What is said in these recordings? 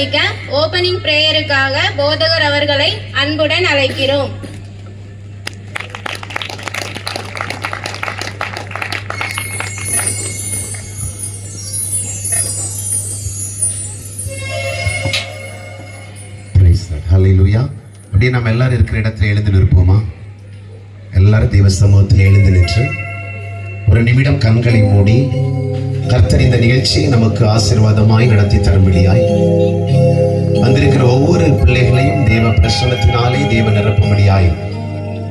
ஆரம்பிக்க ஓபனிங் பிரேயருக்காக போதகர் அவர்களை அன்புடன் அழைக்கிறோம். ஹல்லேலூயா. அப்படியே நம்ம எல்லாரும் இருக்கிற இடத்துல எழுந்து நிற்போமா? எல்லாரும் தெய்வ சமூகத்தில் எழுந்து நின்று ஒரு நிமிடம் கண்களை மூடி கர்த்தர் இந்த நிகழ்ச்சியை நமக்கு ஆசீர்வாதமாய் நடத்தி தரும்படியாய் வந்திருக்கிற ஒவ்வொரு பிள்ளைகளையும் தேவ பிரசன்னத்தினாலே தேவ நிரப்பும்படியாய்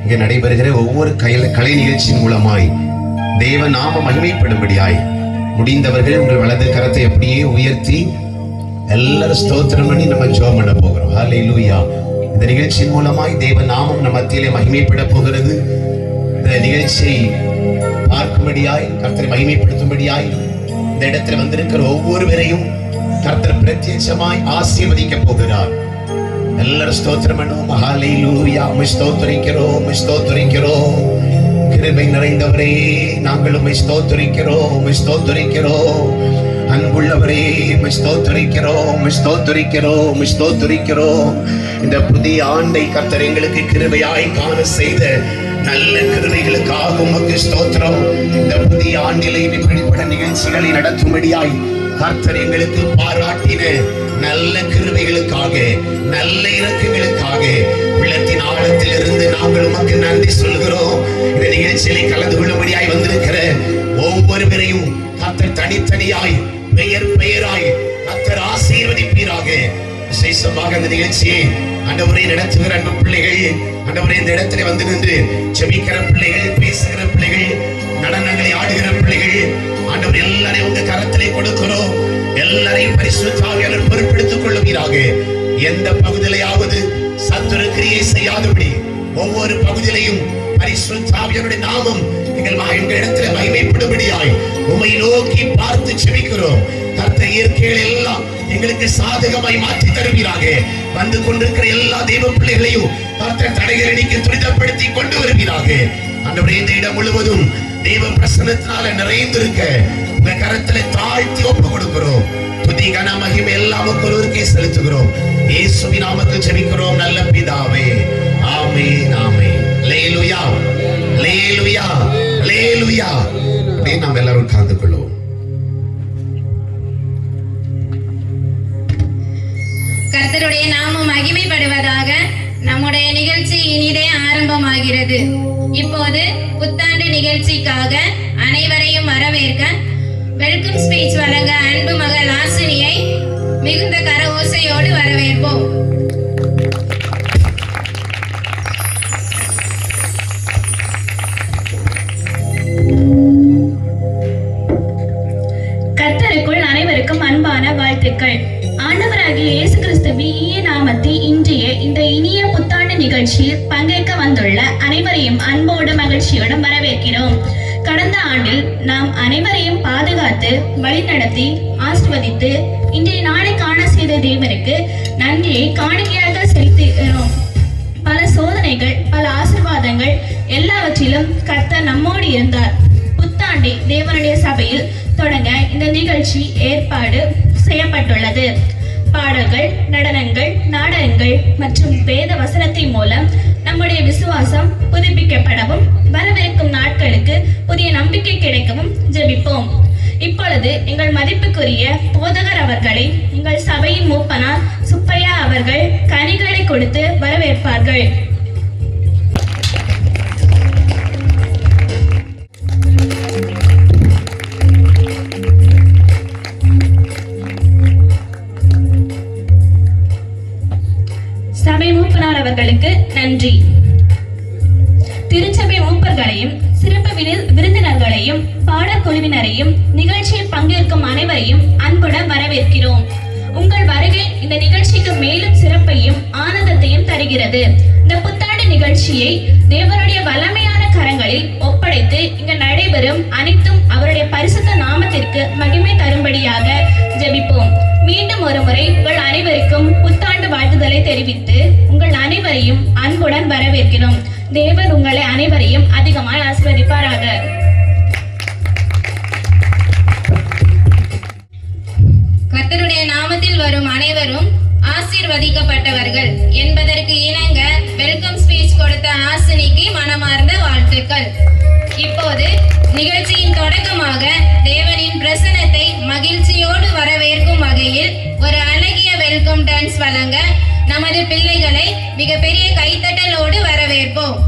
இங்கே நடைபெறுகிற ஒவ்வொரு கலை நிகழ்ச்சியின் மூலமாய் தேவ நாம மகிமைப்படும்படியாய் முடிந்தவர்கள் உங்கள் வலது கரத்தை அப்படியே உயர்த்தி எல்லாரும் ஸ்தோத்திரம் பண்ணி நம்ம ஜெபம் பண்ண போகிறோம். ஹல்லேலூயா. இந்த நிகழ்ச்சியின் மூலமாய் தேவ நாமம் நம்ம மத்தியிலே மகிமைப்பட போகிறது. இந்த நிகழ்ச்சியை பார்க்கும்படியாய் கர்த்தரை மகிமைப்படுத்தும்படியாய் இந்த இடத்துல வந்திருக்கிற ஒவ்வொருவரையும் கர்த்தர் பிரத்யட்சமாய் ஆசீர்வதிக்க போகிறார். எல்லாரும் ஸ்தோத்திரம் பண்ணுவோம். ஹல்லேலூயா. உம்மை ஸ்தோத்திரிக்கிறோம், உம்மை ஸ்தோத்திரிக்கிறோம். கிருபை நிறைந்தவரே, நாங்கள் உம்மை ஸ்தோத்திரிக்கிறோம், உம்மை ஸ்தோத்திரிக்கிறோம். அன்புள்ளவரே, உம்மை ஸ்தோத்திரிக்கிறோம், உம்மை ஸ்தோத்திரிக்கிறோம், உம்மை ஸ்தோத்திரிக்கிறோம். இந்த புதிய ஆண்டை கர்த்தர் எங்களுக்கு கிருபையாய் காண செய்த நல்ல கிருபைகளுக்காக உமக்கு ஸ்தோத்திரம். இந்த புதிய ஆண்டிலே இப்படிப்பட்ட நிகழ்ச்சிகளை நடத்தும்படியாய் கர்த்தர் எங்களுக்கு பாராட்டின நல்ல கிருபைகளுக்காக, நல்ல இரக்கங்களுக்காக உள்ளத்தின் ஆழத்தில் இருந்து நாங்கள் உமக்கு நன்றி சொல்கிறோம். இந்த நிகழ்ச்சிகளை கலந்து கொள்ளும்படியாய் வந்திருக்கிற ஒவ்வொருவரையும் கர்த்தர் தனித்தனியாய் பெயர் பெயராய் கர்த்தர் ஆசீர்வதிப்பீராக. விசேஷமாக இந்த நிகழ்ச்சியை ஆண்டவரே நடத்துகிற அன்பு பிள்ளைகள், ஆண்டவரே இந்த இடத்துல வந்து நின்று ஜெபிக்கிற பிள்ளைகள், பேசுகிற பிள்ளைகள், நடனங்களை ஆடுகிற பிள்ளைகள், ஆண்டவர் எல்லாரையும் உங்க கரத்திலே கொடுக்கிறோம். எல்லாரையும் பரிசுத்த ஆவியானவர் பொறுப்பெடுத்துக் கொள்ளுவீராக. எந்த பகுதியிலாவது சத்துரு கிரியை செய்யாதபடி ஒவ்வொரு பகுதியிலையும் பரிசுத்த ஆவியானவருடைய நாமம் எங்கள் இடத்துல மகிமைப்படும்படியாய் உம்மை நோக்கி பார்த்து ஜெபிக்கிறோம். கர்த்தர் இயற்கைகள் எல்லாம் எங்களுக்கு சாதகமாய் மாற்றி தருவீராக. வந்து கொண்டிருக்கிற எல்லா தெய்வ பிள்ளைகளையும் கர்த்தர் தடைகளை நீக்கி துரிதப்படுத்தி கொண்டு வருவீராக. ஆண்டவரே, இந்த இடம் முழுவதும் தெய்வ பிரசன்னத்தினால நிறைந்திருக்க உங்க கரத்துல தாழ்த்தி ஒப்பு கொடுக்கிறோம். துதி கன மகிமை எல்லாம் ஒருவருக்கே செலுத்துகிறோம். இயேசுவின் நாமத்தில் ஜெபிக்கிறோம் நல்ல பிதாவே, ஆமென், ஆமென். அல்லேலூயா, அல்லேலூயா, அல்லேலூயா. அப்படியே நாம் எல்லாரும் உட்கார்ந்து கொள்வோம். கர்த்தருடைய நாமம் மகிமைப்படுவதாக. நம்முடைய நிகழ்ச்சி இனிதே ஆரம்பமாகிறது. இப்போது புத்தாண்டு நிகழ்ச்சிக்காக அனைவரையும் வரவேற்க வெல்கம் ஸ்பீச் வழங்க அன்பு மகள் ஆசினியை மிகுந்த கர ஓசையோடு வரவேற்போம். கர்த்தருக்குள் அனைவருக்கும் அன்பான வாழ்த்துக்கள். ஆண்டவராகிய இயேசு கிறிஸ்துவின் இனிய நாமத்தில் இன்றைய இந்த இனிய புத்தாண்டு நிகழ்ச்சியில் பங்கேற்க வந்துள்ள அனைவரையும் அன்போடு மகிழ்ச்சியோடு வரவேற்கிறோம். கடந்த ஆண்டில் நாம் அனைவரையும் பாதுகாத்து வழிநடத்தி ஆசீர்வதித்து இன்றைய நாளை காண செய்த தேவனுக்கு நன்றியை காணிக்கையாக செலுத்துகிறோம். பல சோதனைகள், பல ஆசீர்வாதங்கள் எல்லாவற்றிலும் கர்த்தர் நம்மோடு இருந்தார். புத்தாண்டை தேவனுடைய சபையில் தொடங்க இந்த நிகழ்ச்சி ஏற்பாடு செய்யப்பட்டுள்ளது. பாடல்கள், நடனங்கள், நாடகங்கள் மற்றும் வேத வசனத்தின் மூலம் நம்முடைய விசுவாசம் புதுப்பிக்கப்படவும் வரவிருக்கும் நாட்களுக்கு புதிய நம்பிக்கை கிடைக்கவும் ஜெபிப்போம். இப்பொழுது எங்கள் மதிப்புக்குரிய போதகர் அவர்களை எங்கள் சபையின் மூப்பனார் சுப்பையா அவர்கள் கனிகளை கொடுத்து வரவேற்பார்கள். சபை மூப்பனார் அவர்களுக்கு நன்றி. திருச்சபை மூப்பர்களையும் சிறப்பு விருந்தினர்களையும் பாடக்குழுவினரையும் நிகழ்ச்சியில் பங்கேற்கும் அனைவரையும் அன்புடன் வரவேற்கிறோம். உங்கள் வருகை இந்த நிகழ்ச்சிக்கு மேலும் சிறப்பையும் ஆனந்தத்தையும் தருகிறது. இந்த புத்தாண்டு நிகழ்ச்சியை தேவனுடைய வல்லமையான கரங்களில் ஒப்படைத்து இங்கு நடைபெறும் அனைத்தும் அவருடைய பரிசுத்த நாமத்திற்கு மகிமை தரும்படியாக ஜெபிப்போம். மீண்டும் ஒரு முறை உங்கள் அனைவருக்கும் புத்தாண்டு வாழ்த்துதலை தெரிவித்து உங்கள் அனைவரையும் அன்புடன் வரவேற்கிறோம். தேவன் உங்களை அனைவரையும் அதிகமாய் ஆசீர்வதிப்பாராக. கர்த்தருடைய நாமத்தில் வரும் அனைவரும் வாழ்த்துக்கள் என்பதற்கு இணங்க வெல்கம் ஸ்பீச் கொடுத்த ஆசினிக்கு மனமார்ந்த வாழ்த்துக்கள். இப்போது நிகழ்ச்சியின் தொடக்கமாக தேவனின் பிரசன்னத்தை மகிழ்ச்சியோடு வரவேற்கும் வகையில் ஒரு அழகிய வெல்கம் டான்ஸ் வழங்க நமது பிள்ளைகளை மிகப்பெரிய கைத்தட்டலோடு வரவேற்போம்.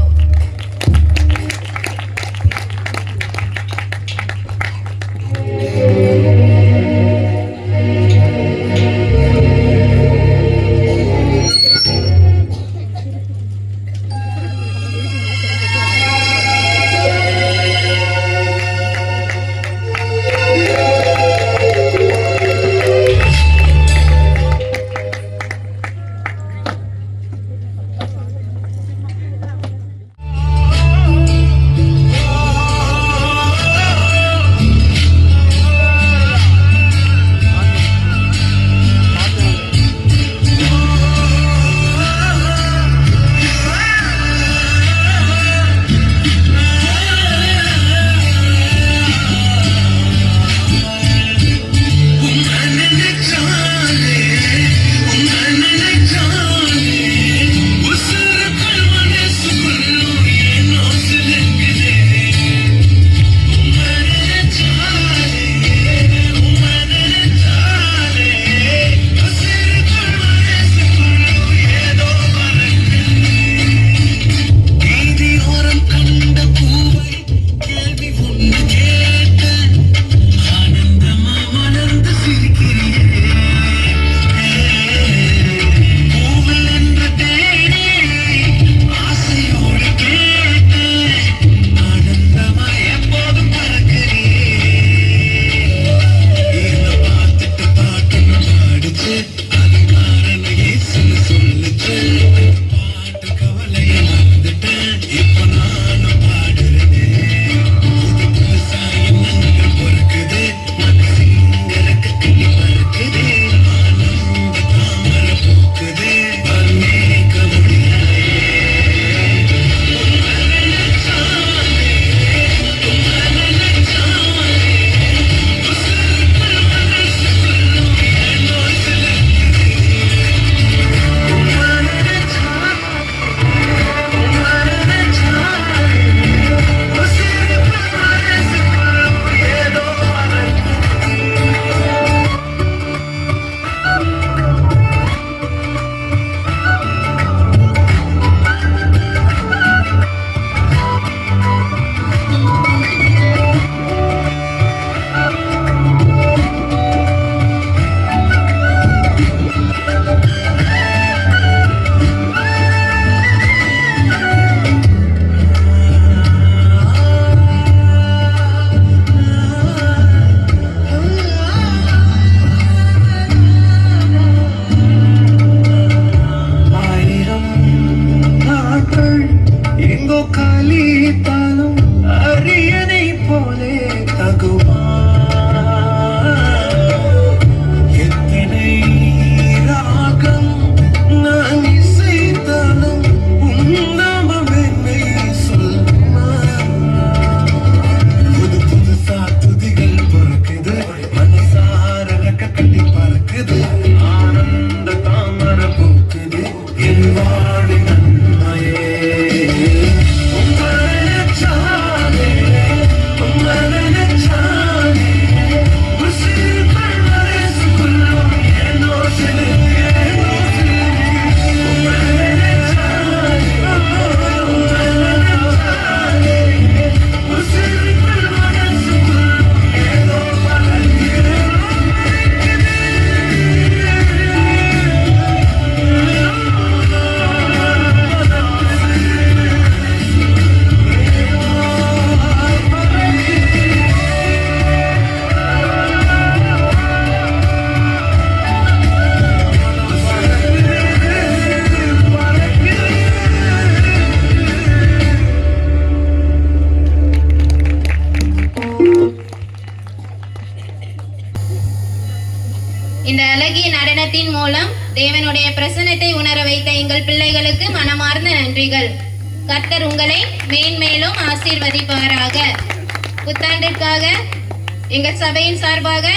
இந்த அழகிய நடனத்தின் மூலம் தேவனுடைய பிரசன்னத்தை உணர வைத்த எங்கள் பிள்ளைகளுக்கு மனமார்ந்த நன்றிகள். கர்த்தர் உங்களை மேன்மேலும் ஆசீர்வதிப்பாராக. புத்தாண்டிற்காக எங்கள் சபையின் சார்பாக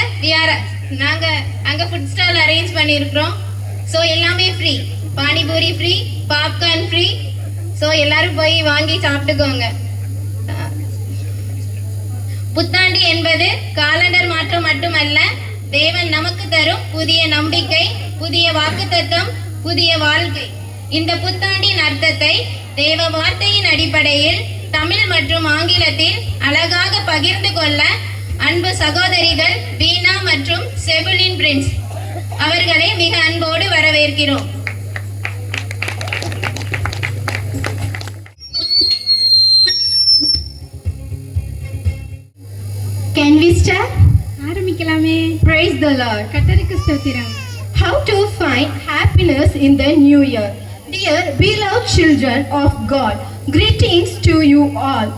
நாங்க அங்க ஃபுட் ஸ்டால் அரேஞ்ச் பண்ணியிருக்கிறோம். ஸோ எல்லாமே free. Panipuri free, popcorn free. So எல்லாரும் போய் வாங்கி சாப்பிட்டுக்கோங்க. புத்தாண்டு என்பது காலண்டர் மாற்றம் மட்டுமல்ல, தேவன் நமக்கு தரும் புதிய நம்பிக்கை, புதிய வாக்குத்தத்தம், புதிய வாழ்க்கை. இந்த புத்தாண்டின் அர்த்தத்தை தேவ வார்த்தையின் அடிப்படையில் தமிழ் மற்றும் ஆங்கிலத்தில் அழகாக பகிர்ந்து கொள்ள அன்பு சகோதரிகள் பீனா மற்றும் செபுலின் பிரின்ஸ் அவர்களை மிக அன்போடு வரவேற்கிறோம். Can we start? ஆரம்பிக்கலாமே. Praise the Lord. கர்த்தருக்கு ஸ்தோத்திரம். How to find happiness in the new year. Dear beloved children of God, greetings to you all.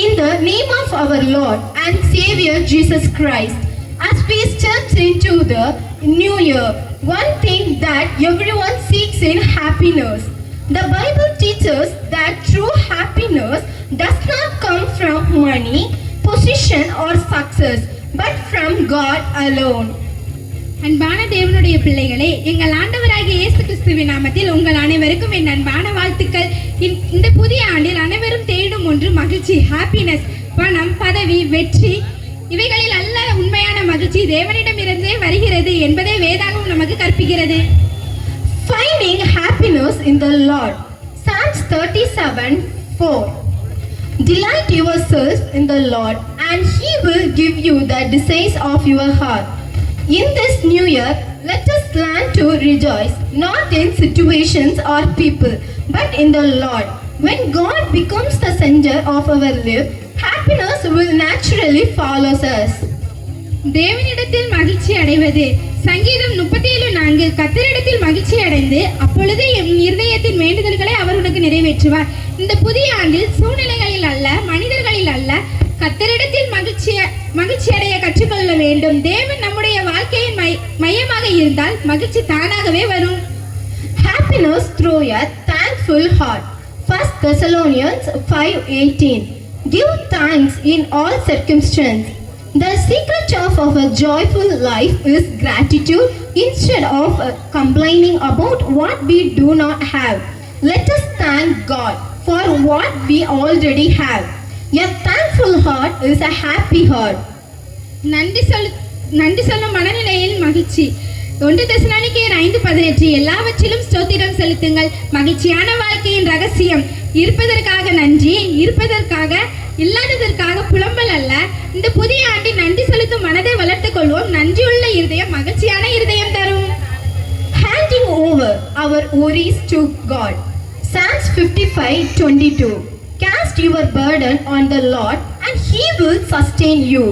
In the name of our Lord and Savior Jesus Christ, as we step into the new year, one thing that everyone seeks in happiness. The Bible teaches that true happiness does not come from money, position or success, but from God alone. அன்பான தேவனுடைய பிள்ளைகளே, எங்கள் ஆண்டவராகிய இயேசு கிறிஸ்துவின் நாமத்தில் உங்கள் அனைவருக்கும் என் அன்பான வாழ்த்துக்கள். இந்த புதிய ஆண்டில் அனைவரும் தேடும் ஒன்று மகிழ்ச்சி, ஹாப்பினஸ். பணம், பதவி, வெற்றி இவைகளில் அல்ல உண்மையான மகிழ்ச்சி தேவனிடமிருந்தே வருகிறது என்பதை வேதாகமம் நமக்கு கற்பிக்கிறது. Finding happiness in the Lord. Psalms 37:4. Delight yourselves in the Lord, and He will give you the desires of your heart. In this new year, let us learn to rejoice, not in situations or people, but in the Lord. When God becomes the center of our life, happiness will naturally follow us. தேவனிடத்தில் மகிழ்ச்சி அடைவது. சங்கீதம் 37:4. கர்த்தரிடத்தில் மகிழ்ச்சி அடைந்து அப்பொழுது என் இருதயத்தின் வேண்டுதல்களை அவர் உனக்கு நிறைவேற்றுவார். இந்த புதிய ஆண்டில் சூழ்நிலைகளில் அல்ல, மனிதர்களில் அல்ல, கர்த்தரிடத்தில் மகிழ்ச்சி அடைய கற்றுக்கொள்ள வேண்டும். தேவன் நம்முடைய வாழ்க்கையின் மையமாக இருந்தால் மகிழ்ச்சி தானாகவே வரும். Happiness through a thankful heart. 1 Thessalonians 5:18. Give thanks in all circumstances. The secret of our joyful life is gratitude instead of complaining about what we do not have. Let us thank God for what we already have. A thankful heart is a happy heart. நன்றி சொல்லும் மனநிலையில் மகிழ்ச்சி. 1 தெசலோனிக்கேயர் 5:18. எல்லாவற்றிலும் ஸ்தோத்திரம் செலுத்துங்கள். மகிழ்ச்சியான வாழ்க்கையின் ரகசியம் இருப்பதற்காக நன்றி, இருப்பதற்காக இல்லாததற்காக புலம்பல் அல்ல. இந்த புதிய ஆண்டில் நன்றி செலுத்தும் மனதை வளர்த்துக் கொள்வோம். நன்றியுள்ள இருதயம் மகிழ்ச்சியான இருதயம் தரும். Handing over our worries to God. Psalms 55:22. Cast your burden on the Lord and He will sustain you.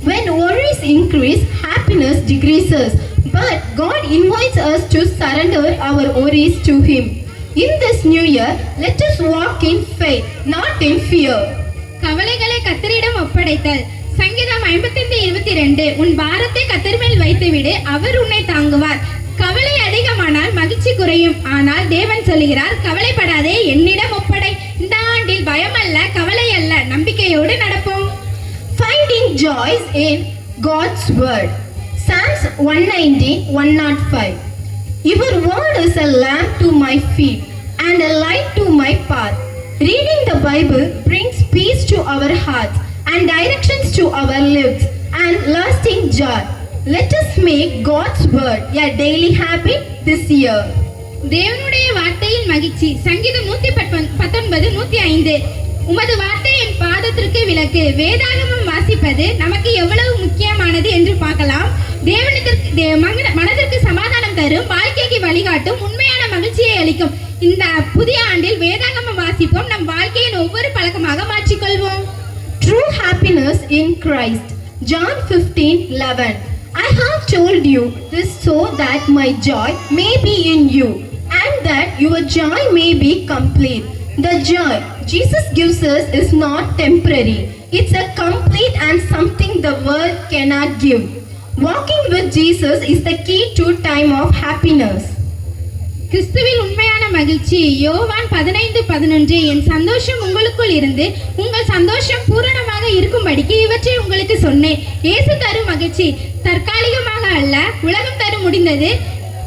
When worries increase, happiness decreases. But God invites us to surrender our worries to Him. In this new year, let us walk in faith, not in fear. கவலைகளை கர்த்தரிடம் ஒப்படைத்தல். சங்கீதம் 55:22. உன் பாரத்தை கர்த்தர் மேல் வைத்துவிடு, அவர் உன்னை தாங்குவார். கவலை அதிகமானால் மகிழ்ச்சி குறையும். ஆனால் தேவன் சொல்கிறார், கவலைப்படாதே, என்னிடம் ஒப்படை. இந்த ஆண்டில் பயம் அல்ல, கவலை அல்ல, நம்பிக்கையோடு நடப்போம். Finding joys in God's word. Psalms 119:105. Your word is a lamp to my feet and a light to my path. Reading the Bible brings peace to our hearts and directions to our lips and lasting joy. Let us make God's word a daily habit this year. தேவனுடைய வார்த்தையின் மகிழ்ச்சி. சங்கீதம் 119:105. உமது வார்த்தை என் பாதத்திற்கு விளக்கு. வேதாகமம் வாசிப்பது நமக்கு எவ்வளவு முக்கியமானது என்று பார்க்கலாம். மனதிற்கு சமாதானம் தரும், வாழ்க்கைக்கு வழிகாட்டும், உண்மையான மகிழ்ச்சியை அளிக்கும். இந்த புதிய ஆண்டில் வேதாகமம் வாசிப்போம், நம் வாழ்க்கையின் ஒவ்வொரு பழக்கமாக மாற்றிக்கொள்வோம். True happiness in Christ. John 15:11. I have told you this so that my joy may be in you and that your joy may be complete. The joy Jesus gives us is not temporary. It's a complete and something the world cannot give. Walking with Jesus is the key to time of happiness. கிறிஸ்துவில் உண்மையான மகிழ்ச்சி. யோவான் 15:11. என் சந்தோஷம் உங்களுக்குள் இருந்து உங்கள் சந்தோஷம் பூரணமாக இருக்கும்படிக்கு இவற்றை உங்களுக்கு சொன்னேன். இயேசு தரும் மகிழ்ச்சி தற்காலிகமாக அல்ல, உலகம் தரும் முடிந்தது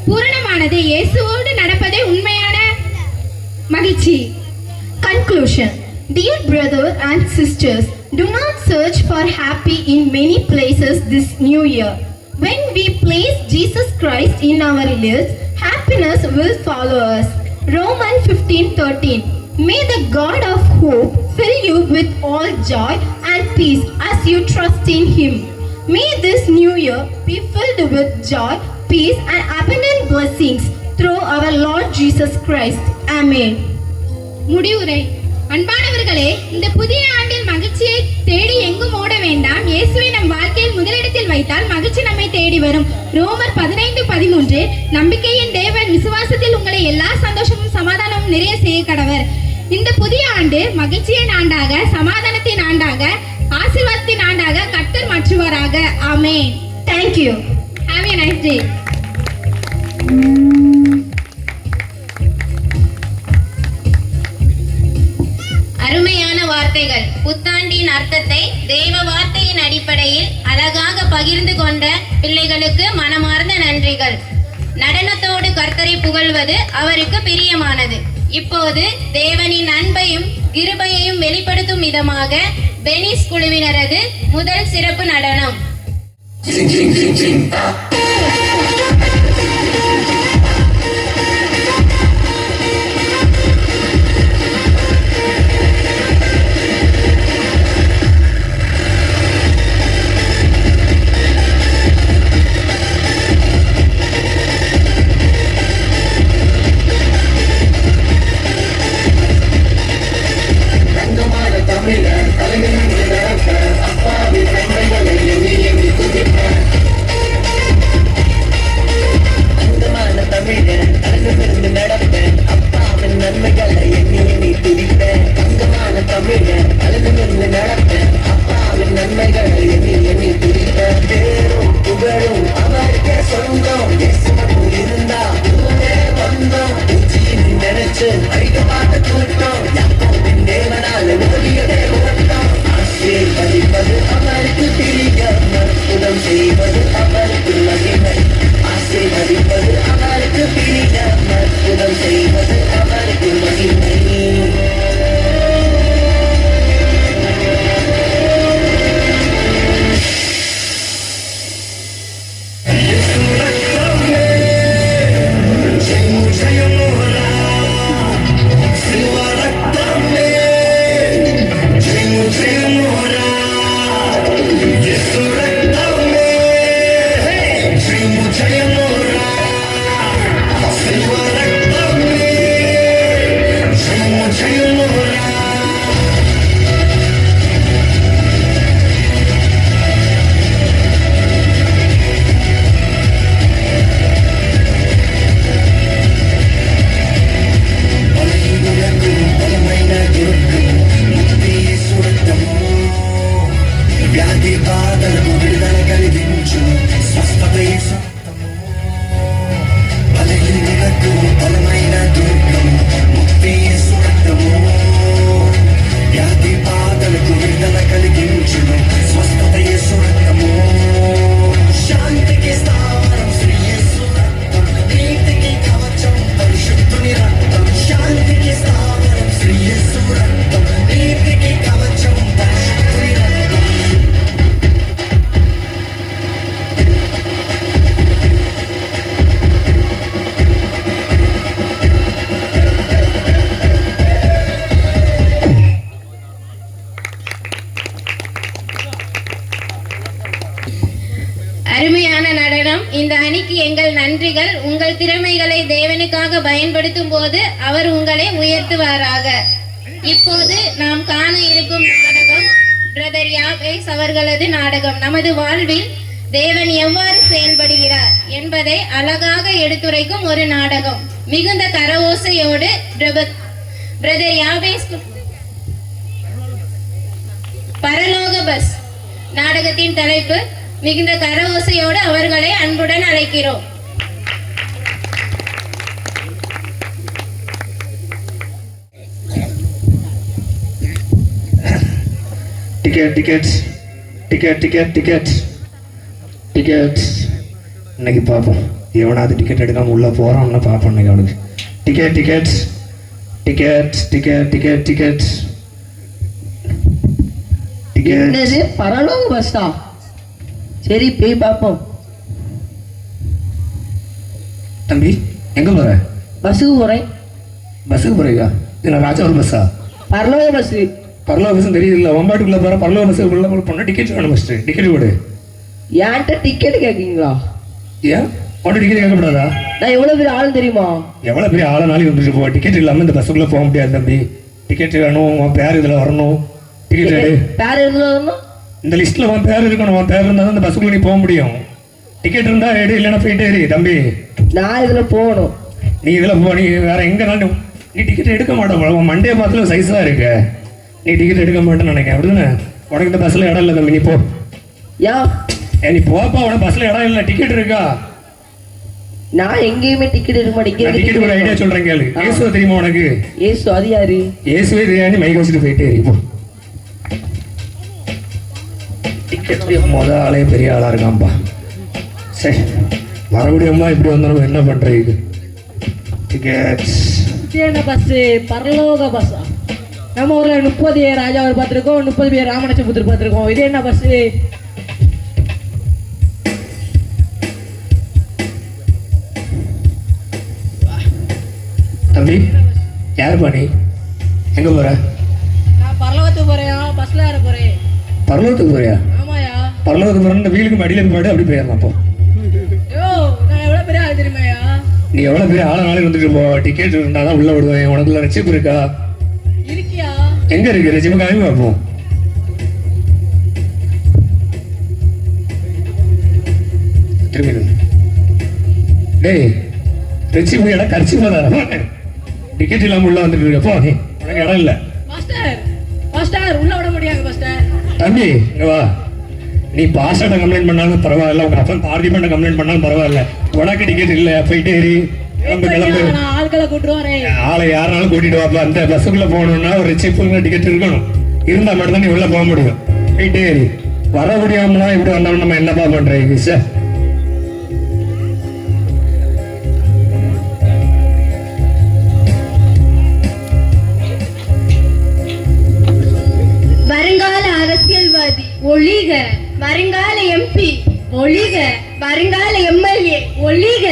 பூரணமானது. இயேசுவோடு நடப்பதே உண்மையான மகிழ்ச்சி. Conclusion. Dear brother and sisters, do not search for happy in many places this new year. When we place Jesus Christ in our lives, happiness will follow us. Romans 15:13. May the God of hope fill you with all joy and peace as you trust in Him. May this new year be filled with joy, peace and abundant blessings through our Lord Jesus Christ. Amen. முடிவுரை. அன்பானவர்களே, இந்த புதிய ஆண்டில் மகிழ்ச்சியை தேடி எங்கும் ஓட வேண்டாம். இயேசுவை நம் வாழ்க்கையில் முதலிடத்தில் வைத்தால் மகிழ்ச்சி நம்மை தேடி வரும். ரோமர் 15:13. நம்பிக்கையின் தேவன் விசுவாசத்தில் உங்களை எல்லா சந்தோஷமும் சமாதானமும் நிறைய செய்ய கடவர். இந்த புதிய ஆண்டு மகிழ்ச்சியின் ஆண்டாக, சமாதானத்தின் ஆண்டாக, ஆசீர்வாதத்தின் ஆண்டாக கர்த்தர் மாற்றுவாராக. ஆமென். Thank you. Have a nice day. அருமையான வார்த்தைகள். புத்தாண்டின் அர்த்தத்தை தேவ வார்த்தையின் அடிப்படையில் அழகாக பகிர்ந்து கொண்ட பிள்ளைகளுக்கு மனமார்ந்த நன்றிகள். நடனத்தோடு கர்த்தரை புகழ்வது அவருக்கு பிரியமானது. இப்போது தேவனின் அன்பையும் கிருபையையும் வெளிப்படுத்தும் விதமாக பெனிஸ் குழுவினரது முதல் சிறப்பு நடனம். அருமையான நடனம். இந்த அணிக்கு எங்கள் நன்றிகள். உங்கள் திறமைகளை தேவனுக்காக பயன்படுத்தும் போது அவர் உங்களை உயர்த்துவாராக. இப்போது நாம் காண இருக்கும் நாடகம் பிரதர் யாபேஸ் அவர்களது நாடகம். நமது வாழ்வில் தேவன் எவ்வாறு செயல்படுகிறார் என்பதை அழகாக எடுத்துரைக்கும் ஒரு நாடகம். மிகுந்த கரவோசையோடு பிரதர் யாபேஸ் பரலோக பஸ் நாடகத்தின் தலைப்பு. மிகுந்த கரவோசையோடு அவர்களை அன்புடன் அழைக்கிறோம். டிக்கெட் இன்னைக்கு பார்ப்போம். எவனாவது டிக்கெட் எடுக்காமல் உள்ளே போகிறான்னு பார்ப்பேன் அவனுக்கு. Ticket ticket ticket ticket ticket ticket ticket. என்னது பரலோக பஸ்ஸா? சரி போய் பார்ப்போம். தம்பி எங்கே போகிற? பஸ்ஸுக்கு போகிறேன். பஸ்ஸுக்கு போகிறீங்க? இது நான் ராஜா ஒரு பஸ்ஸா? பரலோக பஸ்ஸு. பரலோக பஸ்ஸும் தெரியுதுல்ல, ஒம்பாட்டுக்குள்ளே போகிற பரலோக பஸ்ஸு உள்ள போனால் டிக்கெட் வேணும். ஃபஸ்ட்டு டிக்கெட் கொடு. ஏன்ட்ட டிக்கெட் கேட்குறீங்களா? ஏன் உன்ட்டு டிக்கெட் கேட்கக்கூடாதா? நான் எவ்வளோ பெரிய ஆள் தெரியுமா? எவ்வளோ பெரிய ஆளுனாலும் இருந்துட்டு போ. டிக்கெட் இல்லாமல் இந்த பஸ்ஸுக்குள்ளே போக முடியாது தம்பி. டிக்கெட் வேணும், உன் பேர் இதில் வரணும். டிக்கெட் எடு. பேர் இருந்தாலும் இந்த லிஸ்ட்டில் உன் பேர் இருக்கணும். உன் பேர் இருந்தால் தான் இந்த பஸ்ஸுக்குள்ளே நீ போக முடியும். டிக்கெட் இருந்தால் எடு, இல்லைன்னா போயிட்டே இரு தம்பி. நான் இதில் போகணும். நீ இதில் போ. நீ வேறு எங்கேனாலும் நீ டிக்கெட் எடுக்க மாட்டோம். உன் மண்டே பார்த்துல சைஸாக இருக்க. நீ டிக்கெட் எடுக்க மாட்டேன்னு நினைக்கிறேன், அப்படிதானே? உனக்கு இந்த பஸ்ஸில் இடம் இல்லை தம்பி, நீ போ. ஏன் நீ போப்பா, உனக்கு பஸ்ஸில் இடம் இல்லை. டிக்கெட் இருக்கா? நான் எங்கேயுமே டிக்கெட் எடுக்க மாட்டேன். டிக்கெட் ஒரு ஐடியா சொல்கிறேன் கேளு. இயேசுவை தெரியுமா உனக்கு? ஏசு அது யாரு? இயேசுவே தெரியாது, மைக் வச்சுட்டு போயிட்டே இரு. டிக்கெட் மொதல் ஆளே பெரிய ஆளாக இருக்கான்ப்பா. சரி மறுபடியும்மா இப்படி வந்தாலும் என்ன பண்ணுறது? டிக்கெட் இது என்ன பஸ்ஸு? பரலோக பஸ்ஸா? நம்ம ஒரு 30 பேர் ராஜாவை பார்த்துருக்கோம், 30 பேர் ராமநாச்சபுத்தர் பார்த்துருக்கோம். இது என்ன பஸ்ஸு? தம்பி யாருப்பா நீ? எங்கே போகிற? நான் பரலோகத்துக்கு போகிறேன். பஸ்ஸில் ஏற போகிறேன். பரலோகத்துக்கு போறியா? ஆமாயா. பரலோகத்துக்கு போகிறேன். இந்த வீலுக்கு மடியில் போய்ட்டு அப்படி போயிடலாம். அப்போ நான் எவ்வளோ பெரிய ஆள் தெரியுமாயா? நீ எவ்வளோ பெரிய ஆளுனாலும் வந்துட்டு போ. டிக்கெட் இருந்தால் தான் உள்ளே விடுவேன். உனக்குள்ள ரெச்சிப் இருக்கா? இருக்கியா? எங்கே இருக்கு ரெச்சிப்பு? காமி பார்ப்போம். திரும்பி டேய், ரெச்சிப்பு இடம் கரிச்சிப்பா தானே. டிக்கெட் இல்லாமல் உள்ளே வந்துட்டு இருக்க. போ, நீ உனக்கு இடம் இல்லை. மாஸ்டர் உள்ள விட முடியாது மாஸ்டர். தம்பி இங்க வா. நீ பாஸ்டர்ட்ட கம்ப்ளைண்ட் பண்ணாலும் பரவாயில்ல, உங்க அப்பன் பார்லிமெண்ட்டை கம்ப்ளைண்ட் பண்ணாலும் பரவாயில்ல. உனக்கு டிக்கெட் இல்லை, போயிட்டே ஏறி கிளம்பு கிளம்பு. நான் ஆட்களை கூட்டு வரேன். ஆளை யாருனாலும் கூட்டிட்டு வாப்பா. அந்த பஸ்ஸுக்குள்ள போகணும்னா ஒரு ரிச்சிப்புங்கிற டிக்கெட் இருக்கணும். இருந்தால் மட்டும்தான் நீ உள்ள போக முடியும். போயிட்டே ஏறி வர முடியாமனா இப்படி வந்தோம்னா நம்ம என்னப்பா பண்றீங்க சார்? வருங்கால அரசியல்வாதி ஒழிக, வருங்கால எம்பி ஒழிக, வருங்கால எம்எல்ஏ ஒழிக.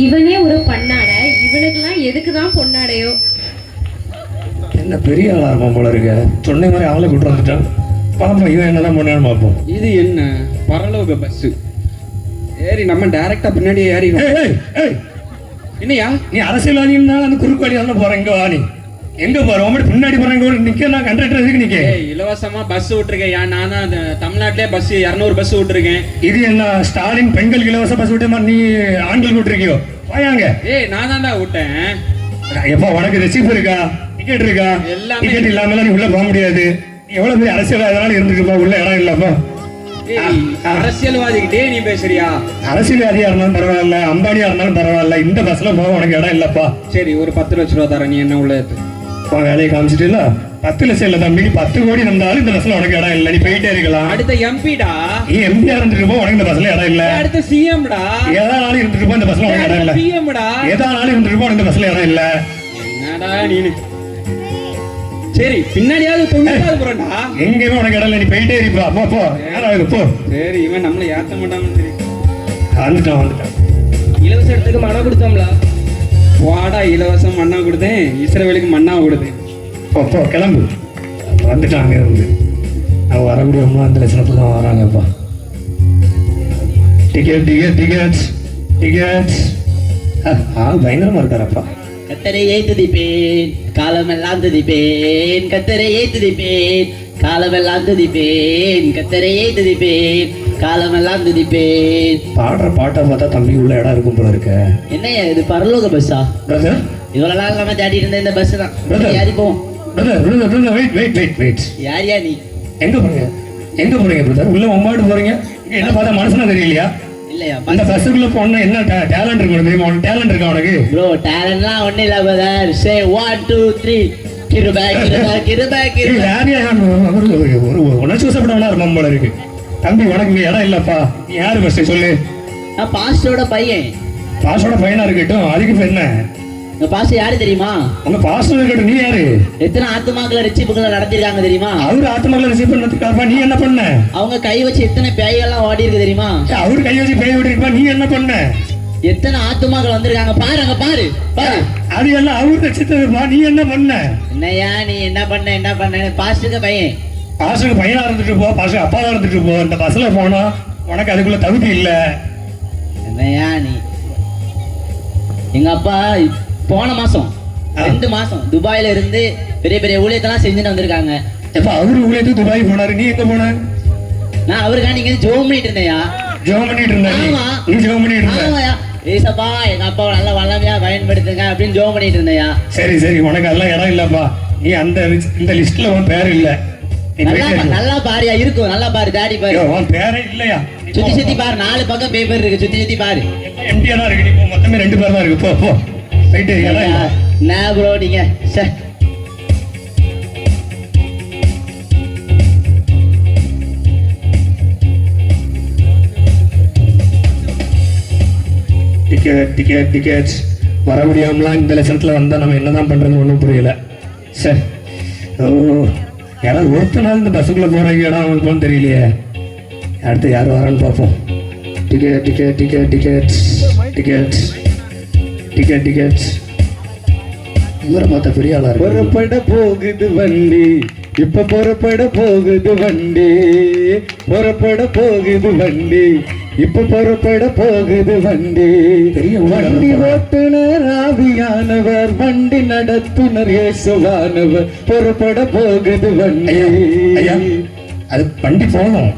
இவனே ஒரு பண்ணாட, இவனுக்கெல்லாம் எதுக்குதான் பொன்னாடையோ? என்ன பெரிய ஆளா இருப்பான் போல இருக்க. சொன்ன மாதிரி ஆளை கூட்டு வந்துட்டான். பாப்பா இவன் என்னதான் பண்ணான்னு பார்ப்போம். இது என்ன பரலோக பஸ்? ஏறி நம்ம டைரக்டா பின்னாடி ஏறிடும். என்னையா நீ அரசியல்வாதினால அந்த குறுக்கு வழி தானே போறேன். இங்க வா. நீ எங்க போற? உங்கள்கிட்ட பின்னாடி போறேங்க நிக்க. நான் கண்டக்டர் எதுக்கு நிக்க? இலவசமா பஸ் விட்டுருக்கேன். நான் தான் தமிழ்நாட்டிலே பஸ் 200 பஸ் விட்டுருக்கேன். இது என்ன ஸ்டாலின் பெண்கள் இலவச பஸ் விட்ட மாதிரி நீ ஆண்கள் விட்டுருக்கியோ? வாயாங்க. நான் தான்டா விட்டேன். எப்பா உனக்கு ரெசிப்ட் இருக்கா? டிக்கெட் இருக்கா? எல்லாமே. டிக்கெட் இல்லாம நீ உள்ள போக முடியாது. நீ எவ்வளவு பெரிய அரசியல்வாதினால இருந்துருப்பா. உள்ள இடம் இல்லப்பா. அரசியல்வாதிகிட்டே நீ பேசுறியா? அரசியல்வாதியா இருந்தாலும் பரவாயில்ல, அம்பானியா இருந்தாலும் பரவாயில்ல, இந்த பஸ்ல போக உனக்கு இடம் இல்லப்பா. சரி ஒரு 10 லட்ச ரூபா தர. நீ என்ன உள்ள வேலையை காமிச்சிட்டு 10 லட்சம் இல்ல தம்பி. 10 கோடி இருந்தாலும் இந்த பஸ்ல உனக்கு இடம் இல்லை. நீ போயிட்டே இருக்கலாம். அடுத்த எம்பிடா. நீ எம்பியா இருந்துட்டு போ. உனக்கு இந்த பஸ்ல இடம் இல்ல. அடுத்த சிஎம்டா. ஏதானாலும் இருந்துட்டு போ. இந்த பஸ்ல உனக்கு இடம் இல்ல. பிஎம்டா. ஏதானாலும் இருந்துட்டு போ. இந்த பஸ்ல இடம் இல்ல. என்னடா நீனு? சரி பின்னாடியாவது தொங்கிட்டாது போறடா. எங்கேயுமே உனக்கு இடம் இல்ல. நீ போயிட்டே இருப்பா. போ போ. யாராவது போ. சரி இவன் நம்மள ஏத்த மாட்டான்னு தெரியும். வந்துட்டான். இலவச இடத்துக்கு மண்ணா கொடுத்தோம்ல. வாடா இலவசம் மண்ணா கொடுத்தேன். இஸ்ரவேலுக்கு மண்ணா கொடுத்தேன். போ போ கிளம்பு. வந்துட்டாங்க இருந்து. அவன் வரக்கூடிய அந்த லட்சணத்துல தான் வராங்கப்பா. Ticket ticket ticket ticket. பயங்கரமா இருக்காரப்பா. கத்தரையை துதிப்பேன், காலமெல்லாம் துதிப்பேன். கத்தரையை துதிப்பேன், காலமெல்லாம் துதிப்பேன். கத்தரையை துதிப்பேன், காலமெல்லாம் துதிப்பேன். பாடுற பாட்டை பார்த்தா தம்பி உள்ள இடம் இருக்கும் போல இருக்க. என்னையா இது பரலோக பஸ்ஸா? பிரதர் இவ்வளவு நாள் நம்ம தேடி இருந்த இந்த பஸ் தான். யாரி போவோம்? Brother brother brother wait wait wait wait. யாரியா நீ? எங்க போறீங்க? எங்க போறீங்க பிரதர்? உள்ள ஒம்பாடு போறீங்க. இங்க என்ன பார்த்தா மனுஷனா தெரியலையா? இல்லையா அந்த பஸ்ஸுக்குள்ள போனா என்ன டேலண்ட் இருக்கு தெரியுமா? உனக்கு டேலண்ட் இருக்கா உனக்கு? ப்ரோ டேலண்ட்லாம் ஒன்றும் இல்லை பிரதர். சே 1 2 3 கிருபை கிருபை கிருபை கிருபை. யாரையா ஒரு உணர்ச்சி வசப்படவனா இருக்கும் போல இருக்கு. தம்பி உனக்கு இங்க இடம் இல்லப்பா, நீ யாரு ஃபர்ஸ்ட் சொல்லு. நான் பாஸ்டரோட பையன். பாஸோட பையனா இருக்கட்டும், அதுக்கு இப்ப என்ன? இந்த பாஸ்டர் யாரு தெரியுமா? உங்க பாஸ்டர் இருக்கட்டும், நீ யாரு? எத்தனை ஆத்துமாக்களை ரட்சிப்புகளை நடத்திருக்காங்க தெரியுமா? அவரு ஆத்மாக்களை ரிசீவ் பண்ணதுக்காகப்பா நீ என்ன பண்ண? அவங்க கை வச்சு எத்தனை பேய்கள்லாம் ஓடி இருக்கு தெரியுமா? அவரு கை வச்சு பேய் விட்டுருப்பா, நீ என்ன பண்ண? எத்தனை ஆத்துமாக்கள் வந்திருக்காங்க பாரு, அங்க பாரு பாரு. அது எல்லாம் அவரு ரசித்ததுப்பா, நீ என்ன பண்ண? என்னையா நீ என்ன பண்ண பாஸ்டருக்கு பையன். பாஸ்டருக்கு பையனா இருந்துட்டு போ, பாஸ்டர் அப்பாவா இருந்துட்டு போ. இந்த பஸ்ல போனா உனக்கு அதுக்குள்ள தகுதி இல்ல. என்னையா நீ? எங்க அப்பா போன மாசம் 2 மாசம் துபாயில இருந்து பெரிய பெரிய ஊழியத்தெல்லாம் செஞ்சுட்டு வந்திருக்காங்க. எப்ப அவரு ஊழியத்துக்கு துபாய் போனாரு, நீ எங்க போன? நான் அவருக்காண்டி இங்க ஜோம் பண்ணிட்டு இருந்தேயா. ஜெபம் பண்ணிட்டு இருந்த நீ? ஆமா. நீ ஜெபம் பண்ணிட்டு இருந்த? ஆமாயா. ஏசப்பா எங்க அப்பாவை நல்லா வல்லமையா பயன்படுத்துங்க அப்படின்னு ஜோம் பண்ணிட்டு இருந்தேயா. சரி சரி, உனக்கு அதெல்லாம் இடம் இல்லப்பா. நீ இந்த லிஸ்ட்ல உன் பேர் இல்ல. நீ நல்லா போயிட்டே இரு. நல்லா பாருயா, இருக்கும் நல்லா பாரு, தாடி பாரு, ஐயோ, உன் பேரே இல்லையா? நீ சுத்தி போ, சுத்தி போ. பாரு, 4 பக்கம் பேப்பர் இருக்கு, சுத்தி சுத்தி பாரு. எல்லாம் எம்டியா தான் இருக்கு. நீ போ, மொத்தமே 2 பேர் தான் இருக்கு. போ போ, போயிட்டு இரு, இடம் இல்ல. நான் ப்ரோ நீங்க சே. டிக்கெட் வர முடியாமலாம் இந்த லட்சத்துல வந்தா நம்ம என்னதான் பண்றது ஒன்றும் புரியல. சரி, ஓ யாராவது ஒருத்த நாள் இந்த பஸ்ஸுக்குள்ள போறாங்க, இடம் அவங்களுக்கும் தெரியலையே. அடுத்து யார் வரான்னு பார்ப்போம். Ticket ticket ticket ticket ticket ticket ticket இவரை பார்த்தா பெரிய ஆளா இருக்கு. புறப்பட போகுது வண்டி, இப்ப புறப்பட போகுது வண்டி, புறப்பட போகுது வண்டி, இப்ப புறப்பட போகுது வண்டி. பெரிய வண்டி ஓட்டுனர் ஆவியானவர், வண்டி நடத்துனர் இயேசுவானவர், புறப்பட போகுது வண்டி. ஐயா, அது வண்டி போகணும்.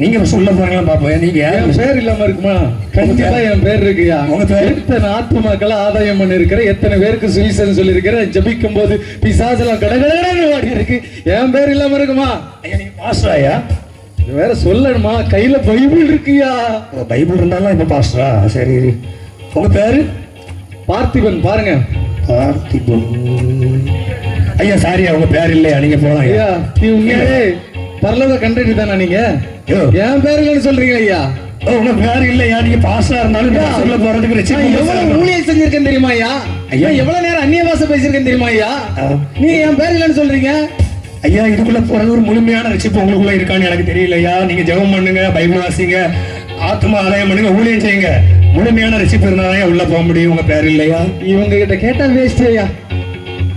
நீங்க சொல்ல போறீங்களா பாப்போம். நீங்க யாரு? என் பேர் இல்லாம இருக்குமா? கண்டிப்பா என் பேர் இருக்குயா. உங்க பேர்? எத்தனை ஆத்துமாக்களை ஆதாயம் பண்ணி இருக்கிற, எத்தனை பேருக்கு சுவிசேஷம் சொல்லி இருக்கிற, ஜபிக்கும் போது பிசாசெல்லாம் கடகடன்னு வாடி இருக்கு. என் பேர் இல்லாம இருக்குமா? ஐயா, நீங்க பாஸ்டராயா? இது வேற சொல்லணுமா? கையில பைபிள் இருக்குயா. பைபிள் இருந்தாலும் இப்ப பாஸ்டரா? சரி, உங்க பேரு? பார்த்திபன். பாருங்க பார்த்திபன். ஐயா சாரியா, உங்க பேர் இல்லையா? நீங்க போலாம் ஐயா. ஐயா, நீ உண்மையாவே பரலோக கண்டக்டர் தானா நீங்க? ஐயோ. என் பேர் இல்லைன்னு சொல்றீங்க ஐயா. ஓ, உங்க பேர் இல்லையா? நீங்க பாஸ்டரா இருந்தாலும் இந்த பஸ்ல போறதுக்கு நான் ரெச்சிப் எவ்வளவு ஊழியம் செஞ்சிருக்கேன் தெரியுமா ஐயா? ஐயா. நான் எவ்வளவு நேரம் அந்நிய பாஷை பேசியிருக்கேன் தெரியுமா ஐயா? நீங்க என் பேர் இல்லைன்னு சொல்றீங்க. ஐயா, இதுக்குள்ள போறது ஒரு முழுமையான ரெச்சிப் உங்களுக்குள்ள இருக்கான்னு எனக்கு தெரியலையா. நீங்க ஜெபம் பண்ணுங்க, பைபிள் வாசிங்க, ஆத்மா ஆதாயம் பண்ணுங்க, ஊழியம் செய்யுங்க. முழுமையான ரெச்சிப் இருந்தாதான் உள்ள போக முடியும். உங்க பேர் இல்லையா? இவங்க கிட்ட கேட்டா வேஸ்ட் ஐயா.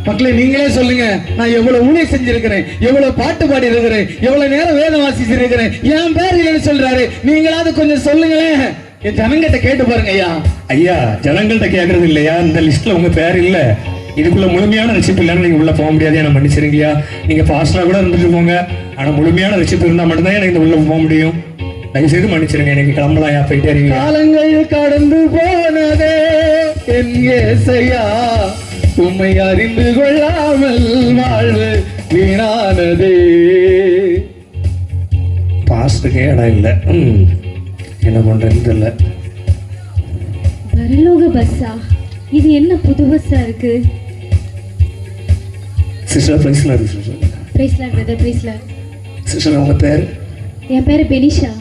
மக்களே நீங்களே சொல்லுங்க, நான் எவ்வளவு ஊழியம் செஞ்சிருக்கிறேன், எவ்வளவு பாட்டு பாடி இருக்கிறேன், எவ்வளவு நேரம் வேதம் வாசிச்சிருக்கிறேன், என் பேர் இல்லைன்னு சொல்றாரு. நீங்களாவது கொஞ்சம் சொல்லுங்களேன். என் ஜனங்கிட்ட கேட்டு பாருங்க ஐயா. ஐயா, ஜனங்கள்ட்ட கேட்கறது இல்லையா? இந்த லிஸ்ட்ல உங்க பேர் இல்ல. இதுக்குள்ள முழுமையான ரெச்சிப் இல்லைன்னு நீங்க உள்ள போக முடியாது. என்ன மன்னிச்சிருங்கய்யா. நீங்க பாஸ்டரா கூட இருந்துட்டு போங்க, ஆனா முழுமையான ரெச்சிப் இருந்தா மட்டும்தான் எனக்கு இந்த உள்ள போக முடியும். தயவு செய்து மன்னிச்சிருங்க. எனக்கு கிளம்பலாம். போயிட்டே இருக்கீங்க. காலங்கள் கடந்து போனதே என் இயேசையா, உம்மை அறிந்து கொள்ளாமல் வாழ்வு வீணானதே. பாஸ்டருக்கே இடம் இல்லை. என்ன பண்றதுன்னு தெரியல. பரலோக பஸ்ஸா? இது என்ன புது பஸ்ஸா இருக்கு? சிஸ்டர் பிரைஸ்லாம் இருக்கு சிஸ்டர். பிரைஸ்லாட் பிரதர், பிரைஸ்லாட். சிஸ்டர் உங்க பேர்? என் பேரு பெனிஷா.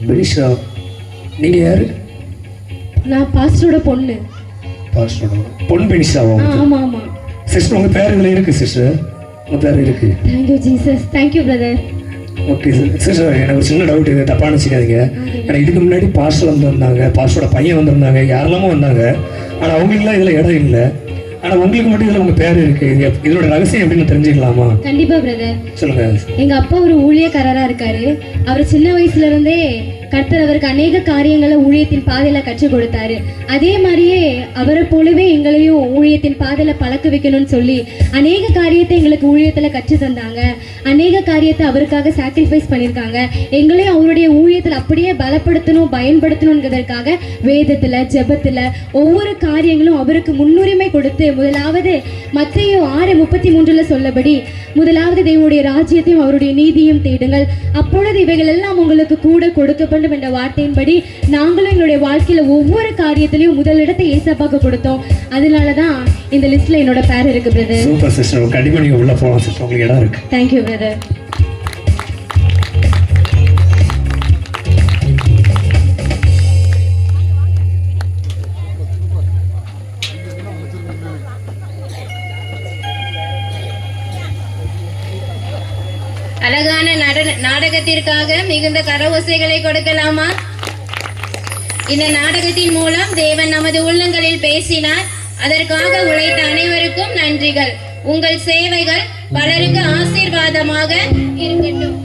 பெனிஷா. நீங்க யாரு? நான் பாஸ்டரோட பொண்ணு. பாஸ்டரோட பொன் பெனிஷாவா? ஆமா ஆமா. சிஸ்டர் உங்க பேர் இதுல இருக்கு சிஸ்டர். உங்க பேர் இருக்கு. Thank you Jesus, thank you brother. Okay sister, எனக்கு ஒரு சின்ன டவுட். இது தப்பா நினைச்சுக்காதீங்க. எனக்கு இதுக்கு முன்னாடி பாஸ்டர் வந்திருந்தாங்க, பாஸ்டரோட பையன் வந்திருந்தாங்க, யாரெல்லாமோ வந்தாங்க. ஆனா அவங்களுக்குலாம் இதுல இடம் இல்லை. ஆனா உங்களுக்கு மட்டும் இதுல உங்க பேர் இருக்கு. இதோட ரகசியம் எப்படின்னு தெரிஞ்சுக்கலாமா? கண்டிப்பா பிரதர். சொல்லுங்க. எங்க அப்பா ஒரு ஊழியக்காரரா இருக்காரு. அவர் சின்ன வயசுல இருந்தே கர்த்தர் அவருக்கு அநேக காரியங்களை ஊழியத்தின் பாதையில கற்றுக் கொடுத்தாரு. அதே மாதிரியே அவரை போலவே எங்களையும் ஊழியத்தின் பாதையில பழக்க வைக்கணும்னு சொல்லி அநேக காரியத்தை எங்களுக்கு ஊழியத்துல கற்று தந்தாங்க. அநேக காரியத்தை அவருக்காக சாக்ரிஃபைஸ் பண்ணியிருக்காங்க. எங்களையும் அவருடைய ஊழியத்தில் அப்படியே பலப்படுத்தணும், பயன்படுத்தணுங்கிறதுக்காக வேதத்துல ஜெபத்துல ஒவ்வொரு காரியங்களும் அவருக்கு முன்னுரிமை கொடுத்து, முதலாவது மத்தேயு 6:33 சொல்லபடி முதலாவது தேவனுடைய ராஜ்யத்தையும் அவருடைய நீதியும் தேடுங்கள், அப்பொழுது இவைகள் எல்லாம் உங்களுக்கு கூட கொடுக்கப்படும் வேண்டும் என்ற வார்த்தையின்படி நாங்களும் எங்களுடைய வாழ்க்கையில ஒவ்வொரு காரியத்திலையும் முதலிடத்தை ஏசப்பாக்கு கொடுத்தோம். அதனாலதான் இந்த லிஸ்ட்ல என்னோட பேர் இருக்கு பிரதர். சூப்பர் சிஸ்டர், கண்டிப்பா நீங்க உள்ள போகலாம் சிஸ்டர், உங்களுக்கு இடம் இருக்கு. Thank you brother. அழகான நாடகத்திற்காக மிகுந்த கரவோசைகளை கொடுக்கலாமா? இந்த நாடகத்தின் மூலம் தேவன் நமது உள்ளங்களில் பேசினார். அதற்காக உழைத்த அனைவருக்கும் நன்றிகள். உங்கள் சேவைகள் பலருக்கு ஆசீர்வாதமாக இருக்கட்டும்.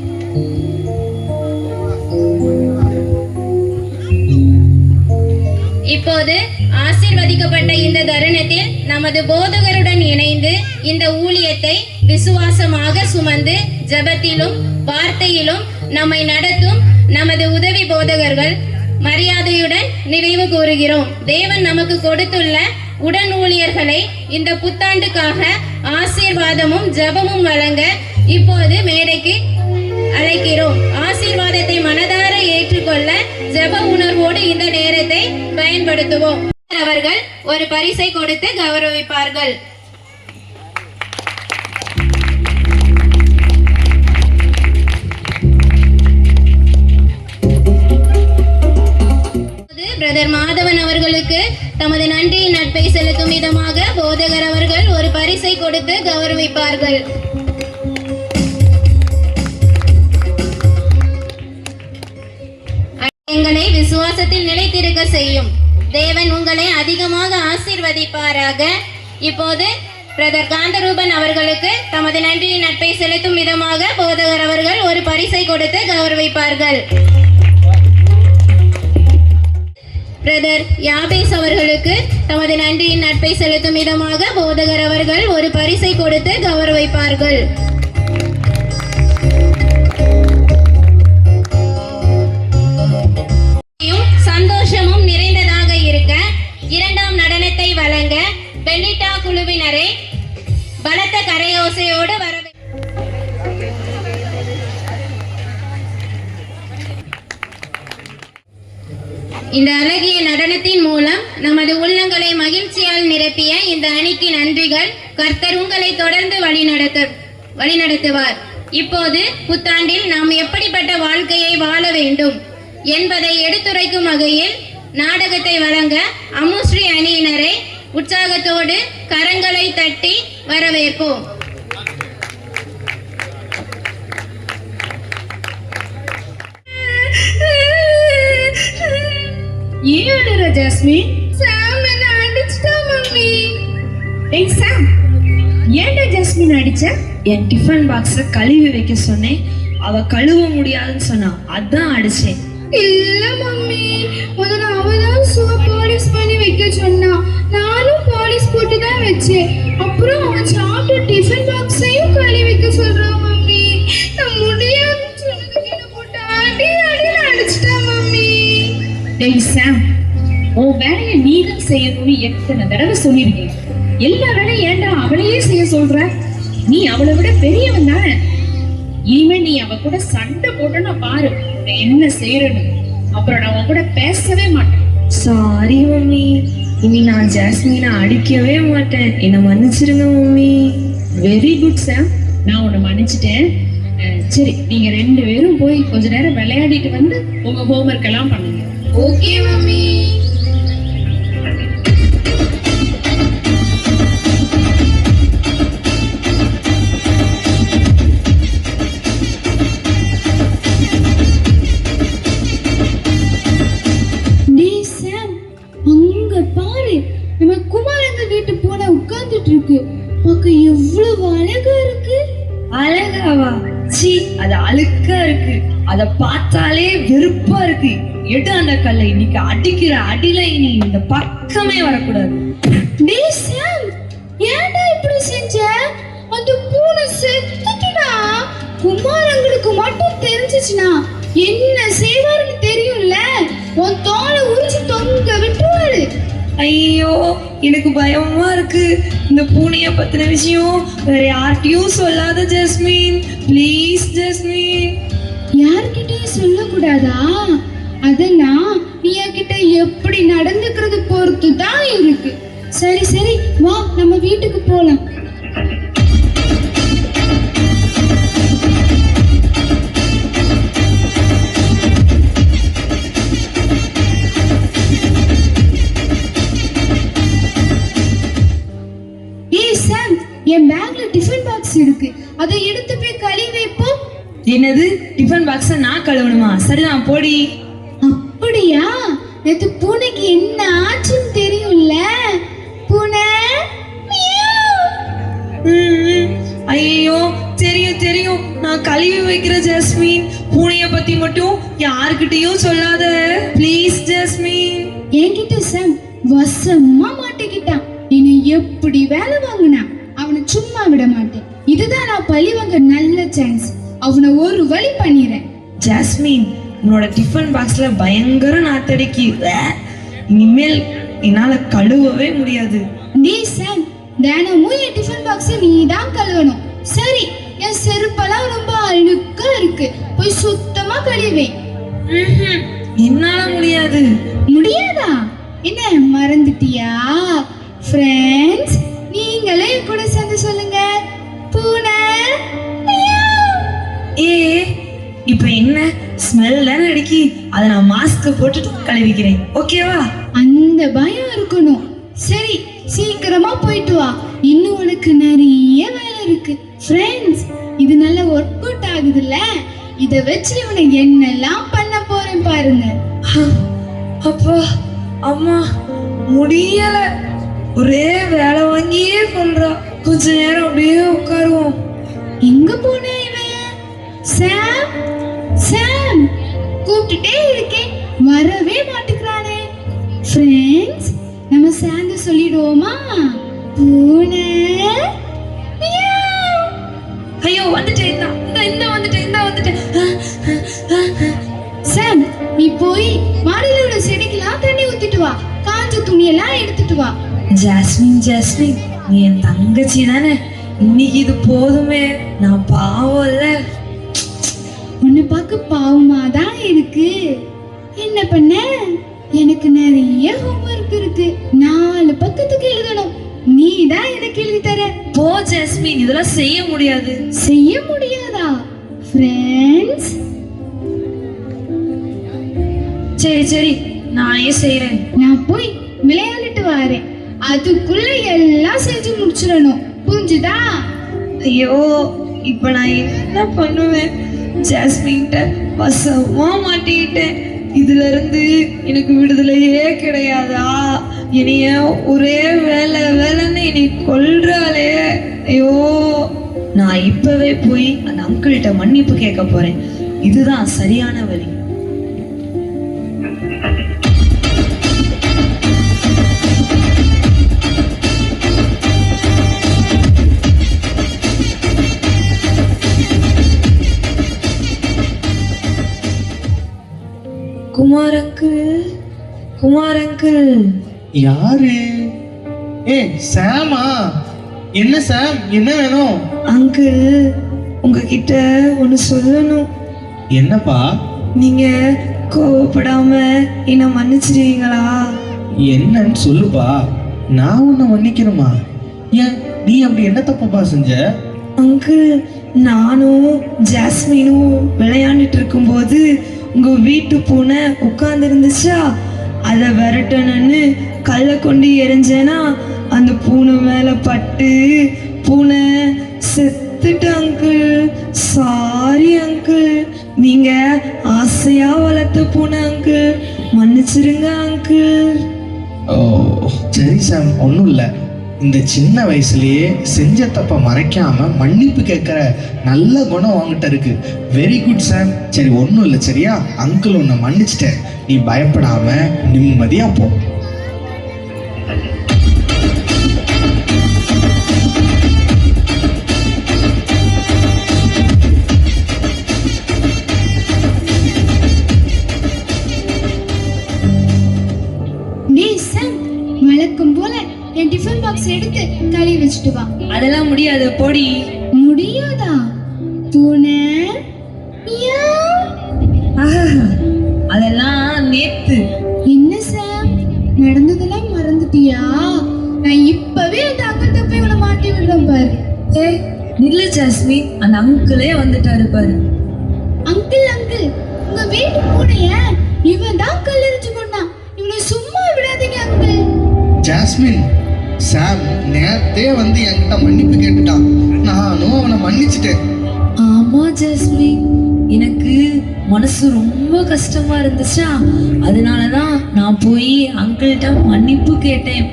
இப்போது ஆசீர்வதிக்கப்பட்ட இந்த தருணத்தில் நமது போதகருடன் இணைந்து இந்த ஊழியத்தை விசுவாசமாக சுமந்து ஜெபத்திலும் வார்த்தையிலும் நம்மை நடத்தும் நமது உதவி போதகர்கள் மரியாதையுடன் நினைவு கூறுகிறோம். தேவன் நமக்கு கொடுத்துள்ள உடன் ஊழியர்களை இந்த புத்தாண்டுக்காக ஆசீர்வாதமும் ஜெபமும் வழங்க இப்போது மேடைக்கு அழைக்கிறோம். ஆசீர்வாதத்தை மனதார ஏற்றுக்கொள்ள ஜெப உணர்வோடு இந்த நேரத்தை பயன்படுத்துவோம். அவர்கள் ஒரு பரிசை கொடுத்து கௌரவிப்பார்கள். பிரதர் மாதவன் அவர்களுக்கு தமது நன்றியின் நட்பை செலுத்தும் விதமாக போதகர் அவர்கள் ஒரு பரிசை கொடுத்து கௌரவிப்பார்கள். எங்களை விசுவாசத்தில் நிலைத்திருக்க செய்யும். தேவன் உங்களை அதிகமாக ஆசீர்வதிப்பாராக. இப்போது பிரதர் காந்தரூபன் அவர்களுக்கு தமது நன்றியின் நட்பை செலுத்தும் விதமாக போதகர் அவர்கள் ஒரு பரிசை கொடுத்து கௌரவிப்பார்கள். பிரதர் யாபேஸ் அவர்களுக்கு தமது நன்றியின் நட்பை செலுத்தும் விதமாக போதகர் அவர்கள் ஒரு பரிசை கொடுத்து கௌரவிப்பார்கள். சந்தோஷமும் நிறைந்ததாக இருக்க இரண்டாம் நடனத்தை வழங்க பெல்லிட்டா குழுவினரை பலத்த கரையோசையோடு வரவே. இந்த அழகிய நடனத்தின் மூலம் நமது உள்ளங்களை மகிழ்ச்சியால் நிரப்பிய இந்த அணிக்கு நன்றிகள். கர்த்தர் உங்களை தொடர்ந்து வழிநடத்துவார். இப்போது புத்தாண்டில் நாம் எப்படிப்பட்ட வாழ்க்கையை வாழ வேண்டும் என்பதை எடுத்துரைக்கும் வகையில் நாடகத்தை வழங்க அமுஸ்ரீ அணியினரை உற்சாகத்தோடு கரங்களை தட்டி வரவேற்போம். ஏன் ஜாஸ்மின்? சாம் என்ன அடிச்சிட்டா மம்மி. ஏய் சாம், ஏன்டா ஜாஸ்மின் அடிச்ச? என் டிஃபன் பாக்ஸ கழுவி வைக்க சொன்னேன், அவ கழுவ முடியாதுன்னு சொன்னா, அதான் அடிச்சேன். இல்ல மம்மி, முதல்ல அவதான் பாலிஷ் பண்ணி வைக்க சொன்னா, நானும் பாலிஷ் போட்டு தான் வச்சேன். அப்புறம் அவன் சாப்பிட்ட டிஃபன் பாக்ஸையும் கழுவி வைக்க சொல்றான் மம்மி. நான் முடியாதுன்னு சொன்னதுக்கு என்ன போட்டு அடி அடின்னு அடிச்சிட்டா மம்மி. டேய் சாம், உன் வேலையை நீ தான் செய்யணும்னு எத்தனை தடவை சொல்லியிருக்கேன். எல்லா வேலையும் ஏன்டா அவளையே செய்ய சொல்ற? நீ அவளை விட பெரியவன் தானே. இனிமே நீ அவ கூட சண்டை போட்டேன்னா பாரு என்ன செய்யறன்னு. அப்புறம் நான் உன் கூட பேசவே மாட்டேன். சாரி மம்மி, இனி நான் ஜாஸ்மினை அடிக்கவே மாட்டேன். என்ன மன்னிச்சிருங்க மம்மி. வெரி குட் சாம், நான் உன்னை மன்னிச்சிட்டேன். சரி, நீங்க ரெண்டு பேரும் போய் கொஞ்ச நேரம் விளையாடிட்டு வந்து உங்க ஹோம்ஒர்க் எல்லாம் பண்ணுங்க. Okay mummy. அங்க பாரு, நம்ம குமாரங்க வீட்டு போல உட்கார்ந்துட்டு இருக்கு. பார்க்க எவ்வளவு அழகா இருக்கு. அழகாவா? சீ, அது அழுக்கா இருக்கு. அத பார்த்தாலே வெறுப்பா இருக்கு. எடு அந்த கல்லை, இன்னைக்கு அடிக்கிற அடியில இனி இந்த பக்கமே வரக்கூடாது. டேய் சாம், ஏன்டா இப்படி செஞ்ச? அந்த பூனை செத்துட்டுடா. குமாரங்களுக்கு மட்டும் தெரிஞ்சிச்சுனா என்ன செய்வாருன்னு தெரியும்ல. உன் தோலை உரிச்சு தொங்க விட்டுருவாரு. ஐயோ, எனக்கு பயமா இருக்கு. இந்த பூனைய பத்தின விஷயம் வேற யார்கிட்டயும் சொல்லாத ஜாஸ்மின், ப்ளீஸ் ஜாஸ்மின். யார்கிட்டயும் சொல்லக்கூடாதா? அதெல்லாம் நீ என்கிட்ட எப்படி நடந்துக்கிறது பொறுத்து தான் இருக்கு. சரி சரி வா நம்ம வீட்டுக்கு போலாம். சாம், என் பேக்ல டிஃபன் பாக்ஸ் இருக்கு, அதை எடுத்து போய் கழுவி வைப்போம். என்னது டிஃபன் பாக்ஸ நான் கழுவணுமா? சரிதான் போடி. அப்படியா? நேத்து பூனைக்கு என்ன ஆச்சுன்னு தெரியும்ல? பூனை ஐயோ தெரியும் தெரியும், நான் கழுவி வைக்கிற ஜாஸ்மின். பூனைய பத்தி மட்டும் யாருக்கிட்டையும் சொல்லாத ப்ளீஸ் ஜாஸ்மின். என்கிட்ட சாம் வசமா மாட்டிக்கிட்டான். என்னை எப்படி வேலை வாங்கினா அவனை சும்மா விட மாட்டேன். இதுதான் நான் பழி வாங்க நல்ல சான்ஸ். அவனை ஒரு வழி பண்ணிடுறேன். ஜாஸ்மின், உன்னோட டிஃபன் பாக்ஸ்ல பயங்கர நாத்தடிக்கு. இனிமேல் என்னால கழுவவே முடியாது. நீ சாம், தினமும் என் டிஃபன் பாக்ஸை நீ தான் கழுவணும். சரி, என் செருப்பெல்லாம் ரொம்ப அழுக்கா இருக்கு, போய் சுத்தமா கழுவே. என்னால முடியாது. முடியாதா? என்ன மறந்துட்டியா? ஃப்ரெண்ட்ஸ், நீங்களே கூட சேர்ந்து சொல்லுங்க, பூனை. ஏ இப்ப என்ன ஸ்மெல் தானே அடிக்கி, அதை நான் மாஸ்க் போட்டுட்டு கழுவிக்கிறேன், ஓகேவா? அந்த பயம் இருக்கணும். சரி, சீக்கிரமா போயிட்டு வா, இன்னும் உனக்கு நிறைய வேலை இருக்கு. ஃப்ரெண்ட்ஸ், இது நல்ல ஒர்க் அவுட் ஆகுதுல்ல, இதை வச்சு இவனை என்னெல்லாம் பண்ண போறேன் பாருங்க. அப்பா அம்மா முடியல, ஒரே வேலை வாங்கியே கொள்றா. கொஞ்ச நேரம் அப்படியே உட்காருவோம். எங்க போன இவன்? சாம், சாம் கூப்பிட்டுட்டே இருக்கேன், வரவே மாட்டேங்கிறானே. ஃப்ரெண்ட்ஸ், நம்ம சேர்ந்து சொல்லிடுவோமா? பூனை மியாவ். ஐயோ வந்துட்டேன், இந்த வந்துட்டேன். சாம், நீ போய் மாடியில் உள்ள செடிக்கெல்லாம் தண்ணி ஊத்திட்டு வா, காஞ்ச துணியெல்லாம் எடுத்துட்டு வா. ஜாஸ்மின், நீ என் தங்கச்சி தானே, இன்னைக்கு இது போதுமே. நான் பாவம் இல்ல. உன்னை பார்க்க பாவமா தான் இருக்கு. என்ன பண்ண? எனக்கு நிறைய ஹோம்வொர்க் இருக்கு, 4 பக்கத்துக்கு எழுதணும். நீ தான் எனக்கு எழுதி தர. போ ஜாஸ்மின், இதெல்லாம் செய்ய முடியாது. செய்ய முடியாதா? ஃப்ரெண்ட்ஸ், சரி நானே செய்யறேன். நான் போய் விளையாடிட்டு வரேன், அதுக்குள்ள எல்லாம் செஞ்சு முடிச்சிடணும், புரிஞ்சுதா? ஐயோ இப்ப நான் என்ன பண்ணுவேன்? ஜாஸ்மின்ட்ட வசமா மாட்டிக்கிட்டேன். இதுல இருந்து எனக்கு விடுதலையே கிடையாதா? இனிய ஒரே வேலைன்னு என்னை கொல்றாளே. ஐயோ, நான் இப்பவே போய் அந்த அங்கிள்கிட்ட மன்னிப்பு கேட்க போறேன். இதுதான் சரியான வழி. குமார் அங்கிள். யாரு? சாமா? என்ன சாம், என்ன வேணும்? அங்கிள், உங்ககிட்ட ஒன்று சொல்லணும். என்னப்பா? நீங்க கோவப்படாம என்ன மன்னிச்சிடுவீங்களா? என்னன்னு சொல்லுப்பா, நான் உன்னை மன்னிக்கணுமா? ஏன், நீ அப்படி என்ன தப்பப்பா செஞ்ச? அங்கிள், நானும் ஜாஸ்மினும் விளையாண்டுட்டு இருக்கும்போது உங்க வீட்டு பூனை உட்கார்ந்து இருந்துச்சா, அதை விரட்டணும்னு கல்லை கொண்டு எரிஞ்சேனா அந்த பூனை மேல பட்டு பூனை செத்துட்டு அங்கிள். சாரி அங்கிள், நீங்க ஆசையா வளர்த்த பூனை அங்கிள், மன்னிச்சிருங்க அங்கிள். ஓ சரி சாம், ஒன்றும் இல்லை. இந்த சின்ன வயசுலயே செஞ்ச தப்பை மறைக்காம மன்னிப்பு கேட்குற நல்ல குணம் வாங்கிட்ட இருக்கு. வெரி குட் சாம். சரி, ஒன்றும் இல்லை, சரியா? அங்கிள் உன்னை மன்னிச்சிட்டேன், நீ பயப்படாம நிம்மதியா போ. வழக்கம் போல என் டிஃபன் பாக்ஸ் எடுத்து கழுவி வச்சுட்டு வா. அதெல்லாம் முடியாது, போடி. முடியாதா? பூனை அதெல்லாம் நேத்து. என்ன சாம், நடந்ததெல்லாம் மறந்துட்டியா? நான் இப்பவே அந்த அங்கிட்ட போய் உன்னை மாட்டி விடுறேன் பாரு. ஏய் நில்லு ஜாஸ்மின், அந்த அங்கிளே வந்துட்டாரு பாரு. அங்கிள் அங்கிள், உங்க வீட்டு பூனைய இவன் தான் கல்லெறிஞ்சு கொண்டான். இவனை சும்மா விடாதீங்க அங்கிள். ஜாஸ்மின், சாம் நேத்தே வந்து என்கிட்ட மன்னிப்பு கேட்டுட்டான். நானும் அவனை மன்னிச்சிட்டேன். ஆமா ஜாஸ்மின், எனக்கு மனசு ரொம்ப கஷ்டமா இருந்துச்சா, அதனாலதான் நான் போய் அங்கிள்கிட்ட மன்னிப்பு கேட்டேன்.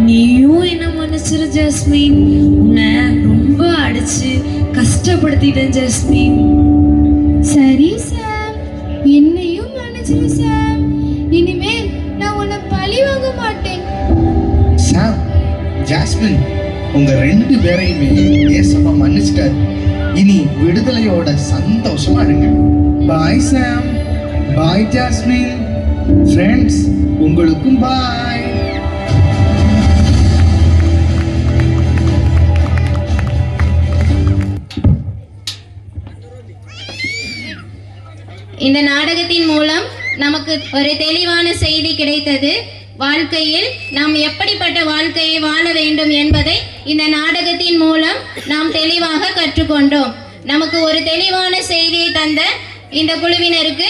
நீயும் என்ன மன்னிச்சிரு ஜாஸ்மின். உன்னை ரொம்ப அடிச்சு கஷ்டப்படுத்திட்டேன் ஜாஸ்மின். சரி சாம், என்னையும் மன்னிச்சிரு சாம். இனிமேல் நான் உன்னை பழி வாங்க மாட்டேன். சாம், ஜாஸ்மின், உங்க 2 பேரையுமே ஏசப்பா மன்னிச்சிட்டாரு. இனி விடுதலையோட சந்தோஷமா இருங்க. பாய் சாம், பாய் ஜாஸ்மின். ஃப்ரெண்ட்ஸ், உங்களுக்கும் பாய். இந்த நாடகத்தின் மூலம் நமக்கு ஒரு தெளிவான செய்தி கிடைத்தது. வாழ்க்கையில் நாம் எப்படிப்பட்ட வாழ்க்கையை வாழ வேண்டும் என்பதை இந்த நாடகத்தின் மூலம் நாம் தெளிவாக கற்றுக்கொண்டோம். நமக்கு ஒரு தெளிவான செய்தியை தந்த இந்த குழுவினருக்கு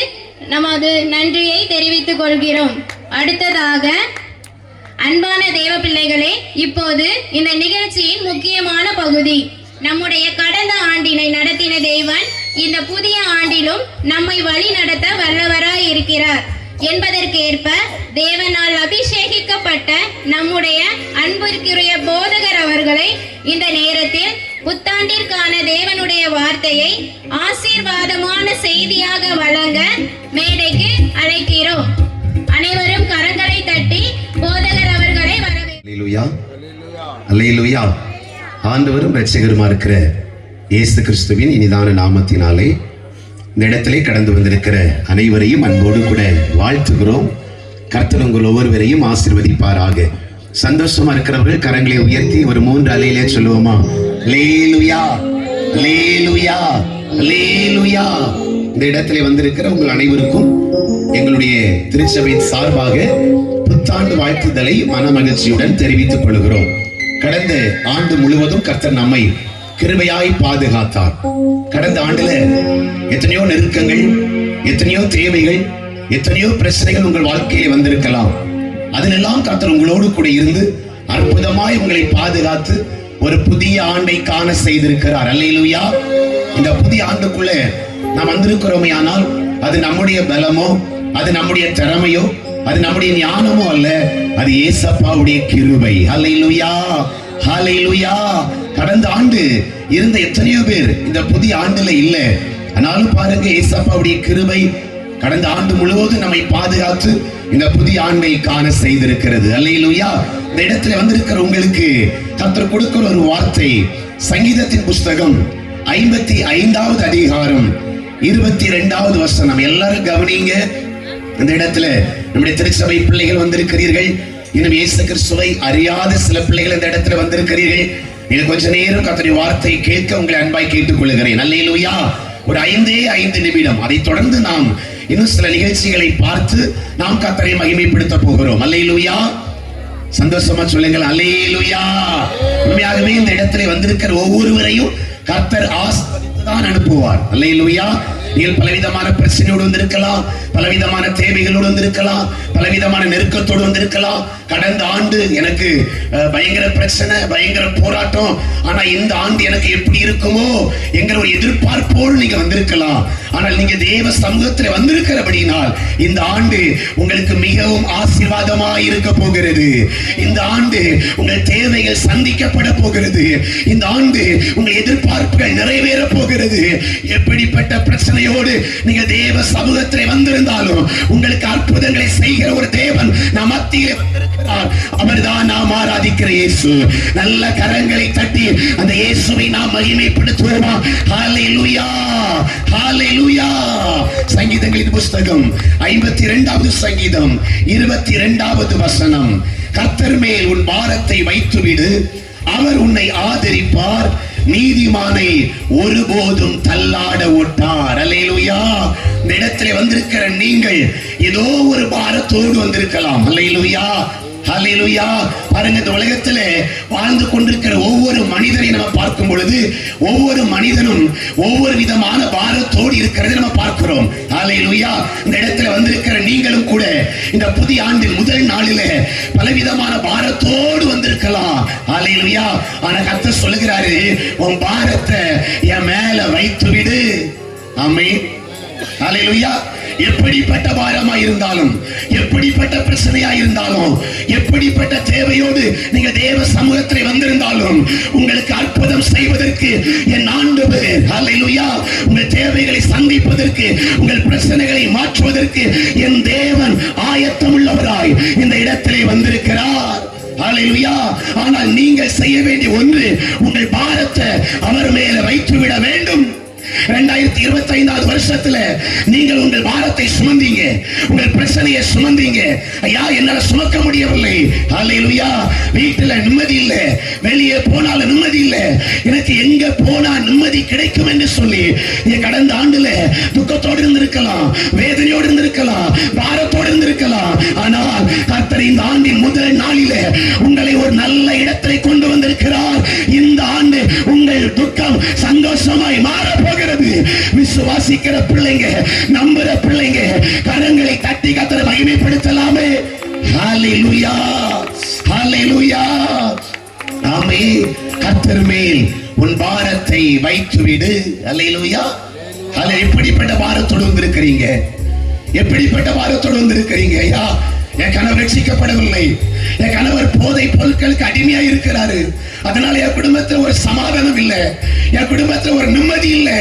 நமது நன்றியை தெரிவித்துக் கொள்கிறோம். அடுத்ததாக, அன்பான தேவ பிள்ளைகளே, இப்போது இந்த நிகழ்ச்சியின் முக்கியமான பகுதி. நம்முடைய கடந்த ஆண்டினை நடத்தின தேவன் இந்த புதிய ஆண்டிலும் நம்மை வழி நடத்த வல்லவராய் இருக்கிறார் என்பதற்கேற்ப தேவனால் அபிஷேகிக்கப்பட்ட நம்முடைய அன்பிற்குரிய போதகர் அவர்களை இந்த நேரத்தில் புத்தாண்டிற்கான தேவனுடைய வார்த்தையை ஆசீர்வாதமான செய்தியாக வழங்க மேடைக்கு அழைக்கிறோம். அனைவரும் கரங்களை தட்டி போதகர் அவர்களை வரவேற்கிறோம். அல்லேலூயா. ஆண்டவரும் இரட்சகருமா இருக்கிற இயேசு கிறிஸ்துவின் இனிதான நாமத்தினாலே இந்த இடத்திலே கடந்து வந்திருக்கிற அனைவரையும் அன்போடு கூட வாழ்த்துகிறோம். கர்த்தர் உங்கள் ஒவ்வொருவரையும் ஆசீர்வதிப்பாராக. சந்தோஷமா இருக்கிறவர்கள் கரங்களை உயர்த்தி ஒரு 3 அலையிலே சொல்லுவோமா? அல்லேலூயா, அல்லேலூயா, அல்லேலூயா. இந்த இடத்திலே வந்திருக்கிற உங்கள் அனைவருக்கும் எங்களுடைய திருச்சபையின் சார்பாக புத்தாண்டு வாழ்த்துதலை மன மகிழ்ச்சியுடன் தெரிவித்துக் கொள்கிறோம். கடந்த ஆண்டு முழுவதும் கர்த்தர் நம்மை கிருபையாய் பாதுகாத்தார். கடந்த ஆண்டுல எத்தனையோ நெருக்கங்கள், எத்தனையோ தேவைகள், எத்தனையோ பிரச்சனைகள் உங்கள் வாழ்க்கையில வந்திருக்கலாம். அதிலெல்லாம் கர்த்தர் உங்களோடு கூட இருந்து அற்புதமாய் உங்களை பாதுகாத்து ஒரு புதிய ஆண்டை காண செய்திருக்கிறார். அல்லேலூயா. இந்த புதிய ஆண்டுக்குள்ள நாம் வந்திருக்கிறோமே, ஆனால் அது நம்முடைய பலமோ, அது நம்முடைய திறமையோ, அது நம்முடைய ஞானமோ அல்ல, அது ஏசப்பாவுடைய கிருபை. அல்லேலூயா, ஹல்லேலூயா. கடந்த ஆண்டு இருந்த எத்தனையோ பேர் இந்த புதிய ஆண்டுல இல்ல. ஆனாலும் பாருங்க, ஏசப்பாவுடைய கிருபை கடந்த ஆண்டு முழுவதும் நம்மை பாதுகாத்து இந்த புதிய ஆண்டை காண செய்திருக்கிறது. அல்லேலூயா. இந்த இடத்துல வந்திருக்கிற உங்களுக்கு கர்த்தர் கொடுக்கிற ஒரு வார்த்தை, சங்கீதத்தின் புஸ்தகம் 55வது அதிகாரம் 22வது வசனம். எல்லாரும் கவனிங்க. இந்த இடத்துல நம்முடைய திருச்சபை பிள்ளைகள் வந்திருக்கிறீர்கள். இன்னும் இயேசு கிறிஸ்துவை அறியாத சில பிள்ளைகள் இந்த இடத்துல வந்திருக்கிறீர்கள். இது கொஞ்ச நேரம் கர்த்தருடைய வார்த்தை கேட்க உங்களை அன்பாய் கேட்டுக் கொள்கிறேன். அல்லேலூயா. ஒரு 5 நிமிடம். அதை தொடர்ந்து நாம் இன்னும் சில நிகழ்ச்சிகளை பார்த்து நாம் கர்த்தரை மகிமைப்படுத்த போகிறோம். அல்லேலூயா. சந்தோஷமா சொல்லுங்கள் அல்லேலூயா. உண்மையாகவே இந்த இடத்துல வந்திருக்கிற ஒவ்வொருவரையும் கர்த்தர் ஆசீர்வதித்துதான் அனுப்புவார். அல்லேலூயா. நீங்கள் பலவிதமான பிரச்சனையோடு வந்திருக்கலாம், பலவிதமான தேவைகளோடு வந்திருக்கலாம், பலவிதமான நெருக்கத்தோடு வந்திருக்கலாம். கடந்த ஆண்டு எனக்கு பயங்கர பிரச்சனை, பயங்கர போராட்டம், ஆனா இந்த ஆண்டு எனக்கு எப்படி இருக்குமோ என்கிற ஒரு எதிர்பார்ப்போடு நீங்க வந்திருக்கலாம். ஆனால் நீங்க தேவ சமூகத்தில் வந்திருக்கிறபடினால் இந்த ஆண்டு உங்களுக்கு மிகவும் ஆசீர்வாதமாய் இருக்க போகிறது. இந்த ஆண்டு உங்கள் தேவைகள் சந்திக்கப்பட போகிறது. இந்த ஆண்டு உங்கள் எதிர்பார்ப்புகள் நிறைவேற போகிறது. எப்படிப்பட்ட பிரச்சனையோடு நீங்க தேவ சமூகத்தில் வந்திருந்தாலும் உங்களுக்கு அற்புதங்களை செய்கிற ஒரு தேவன் நம் மத்தியிலே வந்திருக்கிறார். அவர்தான் நாம் ஆராதிக்கிற இயேசு. நல்ல கரங்களை தட்டி அந்த இயேசுவை நாம் மகிமைப்படுத்துவோமா? ஹல்லேலூயா, ஹல்லேலூயா. சங்கீதங்களின் புஸ்தகம் 52வது சங்கீதம் 22வது வசனம். கர்த்தர் மேல் உன் பாரத்தை வைத்துவிடு, அவர் உன்னை ஆதரிப்பார், நீதிமானை ஒருபோதும் தள்ளாட ஓட்டார். அல்லேலூயா. இந்த இடத்திலே வந்திருக்கிற நீங்கள் ஏதோ ஒரு பாரத்தோடு வந்திருக்கலாம். அல்லேலூயா, ஹல்லேலூயா. பாருங்க, இந்த உலகத்திலே வாழ்ந்து கொண்டிருக்கிற ஒவ்வொரு மனிதனை நம்ம பார்க்கும் பொழுது ஒவ்வொரு மனிதனும் ஒவ்வொரு விதமான பாரத்தோடு இருக்கிறதை நம்ம பார்க்கிறோம். ஹல்லேலூயா. இந்த இடத்துல வந்திருக்கிற நீங்களும் கூட இந்த புதிய ஆண்டின் முதல் நாளிலே பலவிதமான பாரத்தோடு வந்திருக்கலாம். ஹல்லேலூயா. ஆனா கர்த்தர் சொல்லுகிறாரு, உன் பாரத்தை என் மேல வைத்து விடு. ஆமென். ஹல்லேலூயா. எப்படிப்பட்ட பாரமா இருந்தாலும், எப்படிப்பட்ட பிரச்சனையா இருந்தாலும், எப்படிப்பட்ட தேவையோடு நீங்க தேவ சமூகத்தில் வந்திருந்தாலும், உங்களுக்கு அற்புதம் செய்வதற்கு என் ஆண்டவர், ஹல்லேலூயா, உங்கள் தேவைகளை சந்திப்பதற்கு, உங்கள் பிரச்சனைகளை மாற்றுவதற்கு என் தேவன் ஆயத்தம் உள்ளவராய் இந்த இடத்திலே வந்திருக்கிறார். ஹல்லேலூயா. ஆனால் நீங்கள் செய்ய வேண்டிய ஒன்று, உங்கள் பாரத்தை அவர் மேல வைத்து விட வேண்டும். 2025 வருஷத்துல நீங்கள் உங்கள் பாரத்தை சுமந்தீங்க, உங்கள் பிரச்சனையை சுமந்தீங்க. ஐயா, என்னால சுமக்க முடியவில்லை. ஹல்லேலூயா. வீட்டுல நிம்மதி இல்ல, வெளியே போனாலும் நிம்மதி இல்ல, எனக்கு எங்க போனா நிம்மதி கிடைக்கும் என்று சொல்லி நீங்க கடந்த ஆண்டுல துக்கத்தோடு இருந்திருக்கலாம், வேதனையோடு இருந்திருக்கலாம், பாரத்தோடு இருந்திருக்கலாம். ஆனால் கர்த்தர் இந்த ஆண்டின் முதல் நாளில உங்களை ஒரு நல்ல இடத்தை கொண்டு வந்திருக்கிறார். இந்த ஆண்டு உங்கள் துக்கம் சந்தோஷமாய் மாற போகிறது. விசுவாசிக்கிற பிள்ளைங்க, நம்புற பிள்ளைங்க கரங்களை தட்டி கர்த்தரை மகிமைப்படுத்தலாமே. ஹல்லேலூயா, ஹல்லேலூயா. ஆமென். கர்த்தர் மேல் உன் பாரத்தை வைத்து விடு. ஹல்லேலூயா. எப்படிப்பட்ட பாரத்தோடு வந்திருக்கிறீங்க? எப்படிப்பட்ட பாரத்தோடு வந்திருக்கிறீங்க? ஐயா, என் கணவர் ரட்சிக்கப்படவில்லை, என் கணவர் போதை பொருட்களுக்கு அடிமையா இருக்கிறாரு, அதனால என் குடும்பத்தில் ஒரு சமாதானம் இல்லை, என் குடும்பத்தில் ஒரு நிம்மதி இல்லை,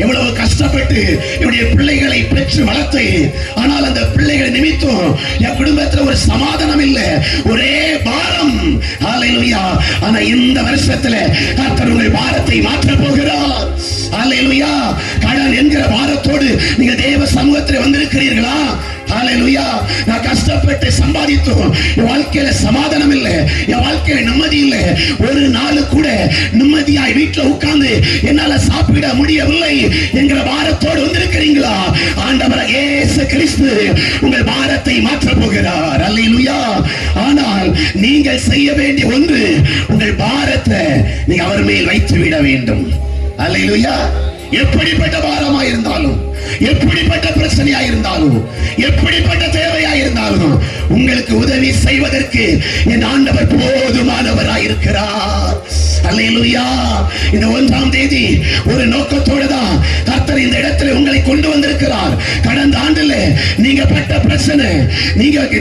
எவ்வளவு கஷ்டப்பட்டு என்னுடைய பிள்ளைகளை பெற்று வளர்த்து, ஆனால் அந்த பிள்ளைகள் நிமித்தம் என் குடும்பத்தில் ஒரு சமாதானம் இல்லை, ஒரே பாரம். ஹல்லேலூயா. ஆனா இந்த வருஷத்துல கர்த்தர் உங்கள் பாரத்தை மாற்ற போகிறார். ஹல்லேலூயா. கடன் என்கிற பாரத்தோடு நீங்க தேவ சமூகத்தில் வந்திருக்கிறீர்களா? ஹல்லேலூயா. நான் கஷ்டப்பட்டு சம்பாதித்தோம், என் வாழ்க்கையில சமாதானம் இல்லை, என் வாழ்க்கையில நிம்மதி இல்லை, ஒரு நாள் கூட நிம்மதியாய் வீட்டுல உட்கார்ந்து என்னால சாப்பிட முடியவில்லை என்கிற பாரத்தோடு வந்திருக்கிறீங்களா? ஆண்டவர் இயேசு கிறிஸ்து உங்கள் பாரத்தை மாற்ற போகிறார். அல்லேலூயா. ஆனால் நீங்கள் செய்ய வேண்டிய ஒன்று, உங்கள் பாரத்தை நீங்க அவர் மேல் வைத்து விட வேண்டும். அல்லேலூயா. எப்படிப்பட்ட பாரமா இருந்தாலும், எப்படிப்பட்ட பிரச்சனையா இருந்தாலும், எப்படிப்பட்ட தேவையா இருந்தாலும், உங்களுக்கு உதவி செய்வதற்கு என் ஆண்டவர் போதுமானவராய் இருக்கிறார். அல்லேலூயா. இந்த 1ஆம் தேதி ஒரு நோக்கத்தோடு தான் கர்த்தர் இந்த இடத்துல உங்களை கொண்டு வந்திருக்கிறார். கடந்த ஆண்டுல நீங்க பட்ட பிரச்சனை,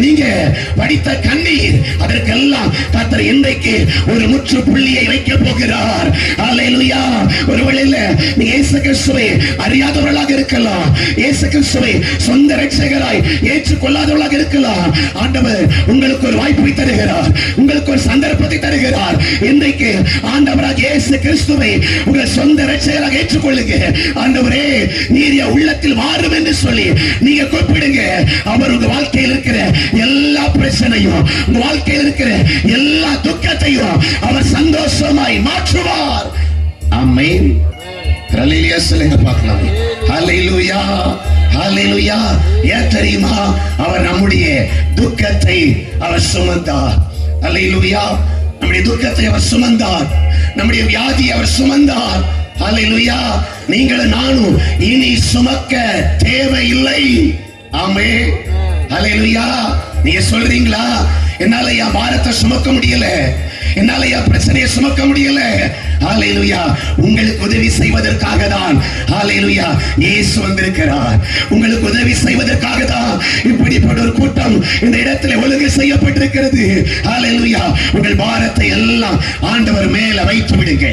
நீங்க வடித்த கண்ணீர், அதற்கெல்லாம் கர்த்தர் இன்றைக்கு ஒரு முற்றுப்புள்ளியை வைக்க போகிறார். அல்லேலூயா. ஒருவேளை நீங்க இயேசு கிறிஸ்துவை அறியாதவர்களாக இருக்கலாம், இயேசு கிறிஸ்துவை சொந்த இரட்சகராய் ஏற்றுக்கொள்ளாதவர்களாக இருக்கலாம். ஆண்டவர் உங்களுக்கு ஒரு வாய்ப்பை தருகிறார், உங்களுக்கு ஒரு சந்தர்ப்பத்தை தருகிறார். இன்றைக்கு ஆண்டவராக இயேசு கிறிஸ்துவை உங்கள் சொந்த இரட்சகராக ஏற்றுக்கொள்ளுங்க. ஆண்டவரே, நீர் என் உள்ளத்தில் வாரும் என்று சொல்லி நீங்க கூப்பிடுங்க. அவர் உங்க வாழ்க்கையில் இருக்கிற எல்லா பிரச்சனையும், உங்க வாழ்க்கையில் இருக்கிற எல்லா துக்கத்தையும் அவர் சந்தோஷமாய் மாற்றுவார். ஆமென். ஹல்லேலூயா சொல்லுங்க பார்க்கலாம். ஹல்லேலூயா, ஹல்லேலூயா. ஏன் தெரியுமா? அவர் நம்முடைய துக்கத்தை அவர் சுமந்தார். ஹல்லேலூயா. நம்முடைய துக்கத்தை அவர் சுமந்தார், நம்முடைய வியாதி அவர் சுமந்தார். ஹல்லேலூயா. நீங்களும் நானும் இனி சுமக்க தேவையில்லை. ஆமென். ஹல்லேலூயா. நீங்க சொல்றீங்களா, என்னால என் பாரத்தை சுமக்க முடியல, என்னால என் பிரச்சனையை சுமக்க முடியல? ஹல்லேலூயா. உங்களுக்கு உதவி செய்வதற்காக தான் ஹல்லேலூயா இயேசு வந்திருக்கிறார். உங்களுக்கு உதவி செய்வதற்காக தான் இப்படிப்பட்ட ஒரு கூட்டம் இந்த இடத்துல ஒழுங்கு செய்யப்பட்டிருக்கிறது. ஹல்லேலூயா. உங்கள் பாரத்தை எல்லாம் ஆண்டவர் மேல வைத்து விடுங்க.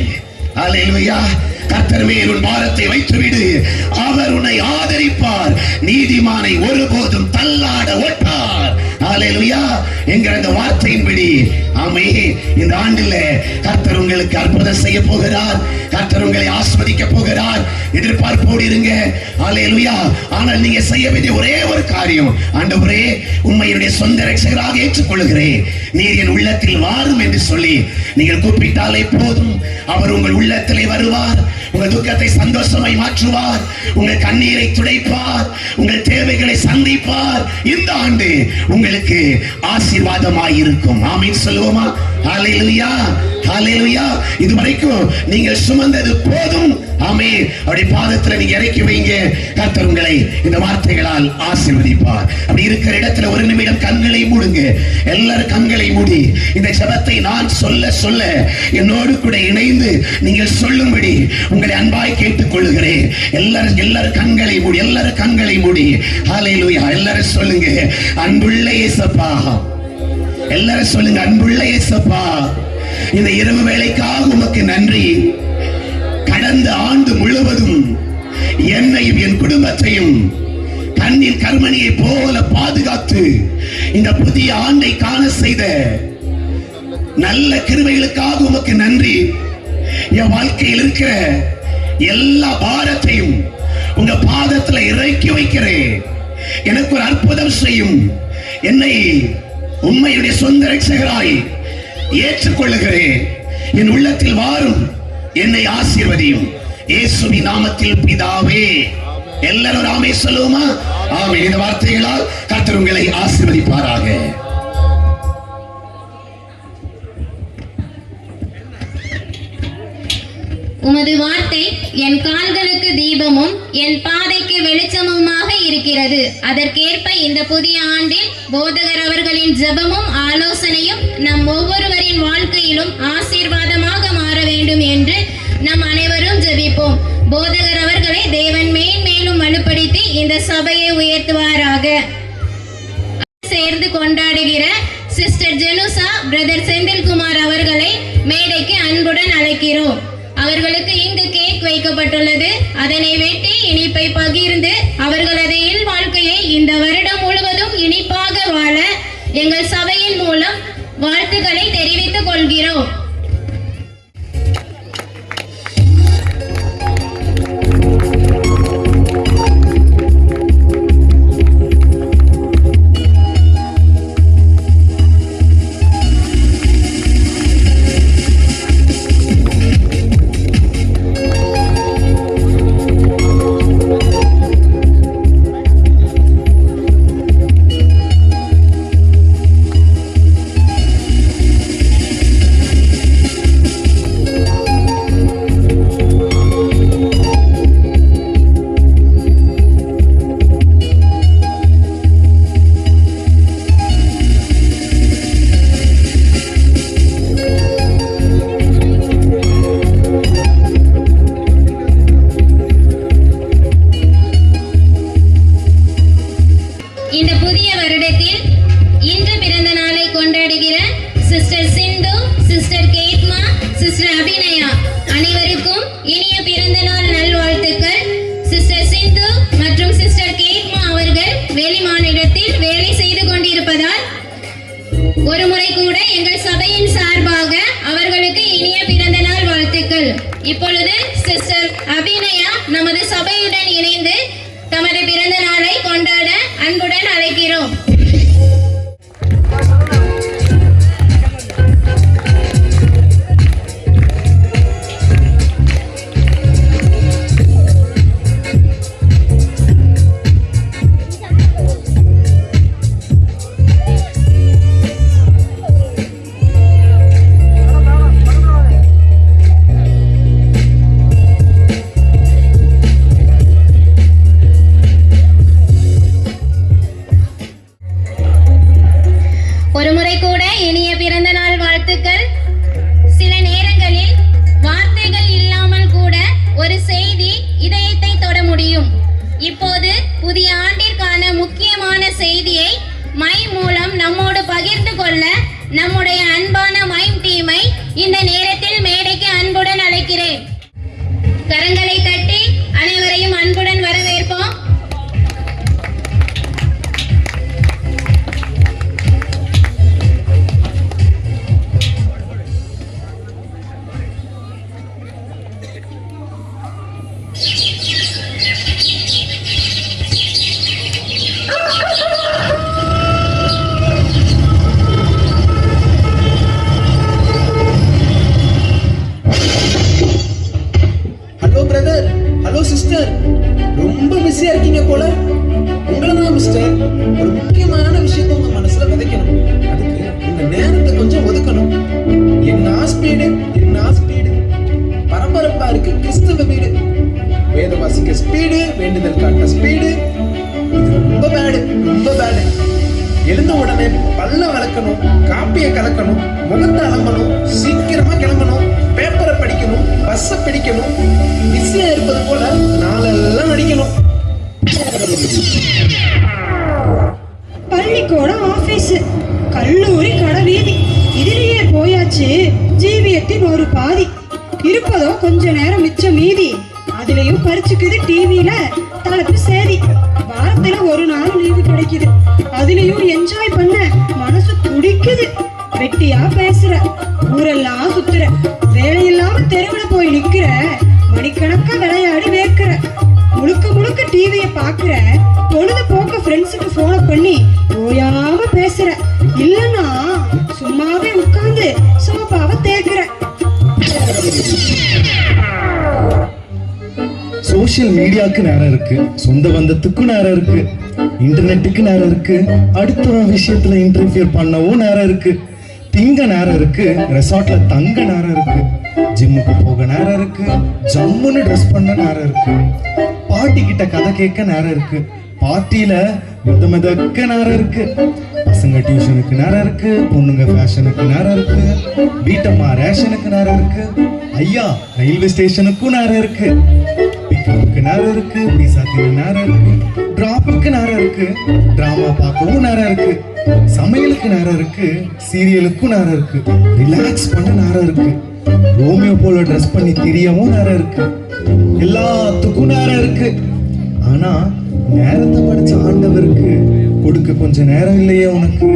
ஹல்லேலூயா. கர்த்தர் மேல் உன் பாரத்தை வைத்து விடு, அவர் உன்னை ஆதரிப்பார், நீதிமானை ஒருபோதும் தள்ளாட ஒட்டார். ஹல்லேலூயா என்கிற அந்த வார்த்தையின்படி ஆமென். இந்த ஆண்டில் கர்த்தர் உங்களுக்கு அற்புதம் செய்ய போகிறார், கர்த்தர் உங்களை ஆஸ்வதிக்க போகிறார். எதிர்பார்ப்போடு இருங்க. ஹல்லேலூயா. ஆனால் நீங்க செய்ய வேண்டிய ஒரே ஒரு காரியம், ஆண்டவரே, உம்மையுடைய சொந்த இரட்சகராக ஏற்றுக்கொள்கிறேன், நீர் என் உள்ளத்தில் வாரும் என்று சொல்லி நீங்கள் கூப்பிட்டாலே போதும், அவர் உங்கள் உள்ளத்திலே வருவார், உங்கள் துக்கத்தை சந்தோஷமாய் மாற்றுவார். உங்கள் கண்ணீரை துடைப்பார். உங்கள் தேவைகளை சந்திப்பார். இந்த ஆண்டு உங்களுக்கு ஆசீர்வாதமாய் இருக்கும். ஆமீன் சொல்லுவோமா? ஹல்லேலூயா, ஹல்லேலூயா. இதுவரைக்கும் நீங்கள் சுமந்தது போதும். ஆமென். அப்படி பாதத்துல நீங்க இறக்கி வைங்க. கர்த்தர் உங்களை இந்த வார்த்தைகளால் ஆசீர்வதிப்பார். அப்படி இருக்கிற இடத்துல ஒரு நிமிடம் கண்களை மூடுங்க. எல்லாரும் கண்களை மூடி இந்த ஜெபத்தை நான் சொல்ல சொல்ல என்னோடு கூட இணைந்து நீங்கள் சொல்லும்படி உங்களை அன்பாய் கேட்டுக் கொள்ளுகிறேன். எல்லாரும் கண்களை மூடி, எல்லாரும் கண்களை மூடி. ஹல்லேலூயா. எல்லாரும் சொல்லுங்க, அன்புள்ள இயேசப்பா. எல்லாரும் சொல்லுங்க, அன்புள்ள இயேசப்பா, இந்த இரவு வேளைக்காக உமக்கு நன்றி. கடந்த ஆண்டு முழுவதும் என்னையும் என் குடும்பத்தையும் கண்ணில் கர்மணியை போல பாதுகாத்து இந்த புதிய ஆண்டை காண செய்த நல்ல கிருபைகளுக்காக உமக்கு நன்றி. என் வாழ்க்கையில் இருக்கிற எல்லா பாரத்தையும் உங்க பாதத்துல இறக்கி வைக்கிறேன். எனக்கு ஒரு அற்புதம் செய்யும். என்னை உண்மையுடைய சொந்த ரட்சகராய் ஏற்றுக்கொள்ளுகிறேன். என் உள்ளத்தில் வாரும், என்னை ஆசீர்வதியும். இயேசுவின் நாமத்தில் பிதாவே. எல்லாரும் ஆமென் சொல்லுவோமா? ஆமென். இந்த வார்த்தைகளால் கர்த்தர் உங்களை ஆசீர்வதிப்பாராக. உமது வார்த்தை என் கால்களுக்கு தீபமும் என் பாதைக்கு வெளிச்சமுமாக இருக்கிறது. அதற்கேற்ப இந்த புதிய ஆண்டில் போதகர் அவர்களின் ஜெபமும் ஆலோசனையும் நம் ஒவ்வொருவரின் வாழ்க்கையிலும் ஆசீர்வாதமாக மாற வேண்டும் என்று நம் அனைவரும் ஜெபிப்போம். போதகர் அவர்களை தேவன் மேன்மேலும் வலுப்படுத்தி இந்த சபையை உயர்த்துவாராக. சேர்ந்து கொண்டாடுகிற சிஸ்டர் ஜெனுசா, பிரதர் செந்தில்குமார் அவர்களை மேடைக்கு அன்புடன் அழைக்கிறோம். அவர்களுக்கு இங்கு கேக் வைக்கப்பட்டுள்ளது. அதனை வெட்டி இனிப்பை பகிர்ந்து அவர்களது இல் வாழ்க்கையை இந்த வருடம் முழுவதும் இனிப்பாக வாழ எங்கள் சபையின் மூலம் வாழ்த்துக்களை தெரிவித்துக் கொள்கிறோம். இந்த புதிய வருடத்தில் இன்று பிறந்த நாளை கொண்டாடுகிற சிஸ்டர் சிந்து, சிஸ்டர் கேத்மா, சிஸ்டர் அபிநயா அனைவருக்கும் இனிய பிறந்த நாள் நல்வாழ்த்துக்கள். சிஸ்டர் சிந்து மற்றும் சிஸ்டர் கேத்மா அவர்கள் வெளி மாநிலத்தில் வேலை செய்து கொண்டிருப்பதால் ஒரு முறை கூட எங்கள் சபையின் சார்பாக அவர்களுக்கு இனிய பிறந்த நாள் வாழ்த்துக்கள். இப்பொழுது சிஸ்டர் அபிநயா நமது சபையுடன் இணைந்து தமது பிறந்த நாளை கொண்டாட அன்புடன் அழைக்கிறோம். ஒரு முறை கூட இனிய பிறந்த நாள் வாழ்த்துக்கள். சில நேரங்களில் வார்த்தைகள் இல்லாமல் கூட ஒரு செய்தி இதயத்தை தொட முடியும். இப்போது புதிய ஆண்டிற்கான முக்கியமான செய்தியை மைம் மூலம் நம்மோடு பகிர்ந்து கொள்ள நம்முடைய அன்பான மைம் டீமை இந்த நேரத்தில் மேடைக்கு அன்புடன் அழைக்கிறேன். கரங்களை தட்டி அனைவரையும் அன்புடன் வரவேற்போம். ரொம்ப பிஸியா இருக்கீங்க போல. உங்களை தான் மிஸ்டர், ஒரு முக்கியமான விஷயத்த உங்க மனசுல விதைக்கணும். அதுக்கு உங்க நேரத்தை கொஞ்சம் ஒதுக்கணும். என்ன ஸ்பீடு, என்ன ஸ்பீடு. பரபரப்பா இருக்கு கிறிஸ்தவ வீடு. வேத வாசிக்க ஸ்பீடு, வேண்டுதல் காட்ட ஸ்பீடு. இது ரொம்ப பேடு, ரொம்ப பேடு. எழுந்த உடனே பல்ல விளக்கணும், காப்பியை கலக்கணும், முகத்தை அலம்பணும், சீக்கிரமா கிளம்பணும், பேப்பரை படிக்கணும், பஸ்ஸை பிடிக்கணும், பிஸியா இருப்பது போல நாளெல்லாம் நடிக்கணும். பள்ளிக்கூடம், ஆபீஸ், கல்லூரி, கடைவீதி, இதிலேயே போயாச்சு ஜீவியத்தின் ஒரு பாதி. இருப்பதோ கொஞ்ச நேரம் மிச்சம் மீதி. அதுலயும் பறிச்சுக்குது டிவியில தலைப்பு சேதி. வாரத்துல ஒரு நாள் லீவு கிடைக்குது, அதுலயும் என்ஜாய் பண்ண மனசு துடிக்குது. வெட்டியா பேசுற, ஊரெல்லாம் சுத்துற, வேலையில்லாம தெருவுல போய் நிக்கிற, மணிக்கணக்கா விளையாடி வேக்குற, முழுக்க முழுக்க டிவியை பாக்குற, பொழுதுபோக்க ஃப்ரெண்ட்ஸுக்கு போன பண்ணி ஓயாம பேசுற, இல்லன்னா சும்மாவே உட்கார்ந்து சோபாவை தேக்குற. சோஷியல் மீடியாவுக்கு நேரம் இருக்கு, சொந்த பந்தத்துக்கும் நேரம் இருக்கு, இன்டர்நெட்டுக்கு நேரம் இருக்கு, அடுத்த விஷயத்துல இன்டர்ஃபியர் பண்ணவும் நேரம் இருக்கு, திங்க நேரம் இருக்கு, ரெசார்ட்ல தங்க நேரம் இருக்கு, ஜிம்முக்கு போக நேரம் இருக்கு, ஜம்முன்னு ட்ரெஸ் பண்ண நேரம் இருக்கு, பாட்டி கிட்ட கதை கேட்க நேரம் இருக்கு, பார்ட்டியில மிதக்க நேரம் இருக்கு, பசங்க டியூஷனுக்கு நேரம் இருக்கு, பொண்ணுங்க ஃபேஷனுக்கு நேரம் இருக்கு, வீட்டம்மா ரேஷனுக்கு நேரம் இருக்கு, ஐயா ரயில்வே ஸ்டேஷனுக்கும் நேரம் இருக்கு, பிக்கப்புக்கு நேரம் இருக்கு, பீஸா தின நேரம் இருக்கு, டிராப்புக்கு நேரம் இருக்கு, டிராமா பார்க்கவும் நேரம் இருக்கு, சமையலுக்கு நேரம் இருக்கு, சீரியலுக்கும் நேரம் இருக்கு, ரிலாக்ஸ் பண்ண நேரம் இருக்கு, ரோமியோ போல ட்ரெஸ் பண்ணி திரியவும் நேரம் இருக்கு, எல்லாத்துக்கும் நேரம் இருக்கு. ஆனா நேரத்தை படிச்ச ஆண்டவருக்கு கொடுக்க கொஞ்சம் நேரம் இல்லையே உனக்கு?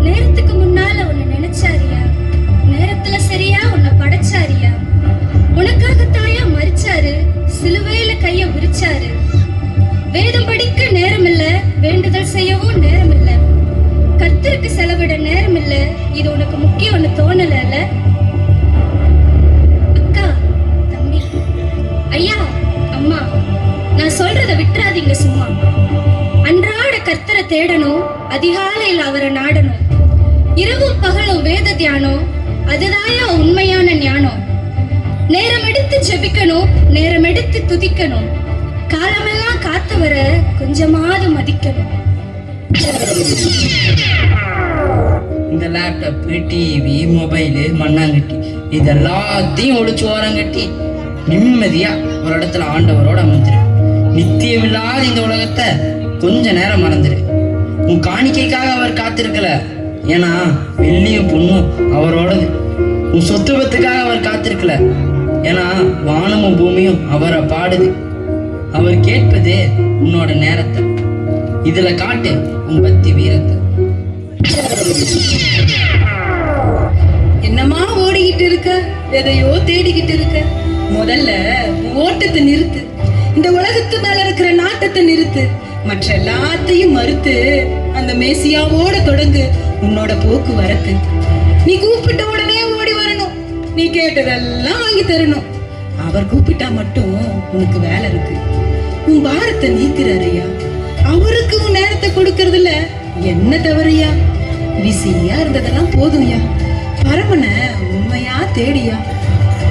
நேரத்துக்கு முன்னால உன்னை நினைச்சாரியா, நேரத்துல சரியா உன்னை படைச்சாரியா, உனக்காகத்தாயா மரிச்சாரு, சிலுவையில கைய விரிச்சாரு. வேதம் படிக்க நேரம் இல்ல, வேண்டுதல் செய்யவும் நேரம் இல்ல, கர்த்தருக்கு செலவிட நேரம் இல்ல, இது உனக்கு முக்கியம்னு தோணல? அக்கா, தம்பி, ஐயா, அம்மா, நான் சொல்றத விட்டுறாதீங்க சும்மா. அன்றாட கர்த்தரை தேடணும், அதிகாலையில் அவரை நாடணும், இரவும் பகலும் வேத தியானம், அதுதாயா உண்மையான ஞானம். நேரம் எடுத்து ஜெபிக்கணும், நேரம் எடுத்து துதிக்கணும், காலமெல்லாம் காத்தவரை கொஞ்சமாவது மதிக்கணும். இந்த லேப்டாப், டிவி, மொபைலு, மண்ணாங்கட்டி இதெல்லாத்தையும் ஒழிச்சு ஓரங்கட்டி நிம்மதியா ஒரு இடத்துல ஆண்டவரோட அமர்ந்துரு. நித்தியமில்லாத இந்த உலகத்தை கொஞ்ச நேரம் மறந்துரு. உன் காணிக்கைக்காக அவர் காத்திருக்கல, ஏன்னா வெள்ளியும் பொண்ணும் அவரோடது. உன் சொத்து பத்துக்காக அவர் காத்திருக்கல, ஏன்னா வானமும் பூமியும் அவரை பாடுது. அவர் கேட்பது உன்னோட நேரத்தை. இதுல காட்டு உன் பக்தி வீரத்தை. என்னமா ஓடிக்கிட்டு இருக்க, எதையோ தேடிக்கிட்டு இருக்க. முதல்ல ஓட்டத்தை நிறுத்து, இந்த உலகத்து மேல இருக்கிற நாட்டத்தை நிறுத்து, மற்ற எல்லாத்தையும் மறுத்து அந்த மேசியாவோட தொடங்கு உன்னோட போக்குவரத்து. நீ கூப்பிட்ட உடனே ஓடி வரணும், நீ கேட்டதெல்லாம் வாங்கி தரணும். அவர் கூப்பிட்டா மட்டும் உனக்கு வேலை இருக்கு. உன் பாரத்தை நீக்கிறாரையா, அவருக்கு உன் நேரத்தை கொடுக்கறதுல என்ன தவறையா? பிஸியா இருந்ததெல்லாம் போதும்யா, பரமனை உண்மையா தேடியா.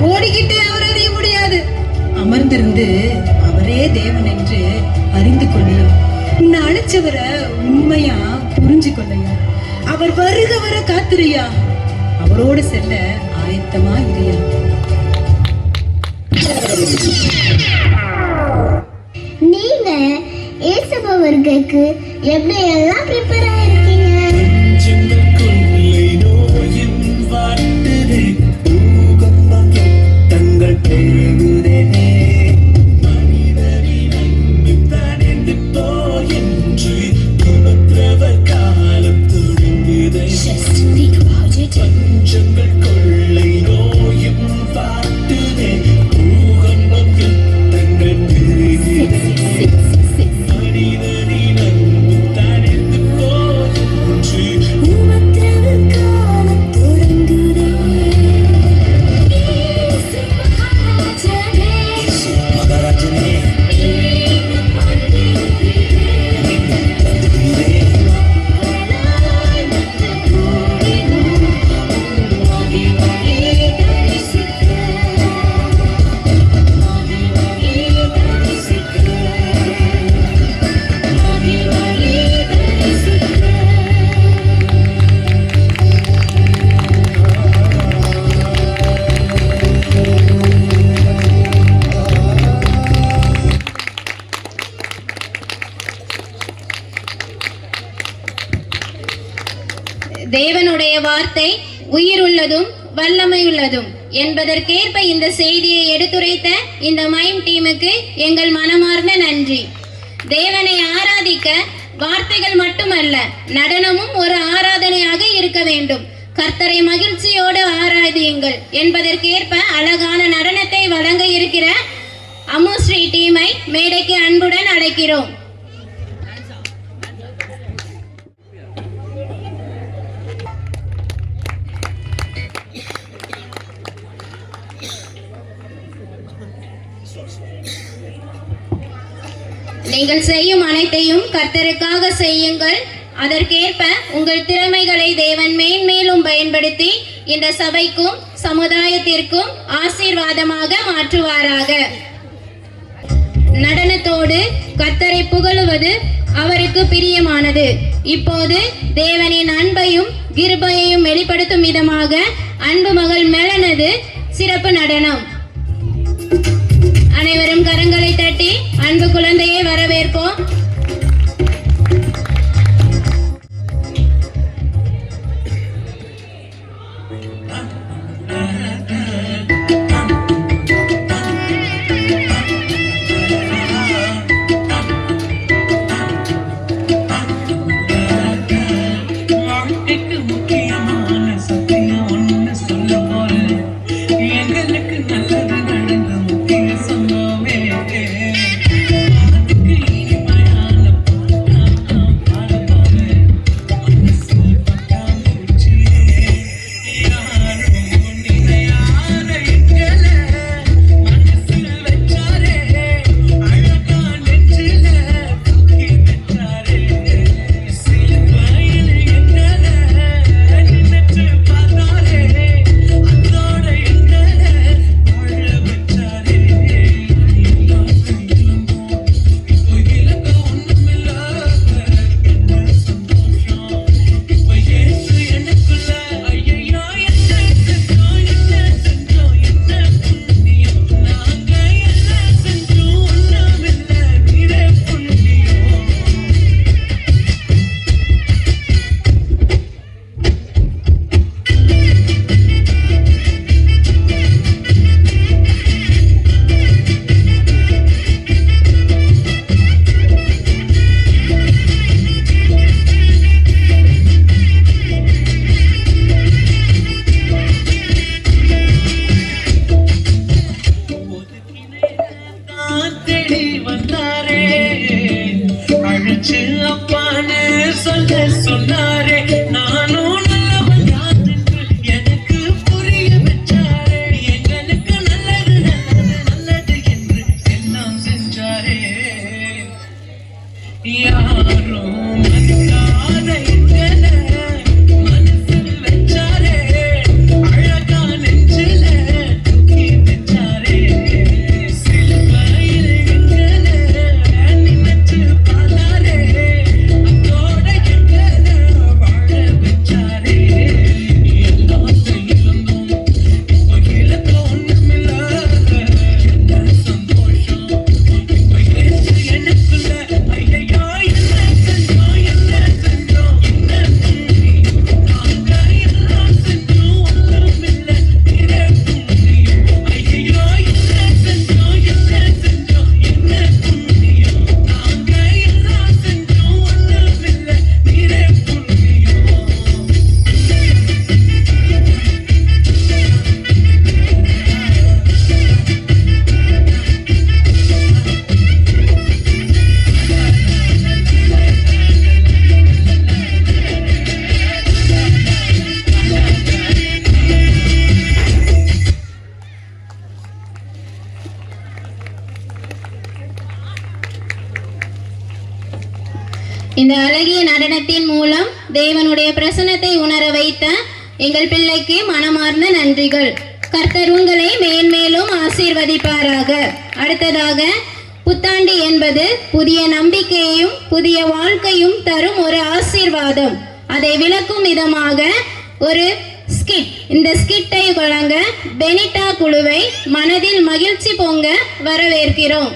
ஓடிக்கிட்டே அவர் அறிய முடியாது, அமர்ந்திருந்து அவரே தேவன் என்று அறிந்து கொள்ளையா. உன்னை அழைச்சவரை உண்மையா புரிஞ்சு கொள்ளையா. அவர் வருக வர காத்துறியா, அவரோடு செல்ல ஆயத்தமா இரியா. நீங்க இயேசுப வருகைக்கு எப்படி எல்லாம் ப்ரிப்பேர் ஆயிருக்கீங்க? தேவனுடைய வார்த்தை உயிருள்ளதும் வல்லமையுள்ளதும் என்பதற்கேற்ப இந்த செய்தியை எடுத்துரைத்த இந்த மைம் டீமுக்கு எங்கள் மனமார்ந்த நன்றி. தேவனை ஆராதிக்க வார்த்தைகள் மட்டுமல்ல, நடனமும் ஒரு ஆராதனையாக இருக்க வேண்டும். கர்த்தரை மகிழ்ச்சியோடு ஆராதியுங்கள் என்பதற்கேற்ப அழகான நடனத்தை வழங்க இருக்கிற அமுஸ்ரீ டீமை மேடைக்கு அன்புடன் அழைக்கிறோம். நீங்கள் செய்யும் அனைத்தையும் கர்த்தருக்காக செய்யுங்கள். அதற்கேற்ப உங்கள் திறமைகளை தேவன் மேன்மேலும் பயன்படுத்தி இந்த சபைக்கும் சமுதாயத்திற்கும் ஆசீர்வாதமாக மாற்றுவாராக. நடனத்தோடு கர்த்தரை புகழுவது அவருக்கு பிரியமானது. இப்போது தேவனின் அன்பையும் கிருபையையும் வெளிப்படுத்தும் விதமாக அன்பு மகள் மெலனது சிறப்பு நடனம். அனைவரும் கரங்களை தட்டி அன்பு குழந்தையை வரவேற்போம். இந்த அழகிய நடனத்தின் மூலம் தேவனுடைய பிரசன்னத்தை உணர வைத்த எங்கள் பிள்ளைக்கு மனமார்ந்த நன்றிகள். கர்த்தர் உங்களை மேன்மேலும் ஆசீர்வதிப்பாராக. அடுத்ததாக, புத்தாண்டு என்பது புதிய நம்பிக்கையையும் புதிய வாழ்க்கையும் தரும் ஒரு ஆசீர்வாதம். அதை விளக்கும் விதமாக ஒரு ஸ்கிட். இந்த ஸ்கிட்டை வழங்க பெனிட்டா குழுவை மனதில் மகிழ்ச்சி பொங்க வரவேற்கிறோம்.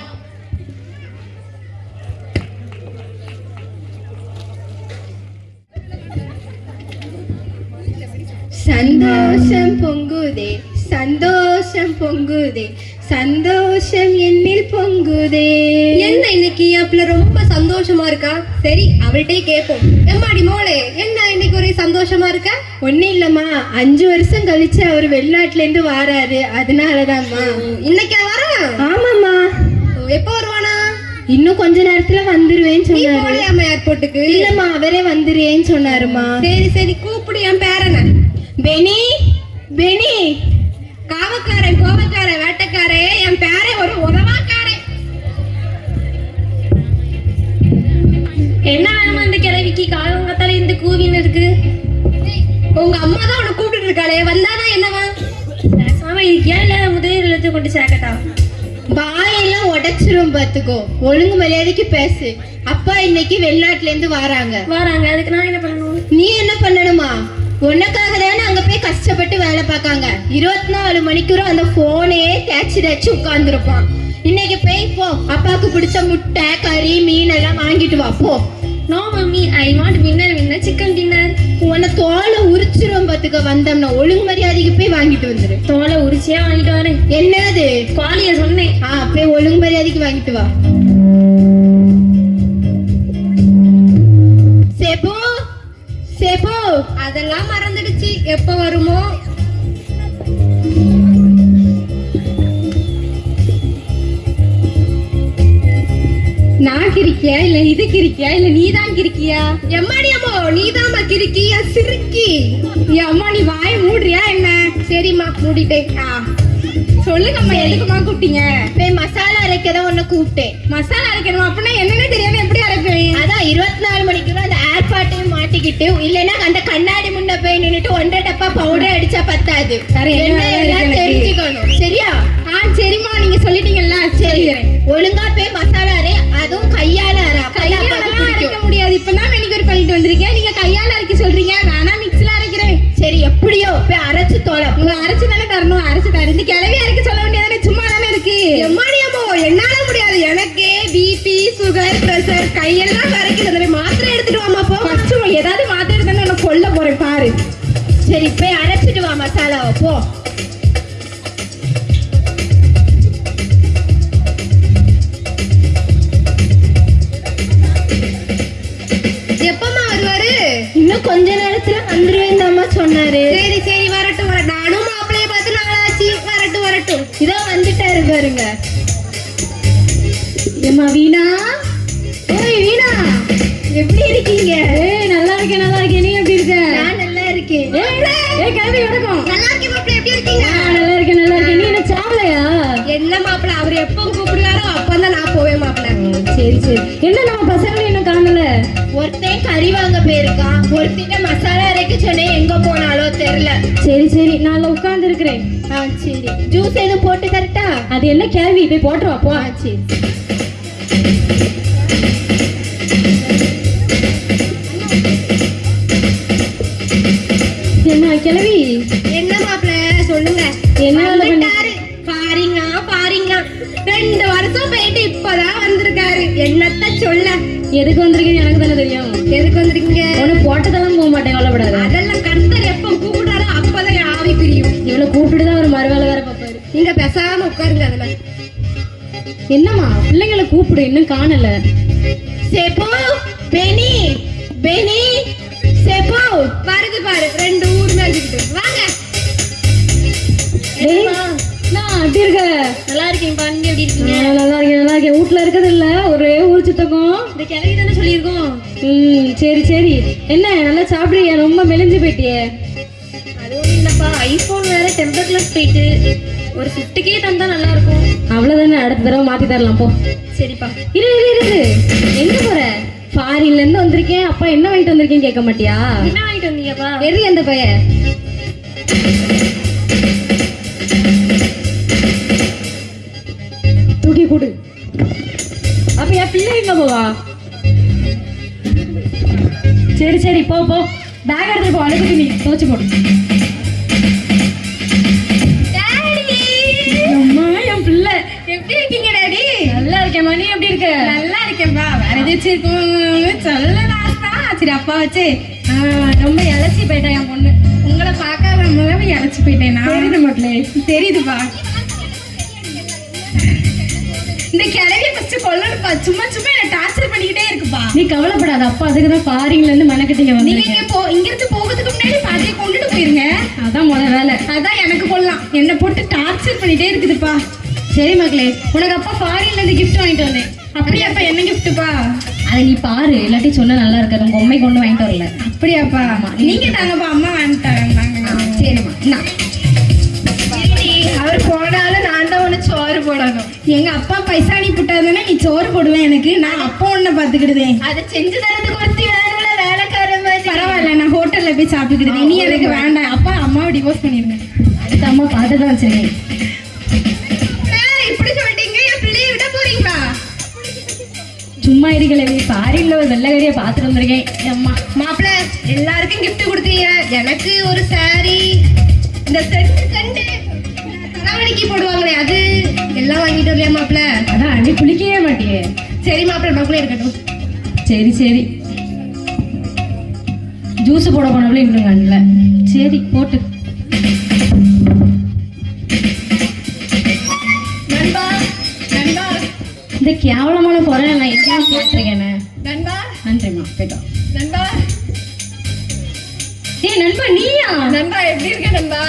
சந்தோஷம் பொங்குதே, சந்தோஷம் பொங்குதே, சந்தோஷம் என்னில் பொங்குதே. என்ன இன்னைக்கு அப்பல ரொம்ப சந்தோஷமா இருக்கா? சரி அவள்கிட்டே கேட்போம். எம்மாடி மோளே, என்ன இன்னைக்கு ஒரே சந்தோஷமா இருக்க? ஒன்னும் இல்லம்மா, 5 வருஷம் கழிச்சு அவர் வெளிநாட்டுல இருந்து வாராரு, அதனாலதான்மா. இன்னைக்கா வர? ஆமாம்மா. எப்போ வருவானா? இன்னும் கொஞ்ச நேரத்துல வந்துருவேன்னு நீ சொன்னாரு. போலையாமா ஏர்போர்ட்டுக்கு? இல்லம்மா, அவரே வந்துருவேன்னு சொன்னாருமா. சரி சரி, கூப்பிடு என் பேரனை. பெனி, பெனி. காவக்காரன், கோவக்காரன், வேட்டக்காரன், என் பேரை ஒரு உதவாக்காரன். என்ன வேணுமா இந்த கிழவிக்கு? காலங்கத்தால இந்த கூவின்னு இருக்கு. உங்க அம்மா தான் உன்னை கூப்பிட்டு இருக்காளே, வந்தாதான் என்னவா? பேசாம இருக்கியா இல்ல முதலில் எழுத்து கொண்டு சேர்க்கட்டா? வாயெல்லாம் உடைச்சிரும் பாத்துக்கோ. ஒழுங்கு மரியாதைக்கு பேசு. அப்பா இன்னைக்கு வெளிநாட்டுல இருந்து வராங்க. அதுக்கு நான் என்ன பண்ணணும்? நீ என்ன பண்ணணுமா? உனக்காக தானே அங்க போய் கஷ்டப்பட்டு வேலை பார்க்காங்க. 24 மணிக்கூறும் அந்த போனே தேய்ச்சி உட்கார்ந்துருப்பான். இன்னைக்கு போய் போ, அப்பாவுக்கு பிடிச்ச முட்டை, கறி, மீன் எல்லாம் வாங்கிட்டு வா போ. No mummy, I want winner chicken dinner. உன்னை தோலை உரிச்சிரும் பாத்துக்க. வந்தோம்னா ஒழுங்கு மரியாதைக்கு போய் வாங்கிட்டு வந்துரு. தோலை உரிச்சியா வாங்கிட்டு வரேன். என்னது குவாலிய சொன்னேன். போய் ஒழுங்கு மரியாதைக்கு வாங்கிட்டு வா. சேபு, சேபு. அதெல்லாம் மறந்துடுச்சு, எப்ப வருமோ? நான் கிரிக்கியா இல்ல இது கிரிக்கியா இல்ல நீ தான் கிரிக்கியா? எம்மாடி அம்மோ, நீதாம்மா கிறுக்கியா சிறுக்கி. அம்மா நீ வாயை மூடுறியா என்ன? சரிம்மா, மூடிட்டேன். சொல்லுங்கம்மா, எதுக்குமா கூப்பிட்டீங்க? போய் மசாலா அரைக்கதான் உன்னை கூப்பிட்டேன். மசாலா அரைக்கணும் அப்படின்னா என்னன்னு தெரியாம எப்படி அரைப்பேன்? அதான் 24 மணிக்குள்ள அந்த ஏர்பாட்டையும் மாட்டிக்கிட்டு, இல்லைன்னா அந்த கண்ணாடி முன்ன போய் நின்னுட்டு 1.5 டப்பா பவுடர் அடிச்சா பத்தாது. என்ன எல்லாம் தெரிஞ்சுக்கணும், சரியா? சரிம்மா, நீங்க சொல்லிட்டீங்கல்ல, சரி. ஒழுங்கா போய் மசாலா அரை, அதுவும் கையால அரை. அரைக்க முடியாது. இப்பதான் மெனிக்கூர் பண்ணிட்டு வந்திருக்கேன், நீங்க கையால அரைக்க சொல்றீங்க. நானா மிக்ஸில அரைக்கிறேன். சரி, எப்படியோ போய் அரைச்சு தோலை. உங்க அரைச்சு தானே தரணும், அரைச்சு தரேன். கிளவி அரைக்க சொல்ல வேண்டியதானே, சும்மா தானே இருக்கு. எம்மாடி அம்மோ, என்னால முடியாது. எனக்கு பிபி, சுகர், பிரஷர், கையெல்லாம் வரைக்கிறது. மாத்திரை எடுத்துட்டு வாமா போ. ஏதாவது மாத்திரை எடுத்தானே உன்னை கொல்ல போறேன் பாரு. சரி, போய் அரைச்சிட்டு வா மசாலாவை போ. எப்பமா வருவாரு? இன்னும் கொஞ்ச நேரத்துல வந்துருவேன் அம்மா சொன்னாரு. சரி சரி, வரட்டும் வரட்டும். நானும் மாப்பிள்ளைய பார்த்து நாளாச்சு. வரட்டும் வரட்டும். இதோ வந்துட்டாரு பாருங்க. ஏம்மா வீணா, ஓய் வீணா, எப்படி இருக்கீங்க? நல்லா இருக்கேன் நல்லா இருக்கேன். நீ எப்படி இருக்க? நான் நல்லா இருக்கேன். கிளவி வணக்கம். நல்லா இருக்கேன் மாப்பிள்ளை, எப்படி இருக்கீங்க? நல்லா இருக்கேன் நல்லா இருக்கேன். நீ என்ன சாவலையா? என்ன மாப்பிள்ளை, அவர் எப்போ கூப்பிடுறாரோ அப்பதான் நான் போவேன் மாப்பிள்ளை. சரி சரி. என்ன நம்ம பசங்களை என்ன காணல? ஒருத்தன் கறி வாங்க போயிருக்கான், ஒருத்திட்ட மசாலா அரைக்க சொன்னேன், எங்க போனாலோ தெரியல. சரி சரி, நான் உட்கார்ந்து இருக்கிறேன். சரி, ஜூஸ் எதுவும் போட்டு தரட்டா? அது என்ன கேள்வி, போய் போட்டுருவா போ. சரி. என்ன கிளவி? என்ன மாப்பிள்ளை சொல்லுங்க. என்ன வேலை பண்ண? பாரிங்க பாரிங்க, 2 வருஷம் போயிட்டு இப்பதான் வந்திருக்காரு. என்னத்த சொல்ல. எதுக்கு வந்திருக்கீங்க எனக்கு தானே தெரியும். எதுக்கு வந்திருக்கீங்க? உன்னை போட்டதெல்லாம் போக மாட்டேன், கவலைப்படாத. அதெல்லாம் கர்த்தர் எப்ப கூப்பிடாரோ அப்பதான் ஆவி பிரியும். இவளை கூப்பிட்டு தான் ஒரு மறுவேலை வேற பார்ப்பாரு. நீங்க பேசாம உட்காருங்க. அதுல என்னம்மா பிள்ளைங்களை கூப்பிடு, இன்னும் காணல. சேப்போ, பெனி, பெனி, சேப்போ. வருது பாரு, 2 ஊர் மேய்ச்சிக்கிட்டு. வாங்க. நான் அப்படி இருக்க. நல்லா இருக்கேன்ப்பா, நீங்க எப்படி இருக்கீங்க? நல்லா இருக்கேன் நல்லா இருக்கேன். வீட்டுல இருக்கிறது இல்ல, ஒரே ஊர் சுத்தகம். இந்த கிளவி தானே சொல்லியிருக்கோம். சரி சரி. என்ன நல்லா சாப்பிடுறியா? ரொம்ப மெலிஞ்சு போயிட்டியே. அது ஒன்றும் இல்லப்பா, ஐபோன் வேற டெம்பர் கிளாஸ் போயிட்டு ஒரு 50K தந்தா நல்லா இருக்கும். அவ்வளவுதானே, அடுத்த தடவை மாத்தி தரலாம் போ. சரிப்பா. இரு இரு இரு, எங்க போற? ஃபாரின்ல இருந்து வந்திருக்கேன், அப்பா என்ன வாங்கிட்டு வந்திருக்கேன் கேட்க மாட்டியா? என்ன வாங்கிட்டு வந்தீங்கப்பா? எது அந்த பையன்? தூக்கி கூடு. அப்ப என் பிள்ளை எங்க போவா? சரி சரி, போ போ. பேக் எடுத்துட்டு போ, அனுப்பி நீ துவச்சு போடு. அம்மா, என் பிள்ளை எப்படி இருக்கீங்க டாடி? நல்லா இருக்கேன். நீ எப்படி இருக்க? நல்லா இருக்கேன்பா. வேற எதாச்சும் இருக்கும்னு சொல்லலாம்ப்பா. சரி அப்பா வச்சு ரொம்ப இலச்சி போயிட்டா என் பொண்ணு. உங்களை பார்க்க நம்மளாவே இழைச்சி போயிட்டேன் நான் மக்களே. தெரியுதுப்பா. இந்த கிளவி ஃபர்ஸ்ட் கொல்லணுப்பா. சும்மா சும்மா என்ன டார்ச்சர் பண்ணிக்கிட்டே இருக்குப்பா. நீ கவலைப்படாத, அப்பா அதுக்கு தான் ஃபாரின்ல இருந்து மனக்கட்டிங்க நீங்க வந்து இங்க இருந்து போகிறதுக்கு முன்னாடி பாதியை கொண்டுட்டு போயிருங்க. அதான் முத வேலை. அதான் எனக்கு கொள்ளலாம். என்ன போட்டு டார்ச்சர் பண்ணிட்டே இருக்குதுப்பா. சரி மக்களே, உனக்கு அப்பா ஃபாரின்ல இருந்து கிஃப்ட் வாங்கிட்டு வந்தேன். அப்படியாப்பா? என்ன கிஃப்ட்டுப்பா? அதை நீ பாரு, இல்லாட்டி சொன்னா நல்லா இருக்காது. உங்க பொம்மை கொண்டு வாங்கிட்டு வரல. அப்படியாப்பா? நீங்க தாங்கப்பா, அம்மா வாங்கிட்டாங்க. சரிம்மா, என்ன அவர் போனாலும் நான் தான் உனக்கு சோறு போடணும். எங்க அப்பா பைசா நீ புட்டாதானே நீ சோறு போடுவேன் எனக்கு. நான் அப்பா உன்னை பாத்துக்கிடுதேன். அதை செஞ்சு தரதுக்கு ஒருத்தி வேணும்ல, வேலைக்காரன் மாதிரி. பரவாயில்ல, நான் ஹோட்டல்ல போய் சாப்பிட்டுக்கிடுவேன். நீ எனக்கு வேண்டாம். அப்பா அம்மாவை டிவோர்ஸ் பண்ணிருங்க. அடுத்த அம்மா பார்த்துதான் வச்சிருக்கேன். இப்படி சொல்லிட்டீங்க, என் பிள்ளைய விட போறீங்களா? சும்மா இருக்கலவே, ஃபாரின்ல ஒரு வெள்ளக்காரியை பார்த்துட்டு வந்திருக்கேன். அம்மா மாப்பிள்ள எல்லாருக்கும் gift கொடுத்தீங்க. எனக்கு ஒரு saree, இந்த செட்டு கண்டு தலைவலிக்கு போடுவாங்களே அது எல்லாம் வாங்கிட்டு வரலையா மாப்பிள்ள? அதான் நீ குளிக்கவே மாட்டியே. சரி மாப்பிள்ள, நமக்குள்ளே இருக்கட்டும். சரி சரி, ஜூஸ் போட போனவளே இன்னும் கண்ணல. சரி போட்டு. நண்பா நண்பா இந்த கேவலமான குறை நான் எங்கேயும் போட்டிருக்கேனே. நண்பா நன்றிம்மா, போயிட்டோம். நண்பா ஏய் நண்பா, நீயா? நண்பா எப்படி இருக்க நண்பா?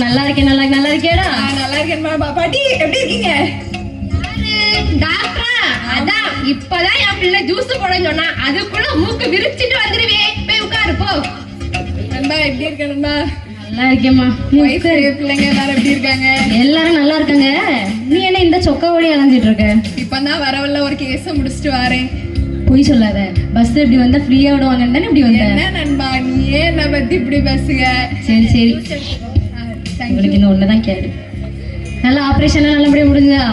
நல்லா இருக்கேன். நல்லா இருக்கேடா? நல்லா இருக்கேன். பாட்டி எப்படி இருக்கீங்க? டாக்டரா? அதான் இப்பதான் என் பிள்ளை ஜூஸ் போடன்னு சொன்னா, அதுக்குள்ள மூக்கு விரிச்சிட்டு வந்துருவே. போய் உட்காரு போ. நண்பா எப்படி இருக்க நண்பா? நல்லா இருக்கேம்மா. பிள்ளைங்க எல்லாரும் எப்படி இருக்காங்க? எல்லாரும் நல்லா இருக்காங்க. நீ என்ன இந்த சொக்கா ஓடி அலைஞ்சிட்டு இருக்க? இப்பதான் வரவல்ல ஒரு கேஸ முடிச்சிட்டு வரேன். பொய் சொல்லாத. பஸ் இப்படி வந்தா ஃப்ரீயா விடுவாங்கன்னு தானே இப்படி வந்த? என்ன நண்பா நீ என்ன பத்தி இப்படி பேசுக? சரி சரி, உங்களுக்கு இன்னும் ஒண்ணுதான் கேடு. நல்லா ஆபரேஷன் நல்லபடியா முடிஞ்சா?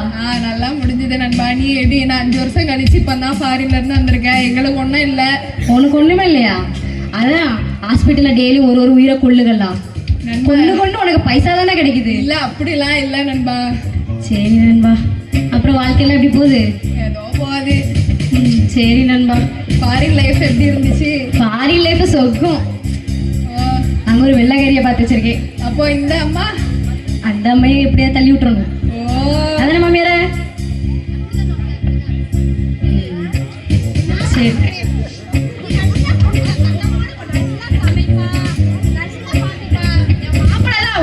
நல்லா முடிஞ்சது நண்பா. நீ எப்படி? நான் 5 வருஷம் கழிச்சு இப்பதான் ஃபாரின்ல இருந்து வந்திருக்கேன். எங்களுக்கு ஒண்ணும் இல்ல. உனக்கு ஒண்ணுமே இல்லையா? அதான் ஹாஸ்பிட்டல்ல டெய்லி ஒரு உயிரை கொள்ளுகலாம். கொண்டு உனக்கு பைசா தானே கிடைக்குது. இல்ல அப்படிலாம் இல்ல நண்பா. சரி நண்பா, அப்புறம் வாழ்க்கையெல்லாம் எப்படி போகுது? ஏதோ போகுது. சரி நண்பா. ஃபாரின் லைஃப் எப்படி இருந்துச்சு? ஃபாரின் லைஃப் சொர்க்கம். அங்க ஒரு வெள்ளைக்காரியை பார்த்து வச்சிருக்கேன். அப்போ இந்த அம்மா? அந்த அம்மையை எப்படியா தள்ளி விட்டுறணும். அதானே மாமியார? சரி.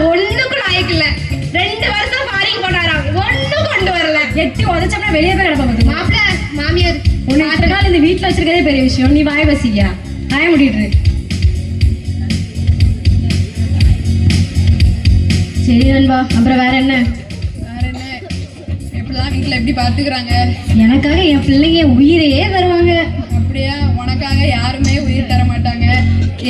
ஒண்ணுக்கும் லாயக்கு இல்ல. 2 வருஷம் ஃபாரின் போனாராம், ஒண்ணும் கொண்டு வரல. எட்டி உதச்சப்பட வெளியே போய் கிடப்பா. மாப்பிள்ள மாமியார் உன்னை அத்தனை நாள் இந்த வீட்டுல வச்சிருக்கதே பெரிய விஷயம். நீ வாய வசிக்கியா? வாய முடிட்டு. சரி நண்பா, அப்புறம் வேற என்ன? வேற என்ன? எப்படிலாம் வீட்டுல எப்படி பாத்துக்கிறாங்க? எனக்காக என் பிள்ளைங்க உயிரையே தருவாங்க. அப்படியா? உனக்காக யாருமே உயிர் தர மாட்டாங்க.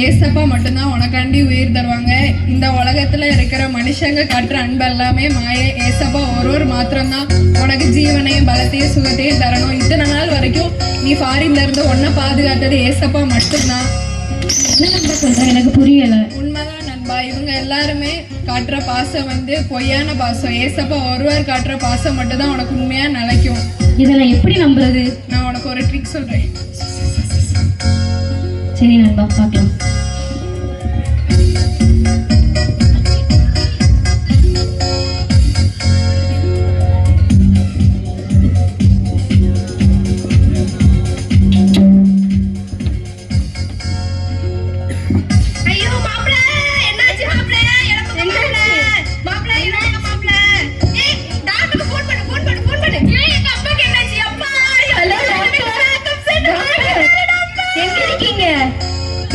ஏசப்பா மட்டும்தான் உனக்காண்டி உயிர் தருவாங்க. இந்த உலகத்துல இருக்கிற மனுஷங்க காட்டுற அன்பு எல்லாமே மாய. ஏசப்பா ஒரு மாத்திரம்தான் உனக்கு ஜீவனையும் பலத்தையும் சுகத்தையும் தரணும். இத்தனை நாள் வரைக்கும் நீ ஃபாரின்ல இருந்து உன்னை பாதுகாத்தது ஏசப்பா மட்டும்தான். என்ன நண்பா சொல்ற? எனக்கு புரியல. உண்மைதான் நண்பா. இவங்க எல்லாருமே காட்டுற பாசம் வந்து பொய்யான பாசம். ஏசப்பா ஒருவர் காட்டுற பாசம் மட்டும்தான் உனக்கு உண்மையா நிலைக்கும். இதை நான் எப்படி நம்புறது? நான் உனக்கு ஒரு ட்ரிக் சொல்றேன். சரி நண்பா, பார்க்கலாம். ஐயோ மாப்ள, என்னாச்சு மாப்ள? எனக்கு மாப்ள, என்னங்க மாப்ள? ஏய் டாக்டருக்கு ஃபோன் பண்ணு. ஏய் எங்க அப்பாக்கு என்னாச்சு? அப்பா ஹலோ டாக்டர். எங்க இருக்கீங்க?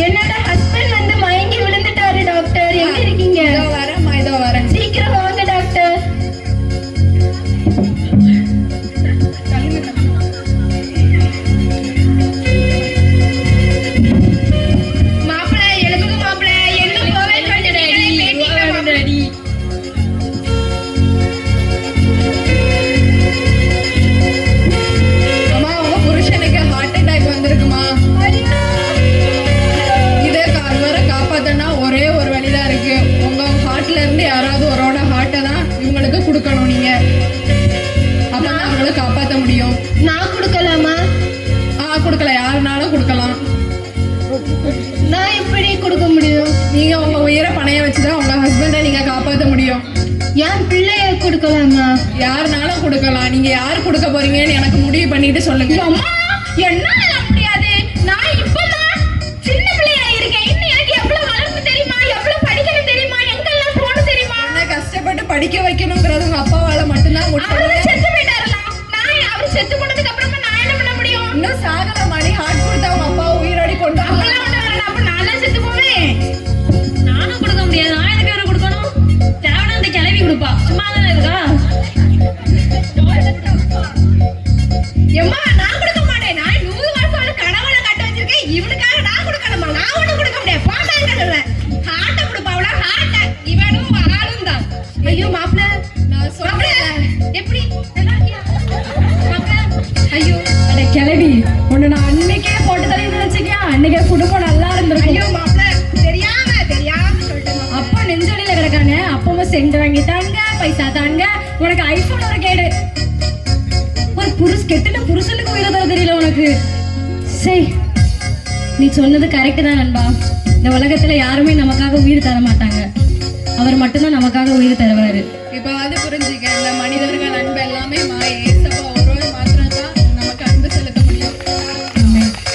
என்னோட ஹஸ்பண்ட் வந்து மயங்கி விழுந்துட்டாரு டாக்டர். எங்க இருக்கீங்க? இதோ வரேன். சீக்கிரம் வாங்க டாக்டர். மாப்ள எழுதுங்க மாப்ள. என்ன போவே சொல்லிட்டேன். அம்மா உங்க புருஷனுக்கு ஹார்ட் அட்டாக் வந்திருக்குமா? இதை வர காப்பாத்தனா ஒரே ஒரு வழிதான் இருக்கு. உங்க ஹார்ட்ல இருந்து யாராவது ஒருவோட ஹார்ட்டை தான் இவங்களுக்கு கொடுக்கணும். நீங்க அப்பதான் அவங்கள காப்பாற்ற முடியும். நான் கொடுக்கலாமா? கொடுக்கலாம், யாருனாலும் கொடுக்கலாம். நான் எப்படி கொடுக்க முடியும்? நீங்க உங்க உயிரை பணைய வச்சுதான் உங்க ஹஸ்பண்டை நீங்க காப்பாற்ற முடியும். என் பிள்ளைய கொடுக்கலாமா? யாருனாலும் கொடுக்கலாம். நீங்க யார் கொடுக்க போறீங்கன்னு எனக்கு முடிவு பண்ணிட்டு சொல்லுங்க. அம்மா என்னால முடியாது. நான் இப்பதான் சின்ன பிள்ளையா இருக்கேன். இன்னும் எனக்கு எவ்வளவு வளர்ப்பு தெரியுமா, எவ்வளவு படிக்கணும் தெரியுமா, எங்கெல்லாம் போகணும் தெரியுமா? என்ன கஷ்டப்பட்டு படிக்க வைக்கணுங்கிறது உங்க அப்பாவால மட்டும்தான் முடியும். அவரு செத்து போயிட்டாருலாம். அவர் செத்து போனதுக்கு அப்புறமா நான் என்ன பண்ண முடியும்? இன்னும் சாகல மணி ஹார்ட் கொடுத்தா உங்க அப்பா உயிரோடி கொண்டு அப்பெல்லாம் ஒண்ணு வரணும். அப்ப நான்லாம் செத்து போவேன். நானும் கொடுக்க முடியாது. நான் எதுக்கு வேற கொடுக்கணும்? தேவையான அந்த கிளவி கொடுப்பா. சும்மா தானே இருக்கா? எம்மா நான் கொடுக்க மாட்டேன். நான் 100 வருஷம் கனவுல கட்ட வச்சிருக்கேன். இவனுக்காக நான் கொடுக்கணுமா? நான் ஒண்ணு கொடுக்க முடியாது. போட்டாங்க சொல்லுவேன். ஹார்ட்ட கொடுப்பாவளா? ஹார்ட்ட இவனும் ஆளும் தான். ஐயோ மாப்பிள்ள நான் சொல்றேன். எப்படி நல்லா இருக்கியா மாப்பிள்ள? ஐயோ அட கிளவி ஒண்ணு நான் அன்னைக்கே போட்டு தரேன்னு நினைச்சிக்கியா? அன்னைக்கே குடும்பம் நல்லா இருந்திருக்கும். ஐயோ மாப்பிள்ள தெரியாம சொல்லிட்டேன். அப்பா நெஞ்சொலியில கிடக்கானே. அப்பவும் சென்ட் வாங்கி தாங்க, பைசா தாங்க. உனக்கு ஐபோன் ஒரு கேடு. ஒரு கெட்டுட்ட புருஷனுக்கு உயிரை தர தெரியல உனக்கு. சரி, நீ சொன்னது கரெக்ட் தான் நண்பா. இந்த உலகத்துல யாருமே நமக்காக உயிர் தர மாட்டாங்க. அவர் மட்டும்தான் நமக்காக உயிர் தருவாரு. இப்ப அது புரிஞ்சுக்க. இந்த மனிதர்கள் அன்பு எல்லாமே ஏசப்பா ஒருவர் மாத்திரம் தான் நமக்கு அன்பு செலுத்த முடியும்.